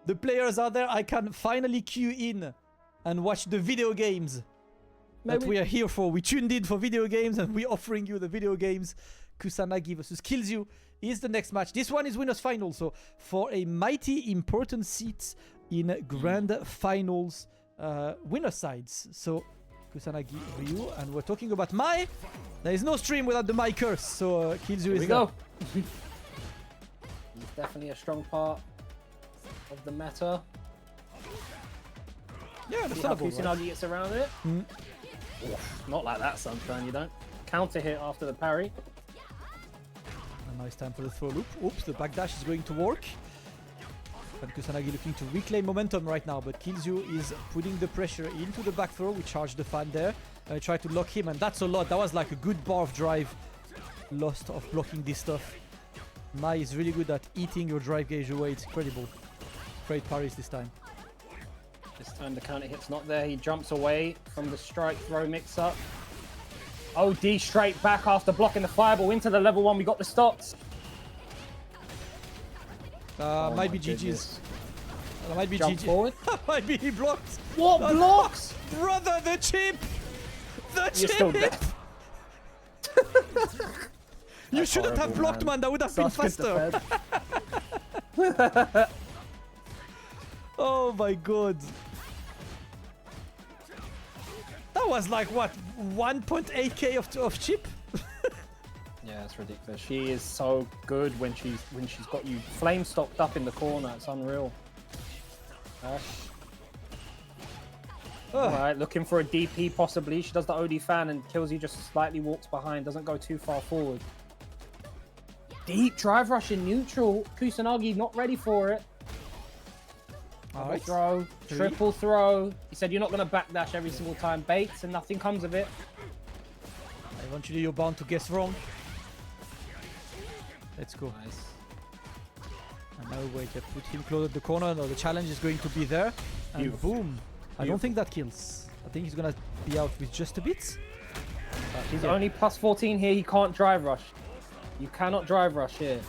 The players are there. I can finally queue in and watch the video games that we are here for. We tuned in for video games and we're offering you the video games. Kusanagi versus Kilzyou is the next match. This one is winners final, so for a mighty important seat in grand finals winner sides. So Kusanagi, Ryu, and we're talking about Mai. There is no stream without the Mai curse, so Kilzyou is go. He's definitely a strong part of the meta. Yeah, the Kusanagi gets around it. Not like that, Sunshine, you don't. Counter hit after the parry. A nice time for the throw loop. Oops, the backdash is going to work. And Kusanagi looking to reclaim momentum right now, but Kilzyou is putting the pressure into the back throw. We charge the fan there. Try to lock him, and that's a lot. That was like a good bar of drive lost of blocking this stuff. Mai is really good at eating your drive gauge away. It's incredible. Great parries this time. This time the counter hit's not there. He jumps away from the strike throw mix-up. OD straight back after blocking the fireball into the level 1. We got the stops. Might be GG's. Might be Jump GG. forward. Might be he blocked. What blocks? Brother, the chip! The You're chip! still dead. You shouldn't have blocked, man. That would have been faster. Oh my god. That was like, what, 1.8k of chip? Yeah, it's ridiculous. She is so good when she's got you flame stocked up in the corner. It's unreal. Ash. Alright, looking for a DP possibly. She does the OD fan and Kilzyou just slightly walks behind, doesn't go too far forward. Deep drive rush in neutral. Kusanagi not ready for it. Alright. Throw, triple throw. He said you're not going to backdash every single time. Baits and nothing comes of it. Eventually you're bound to guess wrong. Let's go. Nice. And now wait, put him close at the corner. No, the challenge is going to be there. And Beautiful. boom. I don't think that kills. I think he's gonna be out with just a bit. He's only plus 14 here. He can't drive rush. You cannot drive rush here.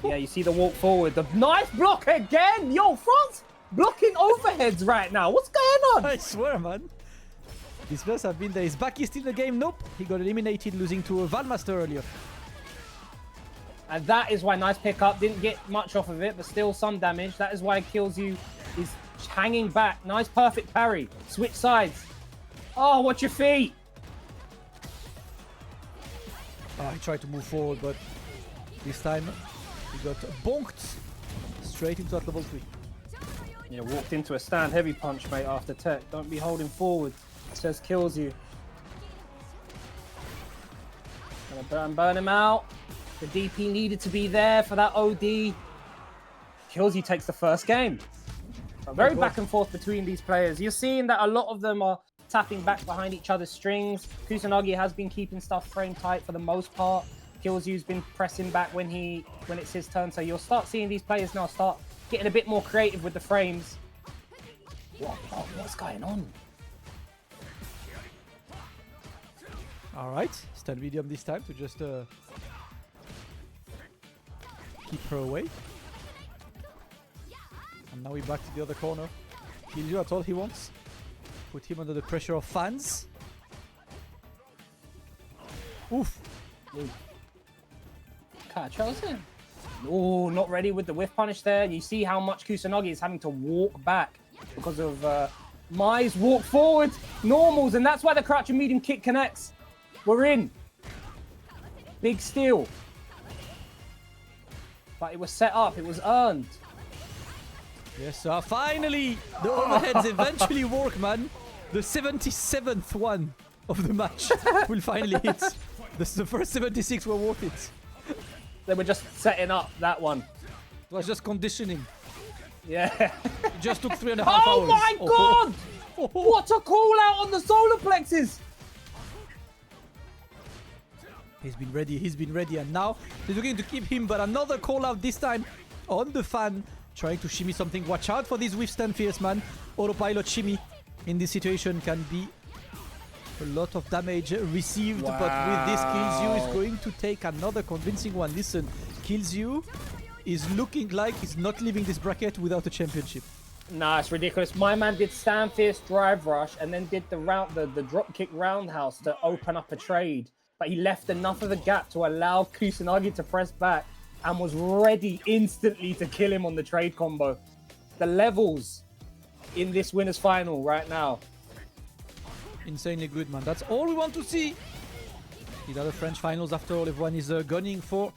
Yeah, you see the walk forward. The nice block again. Yo, France blocking overheads right now. What's going on? I swear, man. These players have been there. Is Baki still in the game? Nope. He got eliminated losing to a Valmaster earlier. And that is why nice pickup. Didn't get much off of it, but still some damage. That is why Kilzyou is hanging back. Nice perfect parry. Switch sides. Oh, watch your feet. Oh, he tried to move forward, but this time he got bonked straight into that level 3. Yeah, walked into a stand heavy punch, mate, after tech. Don't be holding forward, says Kilzyou. Gonna burn him out. The DP needed to be there for that OD. Kilzyou takes the first game. So very back and forth between these players. You're seeing that a lot of them are tapping back behind each other's strings. Kusanagi has been keeping stuff frame tight for the most part. Kilzyou's been pressing back when it's his turn. So you'll start seeing these players now start getting a bit more creative with the frames. What's going on? All right, stand medium this time to just keep her away. And now we're back to the other corner. Kilzyou, that's all he wants. Put him under the pressure of fans. Oof. Catch in. Oh, not ready with the whiff punish there. You see how much Kusanagi is having to walk back because of Mai's walk forward normals, and that's why the crouch and medium kick connects. We're in. Big steal. But it was set up, it was earned. Yes, sir. Finally, the overheads eventually work, man. The 77th one of the match will finally hit. The first 76 were worth it. They were just setting up that one. It was just conditioning. Yeah. It just took 3.5 hours. Oh my god! What a call out on the solar plexus! He's been ready, and now he's looking to keep him, but another call out this time on the fan, trying to shimmy something. Watch out for this withstand fierce, man. Autopilot shimmy in this situation can be a lot of damage received, but with this Kilzyou is going to take another convincing one. Listen, Kilzyou is looking like he's not leaving this bracket without a championship. Nah, it's ridiculous. My man did stand fierce drive rush and then did the drop kick roundhouse to open up a trade. But he left enough of a gap to allow Kusanagi to press back and was ready instantly to kill him on the trade combo. The levels in this winner's final right now. Insanely good, man. That's all we want to see. These are the French finals after all. Everyone is gunning for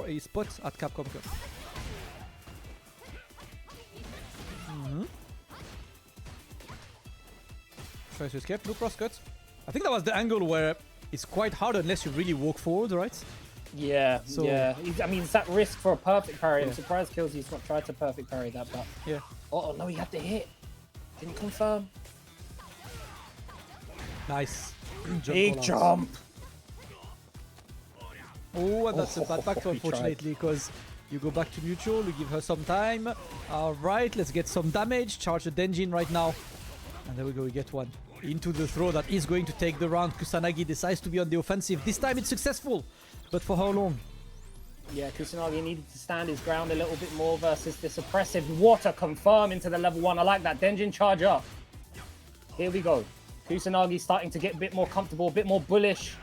a spot at Capcom Cup. Tries to escape, no crosscut. I think that was the angle where it's quite hard unless you really walk forward, right? Yeah, So- yeah. I mean, it's that risk for a perfect parry. I'm surprised Kilzyou's not tried to perfect parry that, but... Yeah. Oh, no, he had the hit. Didn't confirm. Nice. Big call-outs. jump. Oh, and that's a bad back he unfortunately, because you go back to neutral, you give her some time. Alright, let's get some damage. Charge the Denjin right now. And there we go, we get one. Into the throw that is going to take the round. Kusanagi decides to be on the offensive. This time it's successful. But for how long? Yeah, Kusanagi needed to stand his ground a little bit more versus this oppressive water confirm into the level 1. I like that. Denjin charge up. Here we go. Kusanagi starting to get a bit more comfortable, a bit more bullish.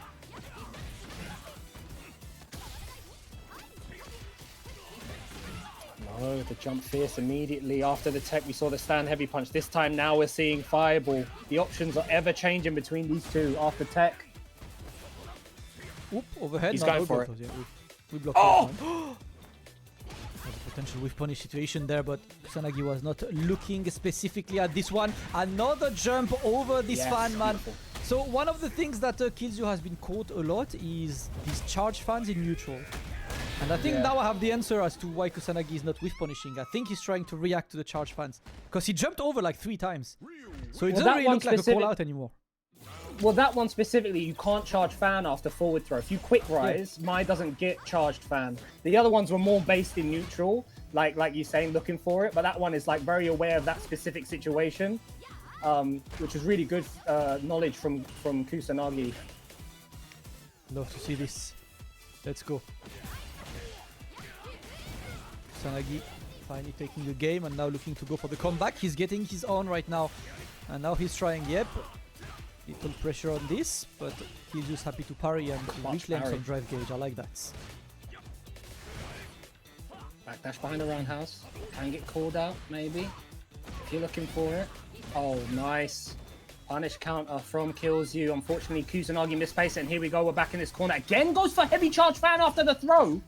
Oh, the jump fierce immediately after the tech. We saw the stand heavy punch. This time now we're seeing fireball. The options are ever changing between these two after tech. Oop, overhead. He's No, going no for blocked it. us, yeah, we blocked Oh! that one. There's a potential with punish situation there, but Kusanagi was not looking specifically at this one. Another jump over this Yes, fan, man. beautiful. So one of the things that Kilzyou has been caught a lot is these charge fans in neutral. And I think now I have the answer as to why Kusanagi is not with punishing. I think he's trying to react to the charge fans. Because he jumped over like 3 times. So it doesn't really look like a call out anymore. Well, that one specifically, you can't charge fan after forward throw. If you quick rise, Mai doesn't get charged fan. The other ones were more based in neutral, like you're saying, looking for it. But that one is like very aware of that specific situation, which is really good knowledge from Kusanagi. Love to see this. Let's go. Kusanagi finally taking the game and now looking to go for the comeback. He's getting his own right now. And now he's trying, yep. Little pressure on this, but he's just happy to parry and reclaim some drive gauge. I like that. Backdash behind the roundhouse. Can get called out, maybe. If you're looking for it. Oh, nice. Punish counter from Kilzyou. Unfortunately, Kusanagi misspaced it, and here we go. We're back in this corner. Again goes for heavy charge fan after the throw.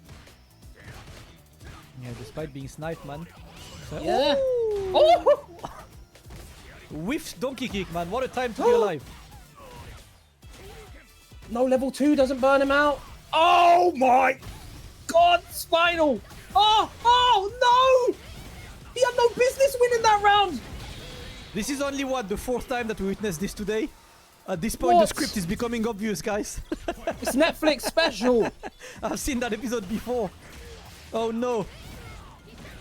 Yeah, despite being sniped, man. So, Yeah. ooh! Oh! Whiffed donkey kick, man. What a time to be alive. No, level 2 doesn't burn him out. Oh my God, Spinal. Oh, no. He had no business winning that round. This is only, what, the 4th time that we witnessed this today? At this point, the script is becoming obvious, guys. It's Netflix special. I've seen that episode before. Oh, no.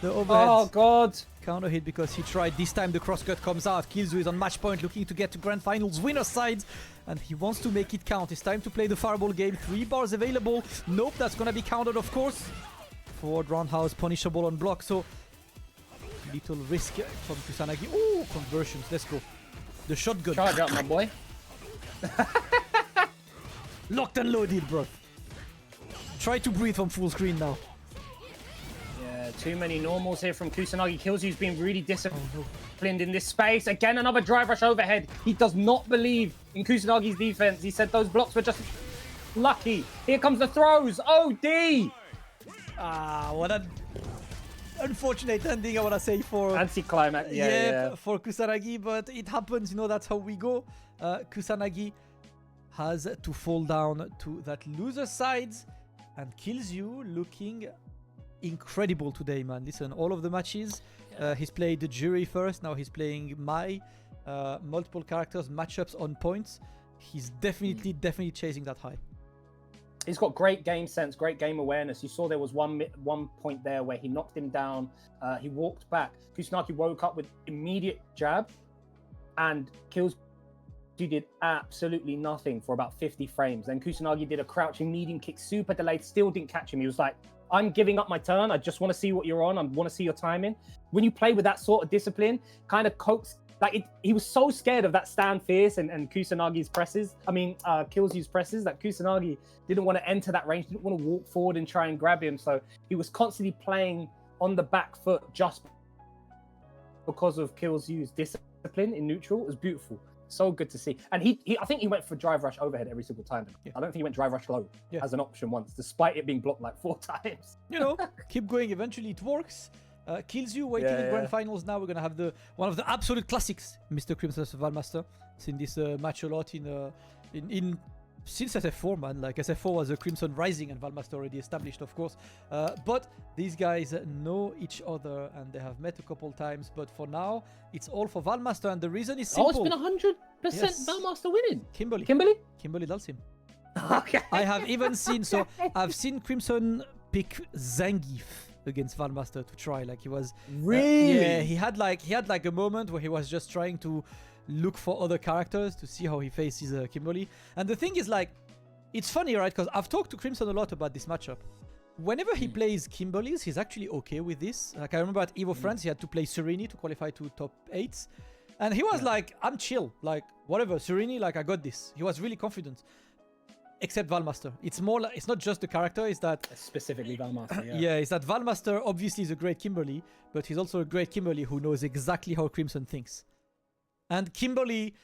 The overhead. Oh, God. Counter hit because he tried. This time the crosscut comes out. Kilzyou is on match point, looking to get to grand finals winner's side, and he wants to make it count. It's time to play the fireball game. 3 bars available. Nope, that's gonna be countered, of course. Forward roundhouse, punishable on block. So little risk from Kusanagi. Ooh, conversions. Let's go. The shotgun. Charge up, my boy. Locked and loaded, bro. Try to breathe on full screen now. Too many normals here from Kusanagi. Kilzyou's been really disciplined in this space. Again, another drive rush overhead. He does not believe in Kusanagi's defense. He said those blocks were just lucky. Here comes the throws. OD! Ah, what an unfortunate ending, I want to say, for... Anti-climax. Yeah. For Kusanagi, but it happens, you know, that's how we go. Kusanagi has to fall down to that loser side, and Kilzyou looking incredible today, man. Listen, all of the matches, he's played the jury first, now he's playing Mai, multiple characters, matchups on points. He's definitely chasing that high. He's got great game sense, great game awareness. You saw there was one point there where he knocked him down. He walked back. Kusanagi woke up with immediate jab, and Kilzyou did absolutely nothing for about 50 frames. Then Kusanagi did a crouching medium kick, super delayed, still didn't catch him. He was like, I'm giving up my turn. I just want to see what you're on. I want to see your timing. When you play with that sort of discipline, kind of coax, he was so scared of that stand fierce and Kusanagi's presses. Kilzyou's presses, that Kusanagi didn't want to enter that range, didn't want to walk forward and try and grab him. So he was constantly playing on the back foot just because of Kilzyou's discipline in neutral. It was beautiful. So good to see. And I think he went for drive rush overhead every single time. Yeah. I don't think he went drive rush low as an option once, despite it being blocked like 4 times. You know, keep going. Eventually it works. Kilzyou waiting in grand finals now. We're going to have one of the absolute classics, Mr. Crimson vs. Valmaster. Seen this match a lot since SF4, man. Like, SF4 was a Crimson Rising and Valmaster already established, of course. But these guys know each other and they have met a couple times. But for now, it's all for Valmaster, and the reason is simple. Oh, it's been 100% Valmaster winning. Kimberly does him. Okay. I have even seen, I've seen Crimson pick Zangief against Valmaster to try. Like, he was... Really? He had like a moment where he was just trying to look for other characters to see how he faces Kimberly. And the thing is, like, it's funny, right? Because I've talked to Crimson a lot about this matchup. Whenever he plays Kimberly's, he's actually okay with this. Like, I remember at Evo France, he had to play Serini to qualify to top 8s. And he was like, I'm chill. Like, whatever, Serini, like, I got this. He was really confident. except Valmaster. It's more like, it's not just the character, it's that Specifically Valmaster, yeah. yeah, it's that Valmaster obviously is a great Kimberly, but he's also a great Kimberly who knows exactly how Crimson thinks. And Kimberly,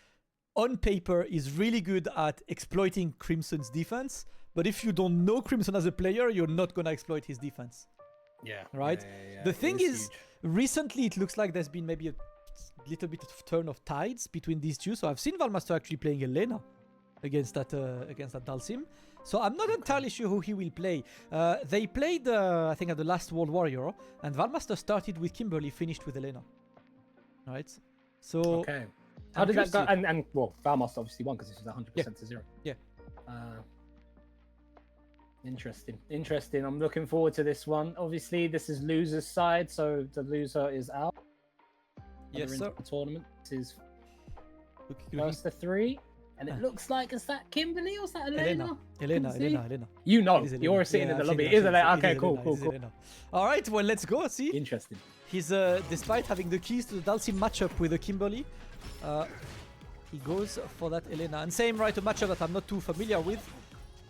on paper, is really good at exploiting Crimson's defense, but if you don't know Crimson as a player, you're not gonna exploit his defense. Yeah. Right? Yeah. The thing is, recently it looks like there's been maybe a little bit of turn of tides between these two. So I've seen Valmaster actually playing Elena against that Dalsim. So I'm not entirely sure who he will play. They played, I think, at the last World Warrior, and Valmaster started with Kimberly, finished with Elena. Right? So Okay. How did that go? And well, Valmaster obviously won because this was 100% to 0. Yeah. Interesting. I'm looking forward to this one. Obviously, this is loser's side, so the loser is out. Yes, Into sir. the tournament. This is Looking- first to 3, and it looks like, is that Kimberly or is that Elena? Elena. You know, It is Elena. you're sitting Yeah, in the I've lobby. seen It is it, Elena. I've seen Okay, it, cool. it is Elena. All right, well, let's go. See, Interesting. he's despite having the keys to the Dalsim matchup with the Kimberly, he goes for that Elena. And same right, a matchup that I'm not too familiar with,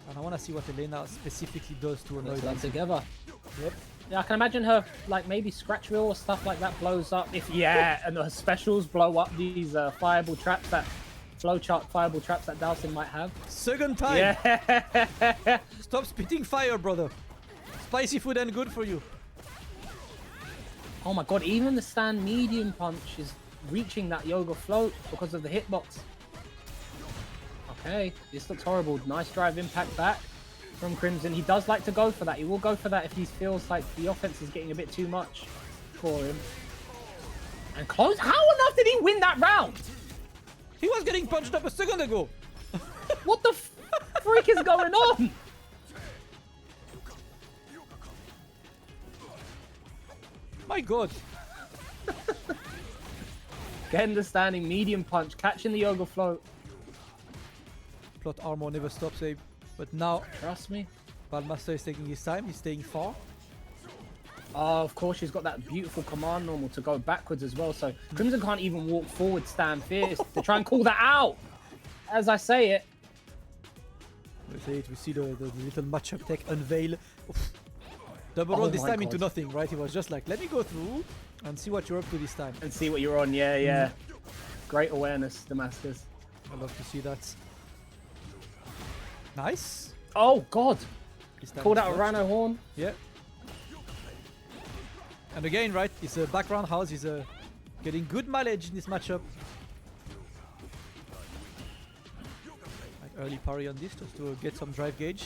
and I want to see what Elena specifically does to annoy Let's land Dalsim. together. Yep. Yeah, I can imagine her, like, maybe scratch wheel or stuff like that blows up. And her specials blow up these fireable traps that flowchart fireable traps that Dalsim might have. Second time. Yeah. Stop spitting fire, brother. Spicy food and good for you. Oh my god, even the stand medium punch is reaching that yoga float because of the hitbox. Okay, this looks horrible. Nice drive impact back from Crimson. He does like to go for that. He will go for that if he feels like the offense is getting a bit too much for him. And close. How on earth did he win that round? He was getting punched up a second ago. What the freak is going on? My god. Getting the standing medium punch, catching the yoga float. Plot armor never stops, Abe. But now Trust me. Valmaster is taking his time. He's staying far. Oh, of course, she's got that beautiful command normal to go backwards as well. So Crimson can't even walk forward, stand fierce to try and call that out. As I say it. We see the little matchup tech unveil. Oof. Double Oh roll this my time into God. nothing, right? He was just like, let me go through and see what you're up to this time. And see what you're on. Yeah. Great awareness, Damascus. I love to see that. Nice. Oh, God. This time Called it's out a clutch. Rhino horn. Yeah. And again, right, his background house is getting good mileage in this matchup. Like early parry on this just to get some drive gauge.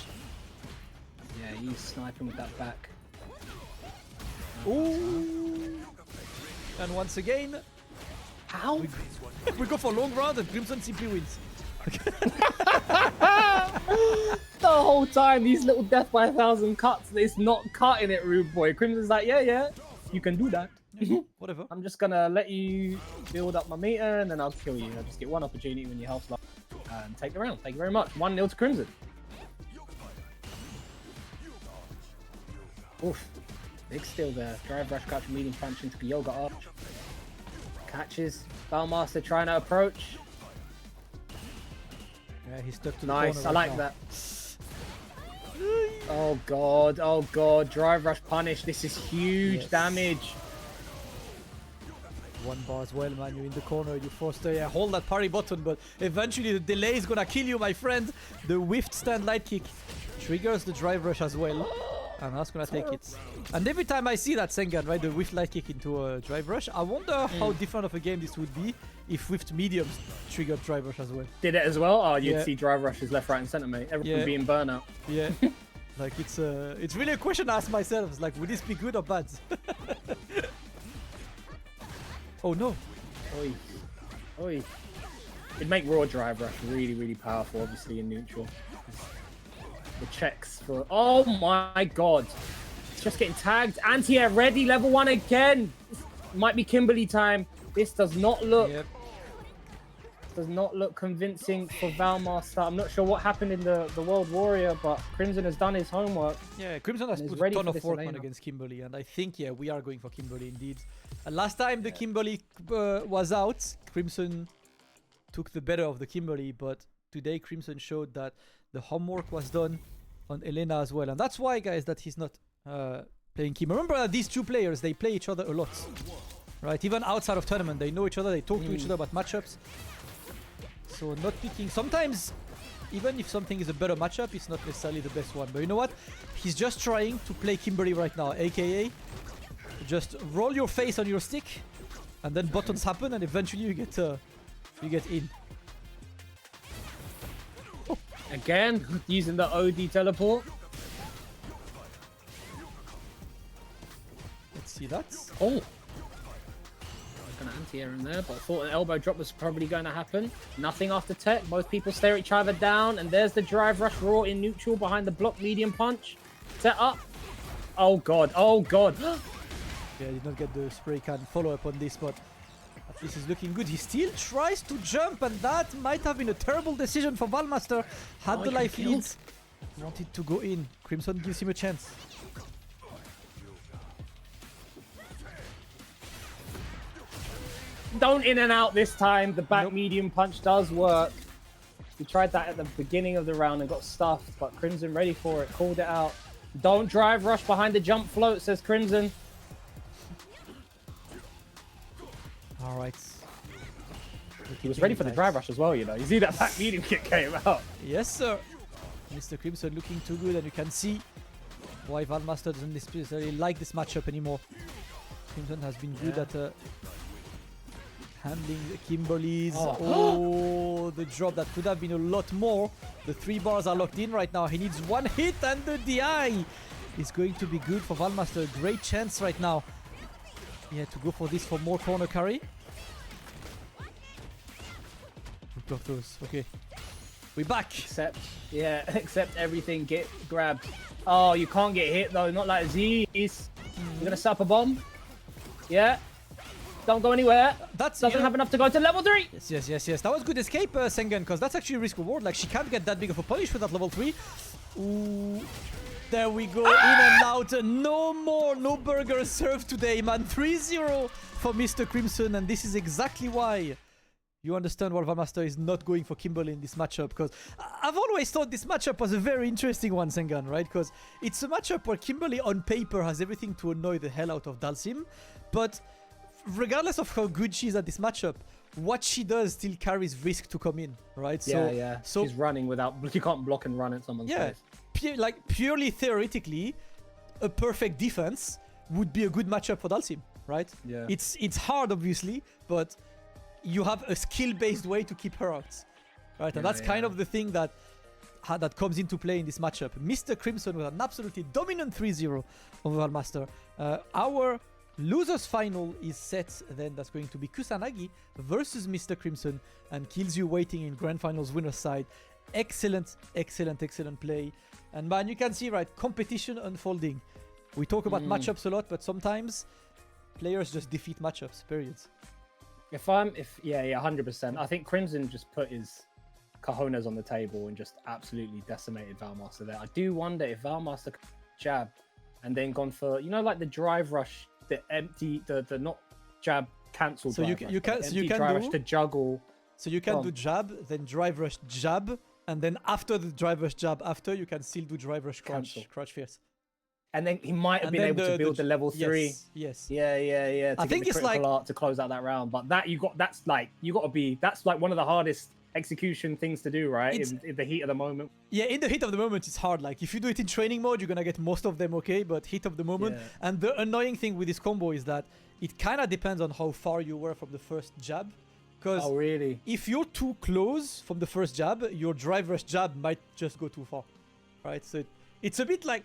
Yeah, he's sniping with that back. Ooh. And once again, How? we go for long round and Crimson simply wins. The whole time, these little death by 1,000 cuts, it's not cutting it, rude boy. Crimson's like, yeah, you can do that. Whatever. I'm just gonna let you build up my meter and then I'll kill you. I'll just get one opportunity when your health's low and take the round. Thank you very much. 1-0 to Crimson. Oof. Big steal there. Drive rush catch, medium punch into the yoga arch. Catches. Bowmaster trying to approach. Yeah, he's stuck to the Nice. corner I right like now. that. Oh god. Oh god. Drive rush punish. This is huge Yes. damage. One bar as well, man. You're in the corner. You forced to hold that parry button, but eventually the delay is gonna kill you, my friend. The whiffed stand light kick triggers the drive rush as well. And that's gonna take it. And every time I see that Sengan, right, the whiffed light kick into a drive rush, I wonder how different of a game this would be if whiffed mediums triggered drive rush as well. Did it as well? Oh, you'd Yeah. see drive rushes left, right, and center, mate. Everyone Yeah. being burnout. Yeah. Like it's really a question I ask myself. It's like, would this be good or bad? Oh no. Oi. Oi. It'd make raw drive rush really, really powerful, obviously, in neutral. The checks for... Oh my god. It's just getting tagged. Anti-air ready, level 1 again. Might be Kimberly time. This does not look... Yep. Does not look convincing for Valmaster. I'm not sure what happened in the World Warrior, but Crimson has done his homework. Yeah, Crimson has And is put a ready ton for of this work on Elena. against Kimberly, and I think, yeah, we are going for Kimberly indeed. And last time the Kimberly was out, Crimson took the better of the Kimberly, but today Crimson showed that The homework was done on Elena as well. And that's why, guys, that he's not playing Kim. Remember that these two players, they play each other a lot. Right? Even outside of tournament, they know each other. They talk to each other about matchups. So not picking... Sometimes, even if something is a better matchup, it's not necessarily the best one. But you know what? He's just trying to play Kimberly right now. AKA, just roll your face on your stick. And then buttons happen and eventually you get in. Again, using the OD teleport. Let's see that. Oh. Gonna anti-air in there, but I thought an elbow drop was probably going to happen. Nothing after tech. Both people stare each other down, and there's the drive rush raw in neutral behind the block medium punch. Set up. Oh god, oh god. Yeah, did not get the spray can follow up on this, but this is looking good. He still tries to jump, and that might have been a terrible decision for Valmaster. Had the life leads. Wanted to go in. Crimson gives him a chance. Don't in and out this time. The back medium punch does work. We tried that at the beginning of the round and got stuffed, but Crimson ready for it. Called it out. Don't drive rush behind the jump float, says Crimson. All right. He was ready for the drive rush as well, you know. You see that back medium kick came out. Yes, sir. Mr. Crimson looking too good, and you can see why Valmaster doesn't necessarily like this matchup anymore. Crimson has been good at handling the Kimberlys. Oh, the drop that could have been a lot more. The 3 bars are locked in right now. He needs 1 hit, and the DI is going to be good for Valmaster. Great chance right now. Yeah, to go for this for more corner carry. Block those. Okay. We're back. Except everything get grabbed. Oh, you can't get hit though. Not like Z's. You're gonna set up a bomb. Yeah. Don't go anywhere. That doesn't have enough to go to level 3. Yes. That was good escape, Sengen, because that's actually risk reward. Like, she can't get that big of a punish with that level 3. Ooh. There we go. In and out. No burger served today, man. 3-0 for Mr. Crimson, and this is exactly why you understand why Valmaster is not going for Kimberly in this matchup, because I've always thought this matchup was a very interesting one, Sengan, right? Because it's a matchup where Kimberly on paper has everything to annoy the hell out of Dalsim, but regardless of how good she is at this matchup, what she does still carries risk to come in, right? So she's running without... You can't block and run at someone's face. Purely theoretically, a perfect defense would be a good matchup for Dalsim, right? Yeah. It's hard, obviously, but you have a skill-based way to keep her out, right? And that's kind of the thing that comes into play in this matchup. Mr. Crimson with an absolutely dominant 3-0 over Valmaster. Our losers final is set then. That's going to be Kusanagi versus Mr. Crimson, and Kilzyou waiting in grand finals winner's side. Excellent play. And man, you can see, right, competition unfolding. We talk about matchups a lot, but sometimes players just defeat matchups, period. 100%. I think Crimson just put his cojones on the table and just absolutely decimated Valmaster there. I do wonder if Valmaster jab and then gone for, you know, like the drive rush, the empty, the not jab cancel. So drive you can drive do rush to juggle. So you can do jab, then drive rush jab, and then after the drive rush jab, after you can still do drive rush crouch fierce. And then he might have been able to build the level 3. Yes. Yeah. I think it's like art to close out that round. But that's like one of the hardest execution things to do, right? In the heat of the moment. Yeah, in the heat of the moment, it's hard. Like if you do it in training mode, you're gonna get most of them okay, but heat of the moment. Yeah. And the annoying thing with this combo is that it kind of depends on how far you were from the first jab. Because really? If you're too close from the first jab, your drive rush jab might just go too far, right? So it's a bit like,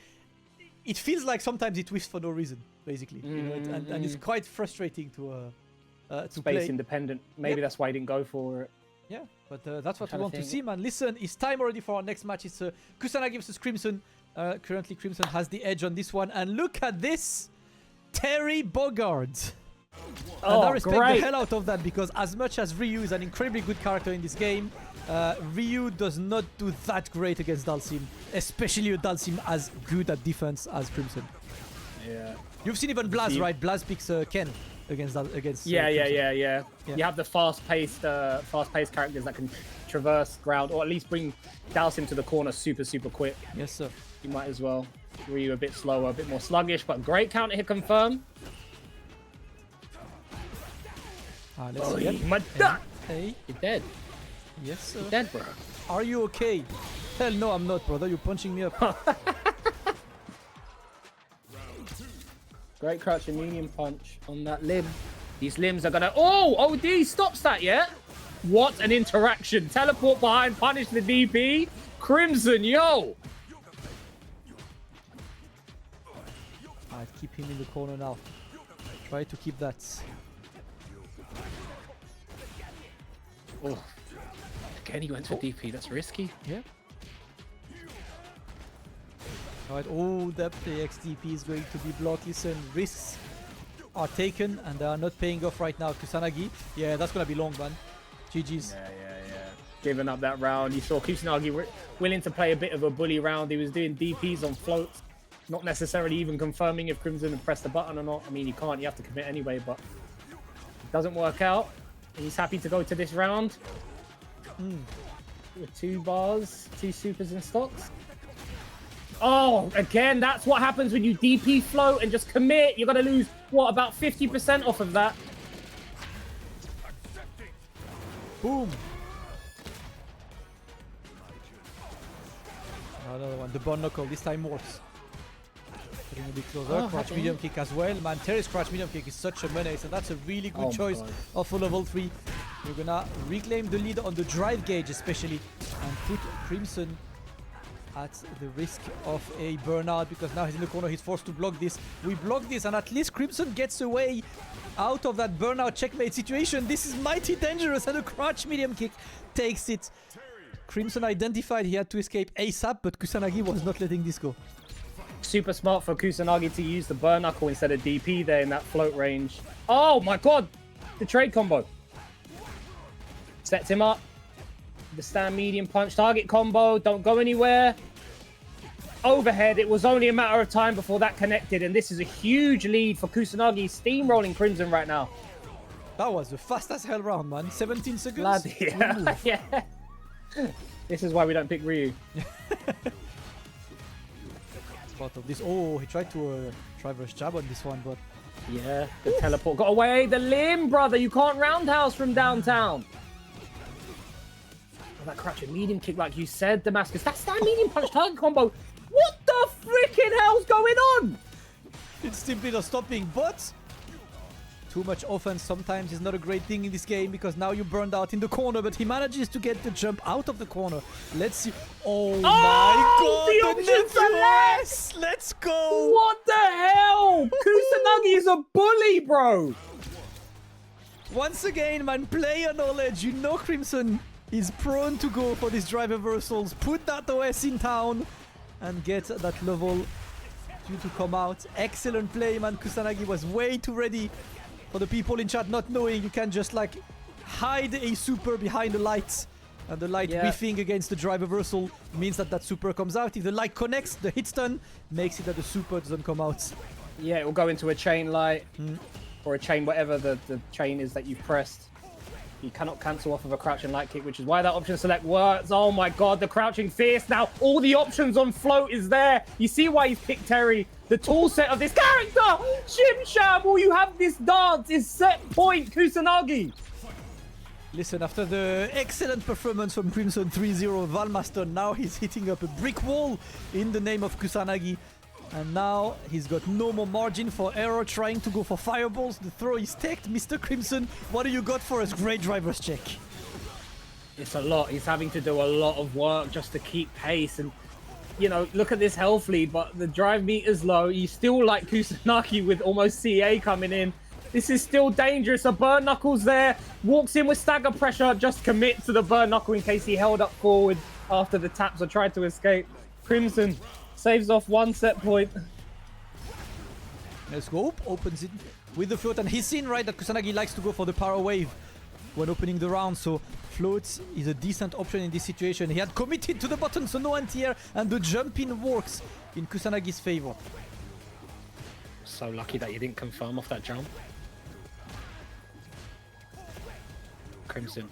it feels like sometimes it twists for no reason, basically. You know, and it's quite frustrating to space play. Independent. Maybe that's why he didn't go for it. Yeah, but that's what we want to see, man. Listen, it's time already for our next match. It's Kusanagi versus Crimson. Currently, Crimson has the edge on this one. And look at this, Terry Bogard. And I respect the hell out of that, because as much as Ryu is an incredibly good character in this game, Ryu does not do that great against Dalsim, especially a Dalsim as good at defense as Crimson. Yeah. You've seen even Blaz, right? Blaz picks Ken against that against. Yeah. Kilzyou. You have the fast-paced characters that can traverse ground, or at least douse him to the corner super quick. Yes, sir. You might as well. Ryu a bit slower, a bit more sluggish, but great counter hit confirm. Let's see. Oh, Yep. my God. Hey. You're dead. Yes, sir. You're dead, bro. Are you okay? Hell no, I'm not, brother. You're punching me up. Great crouch and medium punch on that limb. These limbs are gonna... Oh, OD stops that, yeah? What an interaction. Teleport behind, punish the DP. Crimson, yo! Alright, keep him in the corner now. Try to keep that. Oh. Again, he went for DP. That's risky. Yeah. Alright, oh, that XDP is going to be blocked. Listen, risks are taken and they are not paying off right now. Kusanagi, yeah, that's gonna be long, man. GG's. Yeah. Giving up that round. You saw Kusanagi willing to play a bit of a bully round. He was doing DPs on floats, not necessarily even confirming if Crimson had pressed the button or not. I mean, you can't, you have to commit anyway, but it doesn't work out. He's happy to go to this round with 2 bars, 2 supers in stocks. Oh, again, that's what happens when you DP float and just commit. You're going to lose, what, about 50% off of that. Boom. Another one. The bone knuckle this time works. Getting a bit closer. Crouch medium kick as well. Man, Terry's crouch medium kick is such a menace, and that's a really good choice of a level 3. We're gonna reclaim the lead on the drive gauge especially, and put Crimson at the risk of a burnout, because now he's in the corner. He's forced to block this. We block this, and at least Crimson gets away out of that burnout checkmate situation. This is mighty dangerous, and a crouch medium kick takes it. Crimson identified he had to escape ASAP, but Kusanagi was not letting this go. Super smart for Kusanagi to use the burn knuckle instead of DP there in that float range. Oh my god! The trade combo. Sets him up. The stand medium punch target combo. Don't go anywhere. Overhead. It was only a matter of time before that connected, and this is a huge lead for Kusanagi, steamrolling Crimson right now. That was a fast as hell round, man. 17 seconds. Bloody yeah. This is why we don't pick Ryu. Part of this. Oh, he tried to traverse jab on this one, but yeah, the teleport got away. The limb, brother. You can't roundhouse from downtown. Oh, that crouch and medium kick, like you said, Damascus. That stand medium punch target combo. What the freaking hell's going on? it's simply not stopping, but too much offense sometimes is not a great thing in this game, because now you burned out in the corner, but he manages to get the jump out of the corner. Let's see. Oh my god, the options are less! Let's go! What the hell? Kusanagi is a bully, bro! Once again, man, player knowledge. You know Crimson is prone to go for these drive reversals. Put that OS in town and get that level due to come out. Excellent play, man. Kusanagi was way too ready. For the people in chat not knowing, you can just like hide a super behind the lights, and the light whiffing against the drive reversal means that that super comes out. If the light connects, the hit stun makes it that the super doesn't come out. Yeah, it will go into a chain light or a chain, whatever the chain is that you've pressed. You cannot cancel off of a crouching light kick, which is why that option select works. Oh my god, the crouching fierce. Now all the options on float is there. You see why he's picked Terry. The tool set of this character, Shim Sham, all you have this dance is set point Kusanagi. Listen, after the excellent performance from Crimson 3-0 Valmaster, now he's hitting up a brick wall in the name of Kusanagi. And now he's got no more margin for error, trying to go for fireballs. The throw is teched. Mr. Crimson, what do you got for us? Great driver's check. It's a lot. He's having to do a lot of work just to keep pace. And, you know, look at this health lead, but the drive meter's low. You still like Kusanagi with almost CA coming in. This is still dangerous. A burn knuckles there. Walks in with stagger pressure. Just commit to the burn knuckle in case he held up forward after the taps or tried to escape. Crimson saves off 1 set point. Let's go. Opens it with the float. And he's seen, right, that Kusanagi likes to go for the power wave when opening the round. So floats is a decent option in this situation. He had committed to the button, so no anti-air. And the jump in works in Kusanagi's favor. So lucky that you didn't confirm off that jump. Crimson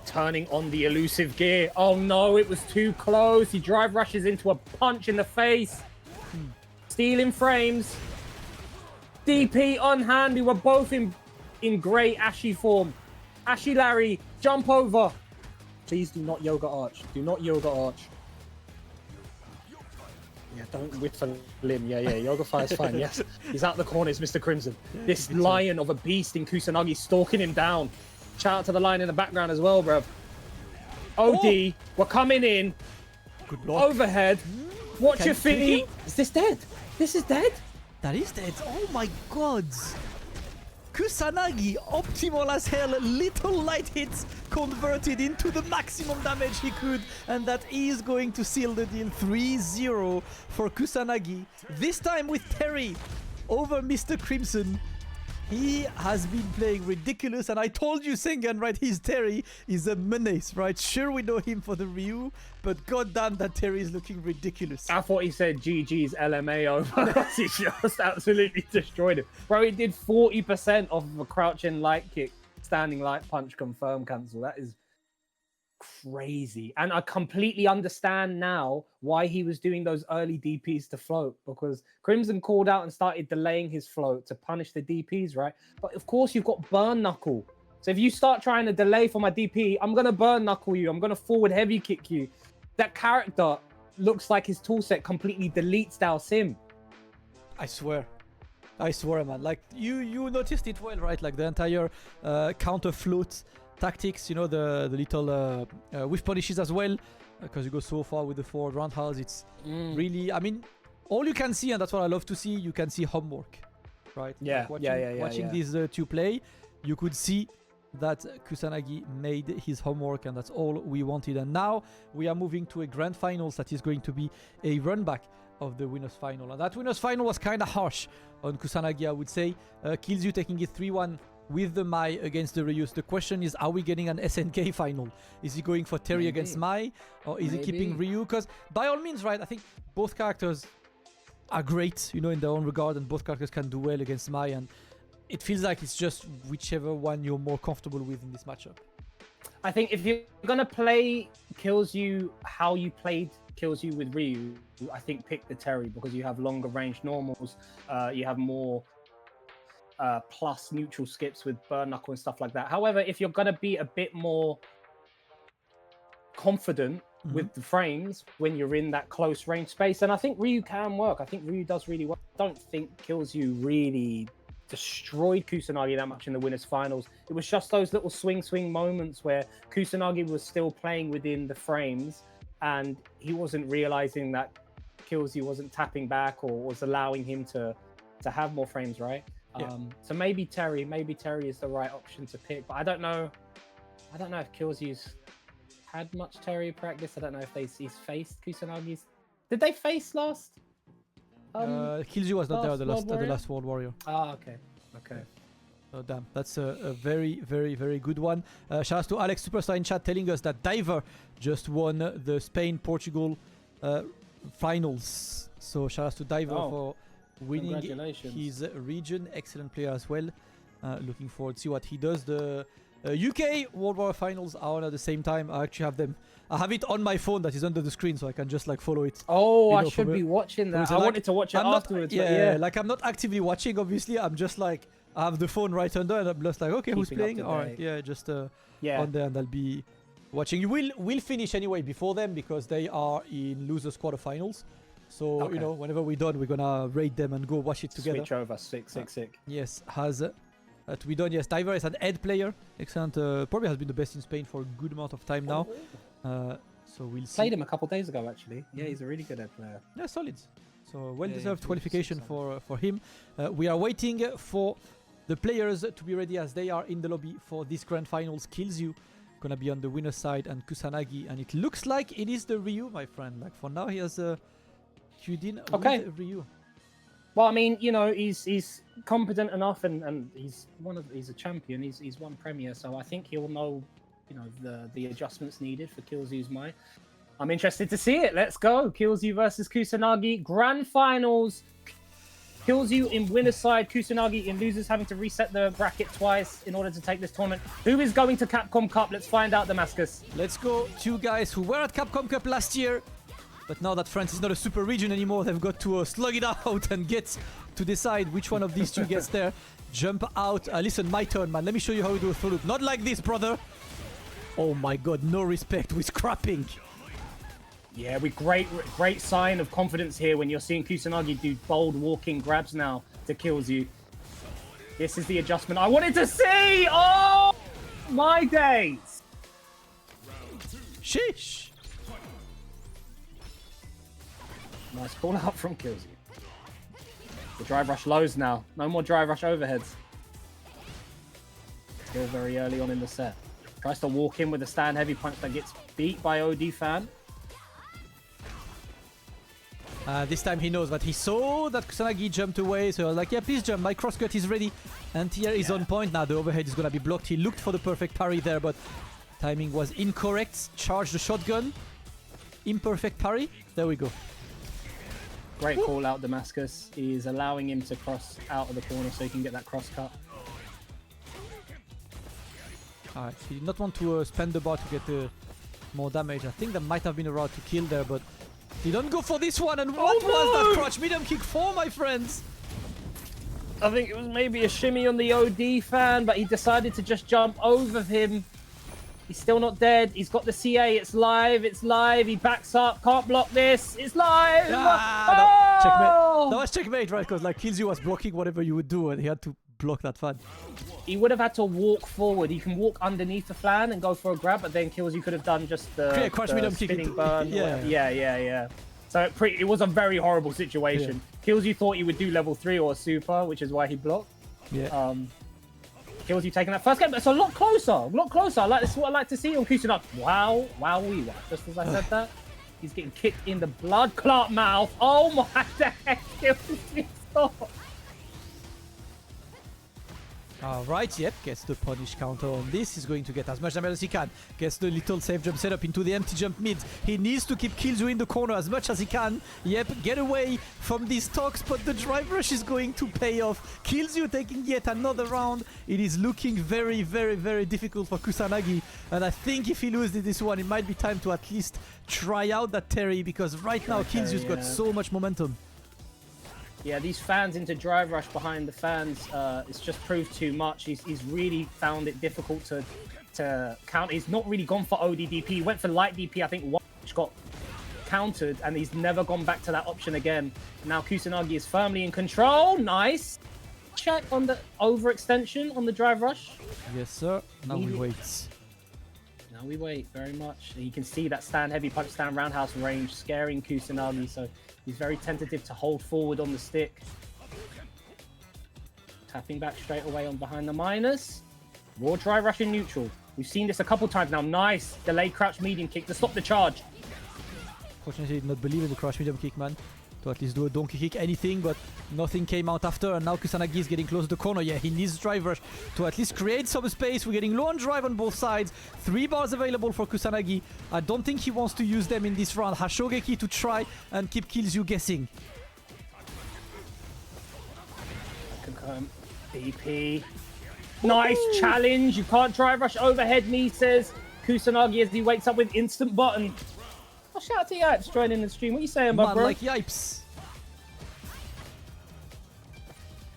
turning on the elusive gear. Oh no, it was too close. He drive rushes into a punch in the face. Stealing frames. DP on hand. We were both in great Ashy form. Ashy Larry, jump over. Please do not yoga arch. Do not yoga arch. Yeah, don't whiff a limb. Yeah, yoga fire is fine. Yes, he's out the corners, Mr. Crimson. This lion of a beast in Kusanagi stalking him down. Shout out to the lion in the background as well, bruv. OD, we're coming in. Good block. Overhead. Watch Can your you kill feet. him? Is this dead? This is dead? That is dead. Oh my god. Kusanagi, optimal as hell, little light hits converted into the maximum damage he could, and that is going to seal the deal. 3-0 for Kusanagi. This time with Terry over Mr. Crimson. He has been playing ridiculous, and I told you, Sengan, right? His Terry is a menace, right? Sure, we know him for the Ryu, but goddamn, that Terry is looking ridiculous. I thought he said GG's LMAO, but he just absolutely destroyed him. Bro, he did 40% of a crouching light kick, standing light punch, confirm cancel. That is crazy. And I completely understand now why he was doing those early DPs to float, because Crimson called out and started delaying his float to punish the DPs, right? But of course, you've got burn knuckle. So if you start trying to delay for my DP, I'm going to burn knuckle you. I'm going to forward heavy kick you. That character looks like his toolset completely deletes Dao Sim. I swear, man. Like you noticed it well, right? Like the entire counter float tactics, you know, the little whiff punishes as well, because you go so far with the forward roundhouse. It's really, I mean, all you can see, and that's what I love to see, you can see homework, right? Yeah, like watching these two play, you could see that Kusanagi made his homework, and that's all we wanted. And now we are moving to a grand finals that is going to be a run back of the winners final, and that winners final was kind of harsh on Kusanagi, I would say. Kilzyou taking it 3-1 with the Mai against the Ryus. The question is, are we getting an SNK final? Is he going for Terry against Mai, or is he keeping Ryu? Because by all means, right, I think both characters are great, you know, in their own regard, and both characters can do well against Mai, and it feels like it's just whichever one you're more comfortable with in this matchup. I think if you're going to play Kilzyou how you played Kilzyou with Ryu, I think pick the Terry, because you have longer range normals, you have more plus neutral skips with burn knuckle and stuff like that. However, if you're going to be a bit more confident with the frames when you're in that close range space, and I think Ryu can work. I think Ryu does really well. I don't think Kilzyou really destroyed Kusanagi that much in the winners finals. It was just those little swing moments where Kusanagi was still playing within the frames, and he wasn't realizing that Kilzyou wasn't tapping back or was allowing him to have more frames, right? Yeah. So maybe Terry is the right option to pick, but I don't know if Kilzyou's had much Terry practice. I don't know if he's faced Kusanagi's. Did they face last? Kilzyou was not there at the last World Warrior. Ah, okay. Oh, damn, that's a very, very, very good one. Shout out to Alex Superstar in chat telling us that Diver just won the Spain-Portugal finals. So shout out to Diver for winning his region. Excellent player as well. Looking forward to see what he does. The UK World War finals are on at the same time. I actually have them. I have it on my phone that is under the screen, so I can just like follow it. Oh, I should be watching that. I wanted to watch it afterwards. Yeah, like I'm not actively watching. Obviously, I'm just like I have the phone right under, and I'm just like, okay, who's playing? All right, yeah, just on there, and I'll be watching. You will finish anyway before them because they are in losers quarterfinals. So you know, whenever we're done, we're gonna raid them and go watch it together. Switch over, sick. Yes, has to be done. Yes, Diver is an Ed player. Excellent. Probably has been the best in Spain for a good amount of time now. So we'll see. Played him a couple days ago, actually. Yeah, he's a really good Ed player. Yeah, solid. So well-deserved qualification for him. We are waiting for the players to be ready as they are in the lobby for this grand finals. Kilzyou gonna be on the winner's side, and Kusanagi, and it looks like it is the Ryu, my friend. Like for now, he has queued in with Ryu. Well, I mean, you know, he's competent enough, and he's a champion. He's won Premier, so I think he'll know, you know, the adjustments needed for Kilzyou's Mai. I'm interested to see it. Let's go. Kilzyou versus Kusanagi. Grand finals. Kilzyou in winner's side, Kusanagi in losers, having to reset the bracket twice in order to take this tournament. Who is going to Capcom Cup? Let's find out, Damascus. Let's go. Two guys who were at Capcom Cup last year, but now that France is not a super region anymore, they've got to slug it out and get to decide which one of these two gets there. Jump out. Listen, my turn, man. Let me show you how we do a throw loop. Not like this, brother. Oh my god, no respect. We're scrapping. Yeah, with great sign of confidence here when you're seeing Kusanagi do bold walking grabs now to Kilzyou. This is the adjustment I wanted to see! Oh, my days! Sheesh. Nice call out from Kilzyou. The drive rush lows now. No more drive rush overheads. Still very early on in the set. Tries to walk in with a stand heavy punch that gets beat by OD Fan. This time he knows that he saw that Kusanagi jumped away, so I was like, yeah, please jump, my crosscut is ready. And here is on point. Now the overhead is gonna be blocked. He looked for the perfect parry there, but timing was incorrect. Charge the shotgun. Imperfect parry. There we go. Great call out, Damascus. He's allowing him to cross out of the corner so he can get that cross cut. Alright, he did not want to spend the bar to get more damage. I think that might have been a route to kill there, but he don't go for this one. And what was that crotch medium kick for, my friends? I think it was maybe a shimmy on the OD Fan, but he decided to just jump over him. He's still not dead. He's got the CA. It's live. It's live. He backs up. Can't block this. It's live. Checkmate. That was checkmate, right? Because like Kilzyou was blocking whatever you would do, and he had to block that fan. He would have had to walk forward. He can walk underneath the fan and go for a grab, but then Kilzyou could have done just the, spinning burn. Yeah. So it was a very horrible situation. Yeah. Kilzyou thought he would do level 3 or a super, which is why he blocked. Yeah. Kilzyou taking that first game, but it's a lot closer. This is what I like to see on Kusanagi. Wow. Just as I said that, he's getting kicked in the blood clot mouth. Oh my god, Kilzyou, stop. Alright, yep, gets the punish counter on this. He's going to get as much damage as he can. Gets the little safe jump setup into the empty jump mid. He needs to keep Kilzyou in the corner as much as he can. Yep, get away from these talks, but the drive rush is going to pay off. Kilzyou taking yet another round. It is looking very, very, very difficult for Kusanagi. And I think if he loses this one, it might be time to at least try out that Terry, because right now Kilzyou's got so much momentum. Yeah, these fans into drive rush behind the fans, it's just proved too much. He's really found it difficult to count. He's not really gone for ODDP. He went for light DP, I think one which got countered, and he's never gone back to that option again. Now Kusanagi is firmly in control. Nice. Check on the overextension on the drive rush. Yes, sir. Now we wait. Now we wait very much. You can see that stand heavy punch, stand roundhouse range scaring Kusanagi, so he's very tentative to hold forward on the stick. Tapping back straight away on behind the minus. Raw drive rush in neutral. We've seen this a couple times now. Nice delayed crouch medium kick to stop the charge. Fortunately, did not believe in the crouch medium kick, man. To at least do a donkey kick, anything, but nothing came out after. And now Kusanagi is getting close to the corner. Yeah, he needs drive rush to at least create some space. We're getting low on drive on both sides. 3 bars available for Kusanagi. I don't think he wants to use them in this round. Hashogeki to try and keep Kilzyou guessing. Confirm DP. Nice challenge. You can't drive rush overhead, me, says Kusanagi as he wakes up with instant button. Oh, shout out to Yipes joining the stream. What are you saying, bro? Like Yipes.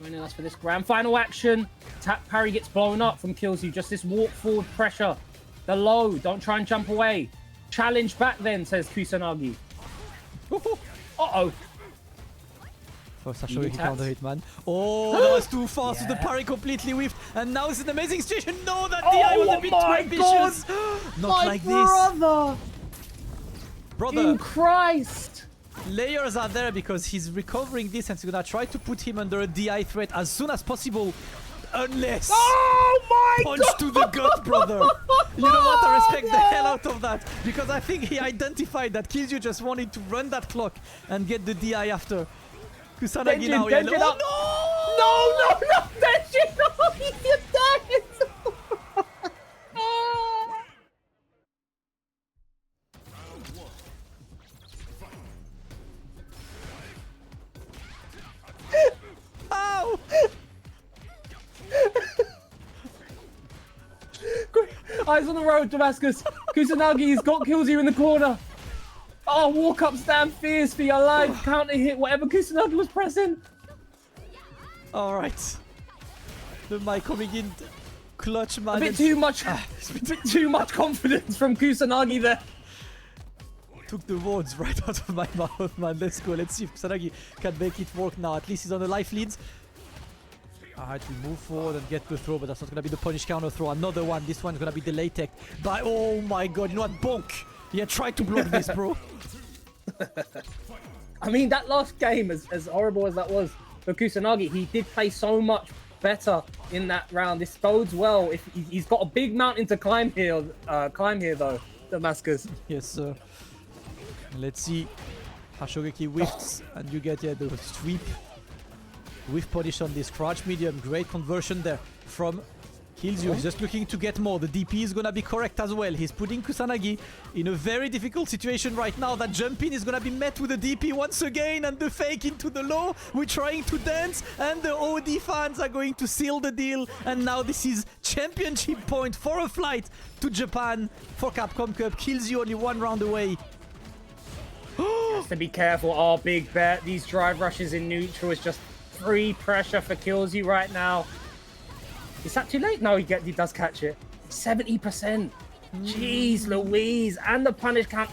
Joining us for this grand final action. Tap parry gets blown up from Kilzyou. Just this walk forward pressure. The low. Don't try and jump away. Challenge back then, says Kusanagi. Uh-oh. First Hashogeki counter hit, man. Oh, that was too fast with the parry completely whiffed. And now it's an amazing situation. No, that DI was a bit too ambitious. Not like this. Brother, in Christ! Layers are there because he's recovering this and he's gonna try to put him under a DI threat as soon as possible. Unless... Oh my punch God! to the gut, brother! You know what? I respect the hell out of that. Because I think he identified that Kilzyou just wanted to run that clock and get the DI after. Kusanagi now. Denjin up. No! Denjin! No! He's dying! Eyes on the road, Damascus. Kusanagi's got Kilzyou in the corner. Oh, walk up, stand fierce for your life. Counter hit whatever Kusanagi was pressing. All right. The mic coming in. Clutch, man. A bit too much. A bit too much confidence from Kusanagi there. Took the words right out of my mouth, man. Let's go. Let's see if Kusanagi can make it work now. At least he's on the life leads. Alright, we move forward and get the throw, but that's not going to be the punish counter throw. Another one. This one's going to be delayed tech by... Oh my god, you know what? Bonk! Yeah, try to block this, bro. I mean, that last game, as horrible as that was for Kusanagi, he did play so much better in that round. This bodes well. If he's got a big mountain to climb here though, Damascus. Yes, sir. Let's see. Hashogeki whiffs, and you get the sweep. Whiff punish on this crouch medium. Great conversion there from Kilzyou. He's just looking to get more. The DP is going to be correct as well. He's putting Kusanagi in a very difficult situation right now. That jump in is going to be met with a DP once again, and the fake into the low. We're trying to dance, and the OD fans are going to seal the deal. And now this is championship point for a flight to Japan for Capcom Cup. Kilzyou only one round away. Has to be careful. Oh, big bet. These drive rushes in neutral is just free pressure for Kilzyou right now. Is that too late? No, he does catch it. 70%. Jeez Louise. And the punish count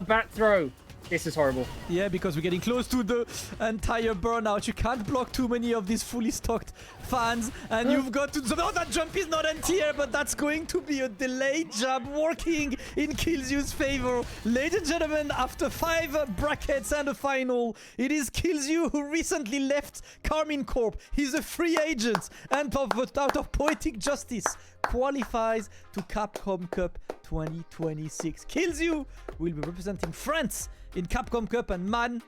back throw. This is horrible. Yeah, because we're getting close to the entire burnout. You can't block too many of these fully stocked fans. And you've got to... Oh, that jump is not anti-air, but that's going to be a delayed jab working in Kilzyou's favor. Ladies and gentlemen, after 5 brackets and a final, it is Kilzyou who recently left Carmine Corp. He's a free agent and out of poetic justice qualifies to Capcom Cup 2026. Kilzyou will be representing France in Capcom Cup, and man,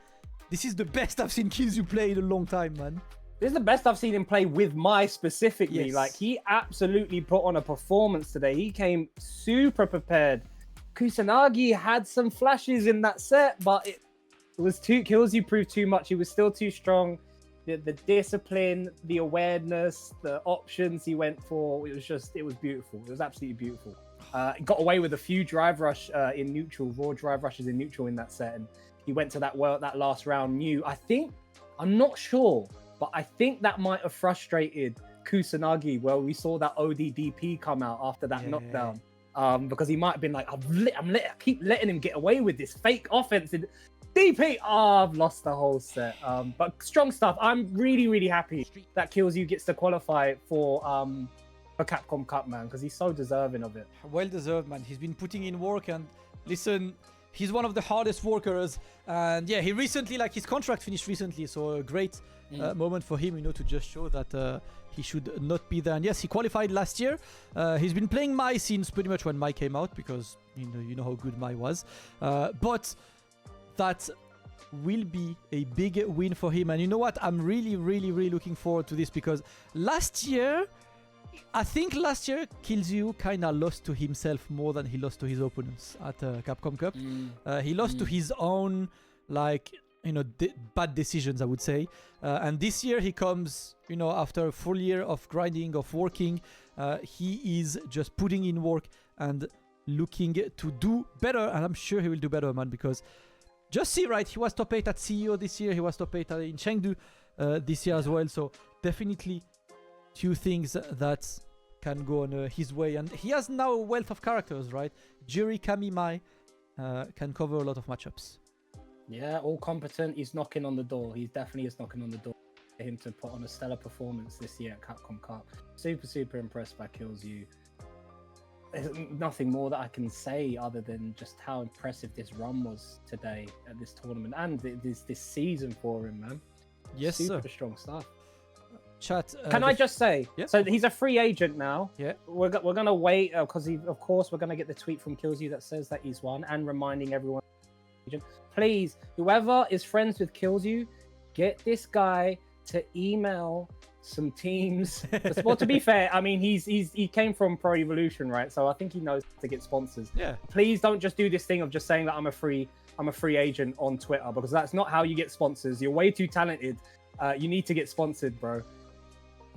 this is the best I've seen Kilzyou play in a long time, man. This is the best I've seen him play with Mai specifically. Yes. Like, he absolutely put on a performance today. He came super prepared. Kusanagi had some flashes in that set, but it was Kilzyou proved too much. He was still too strong. The discipline, the awareness, the options he went for, it was beautiful. It was absolutely beautiful. Got away with a few drive rush in neutral, raw drive rushes in neutral in that set, and he went to that last round new. I'm not sure, but I think that might have frustrated Kusanagi, where we saw that ODDP come out after that knockdown, because he might have been like, I keep letting him get away with this fake offense. And DP, I've lost the whole set. But strong stuff. I'm really, really happy that Kilzyou gets to qualify for Capcom Cup, man, because he's so deserving of it. Well deserved, man. He's been putting in work, and listen, he's one of the hardest workers. And yeah, he recently, like, his contract finished recently, so a great moment for him, to just show that he should not be there. And yes, he qualified last year. He's been playing Mai since pretty much when Mai came out, because you know how good Mai was. But that will be a big win for him. And you know what? I'm really, really, really looking forward to this, because I think last year Kilzyou kind of lost to himself more than he lost to his opponents at Capcom Cup. He lost to his own, like, bad decisions, I would say. And this year he comes, after a full year of grinding, of working. He is just putting in work and looking to do better. And I'm sure he will do better, man, because just see, right? He was top 8 at CEO this year. He was top 8 in Chengdu this year as well. So definitely few things that can go on his way. And he has now a wealth of characters, right? Juri, Kami, Mai can cover a lot of matchups. Yeah, all competent. He's knocking on the door. He definitely is knocking on the door for him to put on a stellar performance this year at Capcom Cup. Super, super impressed by Kilzyou. There's nothing more that I can say other than just how impressive this run was today at this tournament and this season for him, man. Yes, super sir. Strong stuff. Chat. Can I just say? Yeah. So he's a free agent now. Yeah. We're gonna wait because of course we're gonna get the tweet from Kilzyou that says that he's won, and reminding everyone, please, whoever is friends with Kilzyou, get this guy to email some teams. Well, to be fair, I mean he came from Pro Evolution, right? So I think he knows to get sponsors. Yeah. Please don't just do this thing of just saying that I'm a free agent on Twitter, because that's not how you get sponsors. You're way too talented. You need to get sponsored, bro.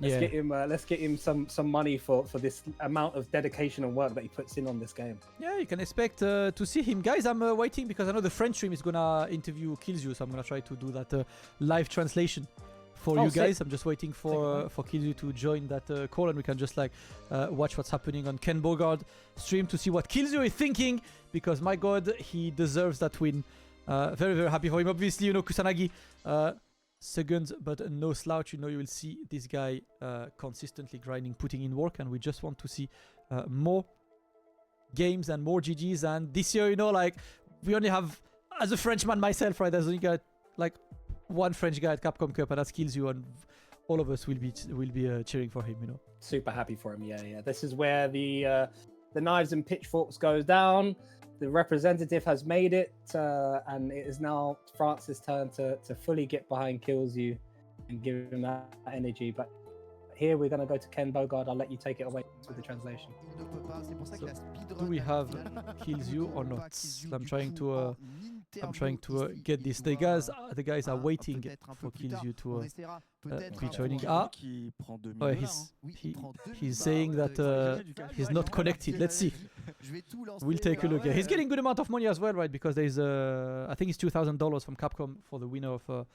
Let's get him some money for this amount of dedication and work that he puts in on this game. Yeah, you can expect to see him. Guys, I'm waiting because I know the French stream is gonna interview Kilzyou, so I'm gonna try to do that live translation for you guys. Sick. I'm just waiting for Kilzyou to join that call, and we can just like watch what's happening on Ken Bogard stream to see what Kilzyou is thinking, because my god, he deserves that win. Very, very happy for him. Obviously, you know, Kusanagi second, but no slouch. You know, you will see this guy consistently grinding, putting in work, and we just want to see more games and more GGs. And this year, you know, like, we only have, as a Frenchman myself, right, there's only got like one French guy at Capcom Cup, and that's Kilzyou, and all of us will be cheering for him, you know. Super happy for him. Yeah. This is where the knives and pitchforks goes down. The representative has made it, and it is now France's turn to fully get behind Kilzyou and give him that energy. But here we're going to go to Ken Bogard. I'll let you take it away with the translation. So, do we have Kilzyou or not? I'm trying to get this. The guys are waiting for Kilzyou to be joining. He's saying that he's not connected. Let's see. We'll take a look. Yeah, he's getting good amount of money as well, right? Because there's I think it's $2,000 from Capcom for the winner of the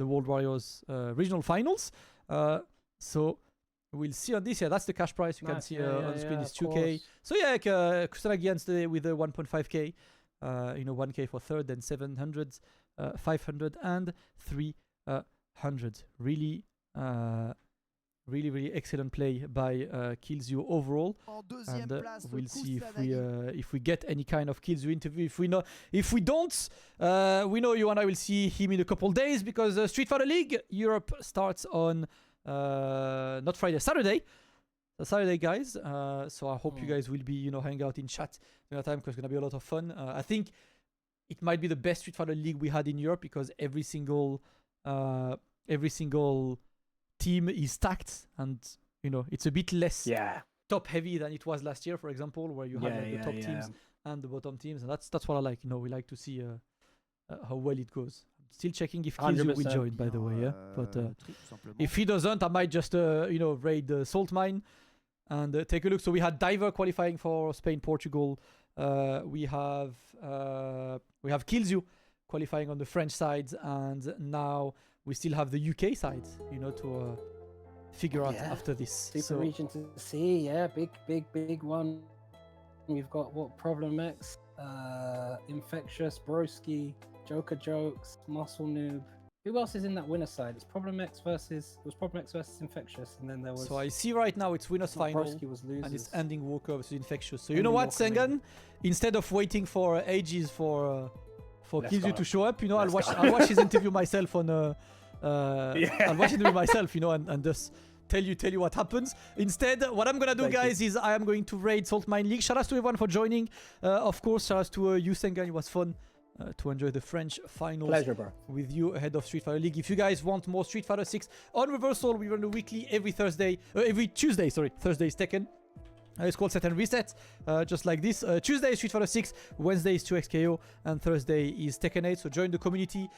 World Warriors regional finals. So we'll see on this. Yeah, that's the cash price. You can see on screen is 2K. So yeah, Kusanagi ends with 1.5K. 1K for third, then 700, 500, and 300. Really, really excellent play by Kilzyou overall. And we'll see if we get any kind of Kilzyou interview. If we don't, we know you and I will see him in a couple days, because Street Fighter League Europe starts on not Friday, Saturday. Saturday, guys. So I hope you guys will be, hang out in chat in that time, because it's gonna be a lot of fun. I think it might be the best Street Fighter League we had in Europe, because every single team is stacked, and it's a bit less top heavy than it was last year, for example, where you had the top teams and the bottom teams, and that's what I like. We like to see how well it goes. Still checking if Kilzyou will join, by the way, but if he doesn't, I might just raid Salt Mine and take a look. So we had Diver qualifying for Spain, Portugal. We have Kilzyou qualifying on the French side, and now we still have the UK side, to figure out after this. Super region to see, big one. We've got Problem X, Infectious, Broski, Joker Jokes, Muscle Noob. Who else is in that winner side? It's Problem X versus Infectious, and then there was. So I see right now it's winners final, and it's ending Walker versus Infectious. So you know what, Sengan? Instead of waiting for ages for Kilzyou to show up, I'll watch his interview myself on. I'll watch it with myself, and just tell you what happens. Instead, what I'm gonna do, guys, is I am going to raid Salt Mine League. Shout out to everyone for joining. Of course, shout out to you, Sengan. It was fun to enjoy the French finals with you ahead of Street Fighter League. If you guys want more Street Fighter 6 on Reversal, we run a weekly every Tuesday. Thursday is Tekken. It's called Set and Reset, just like this. Tuesday is Street Fighter 6, Wednesday is 2XKO, and Thursday is Tekken 8. So join the community,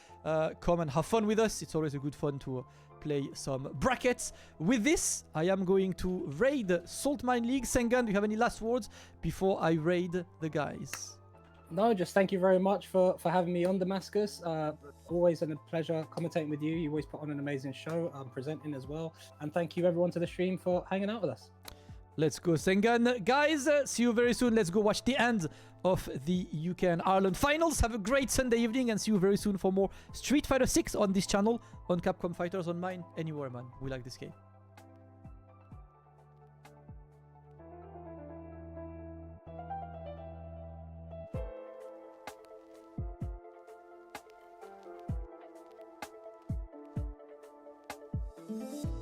come and have fun with us. It's always a good fun to play some brackets. With this, I am going to raid Salt Mine League. Sengan, do you have any last words before I raid the guys? No, just thank you very much for having me on, Damascus. Always a pleasure commentating with you. You always put on an amazing show, presenting as well. And thank you everyone to the stream for hanging out with us. Let's go, Sengan. Guys, see you very soon. Let's go watch the end of the UK and Ireland finals. Have a great Sunday evening, and see you very soon for more Street Fighter 6 on this channel, on Capcom Fighters, on mine, anywhere, man. We like this game. Thank you.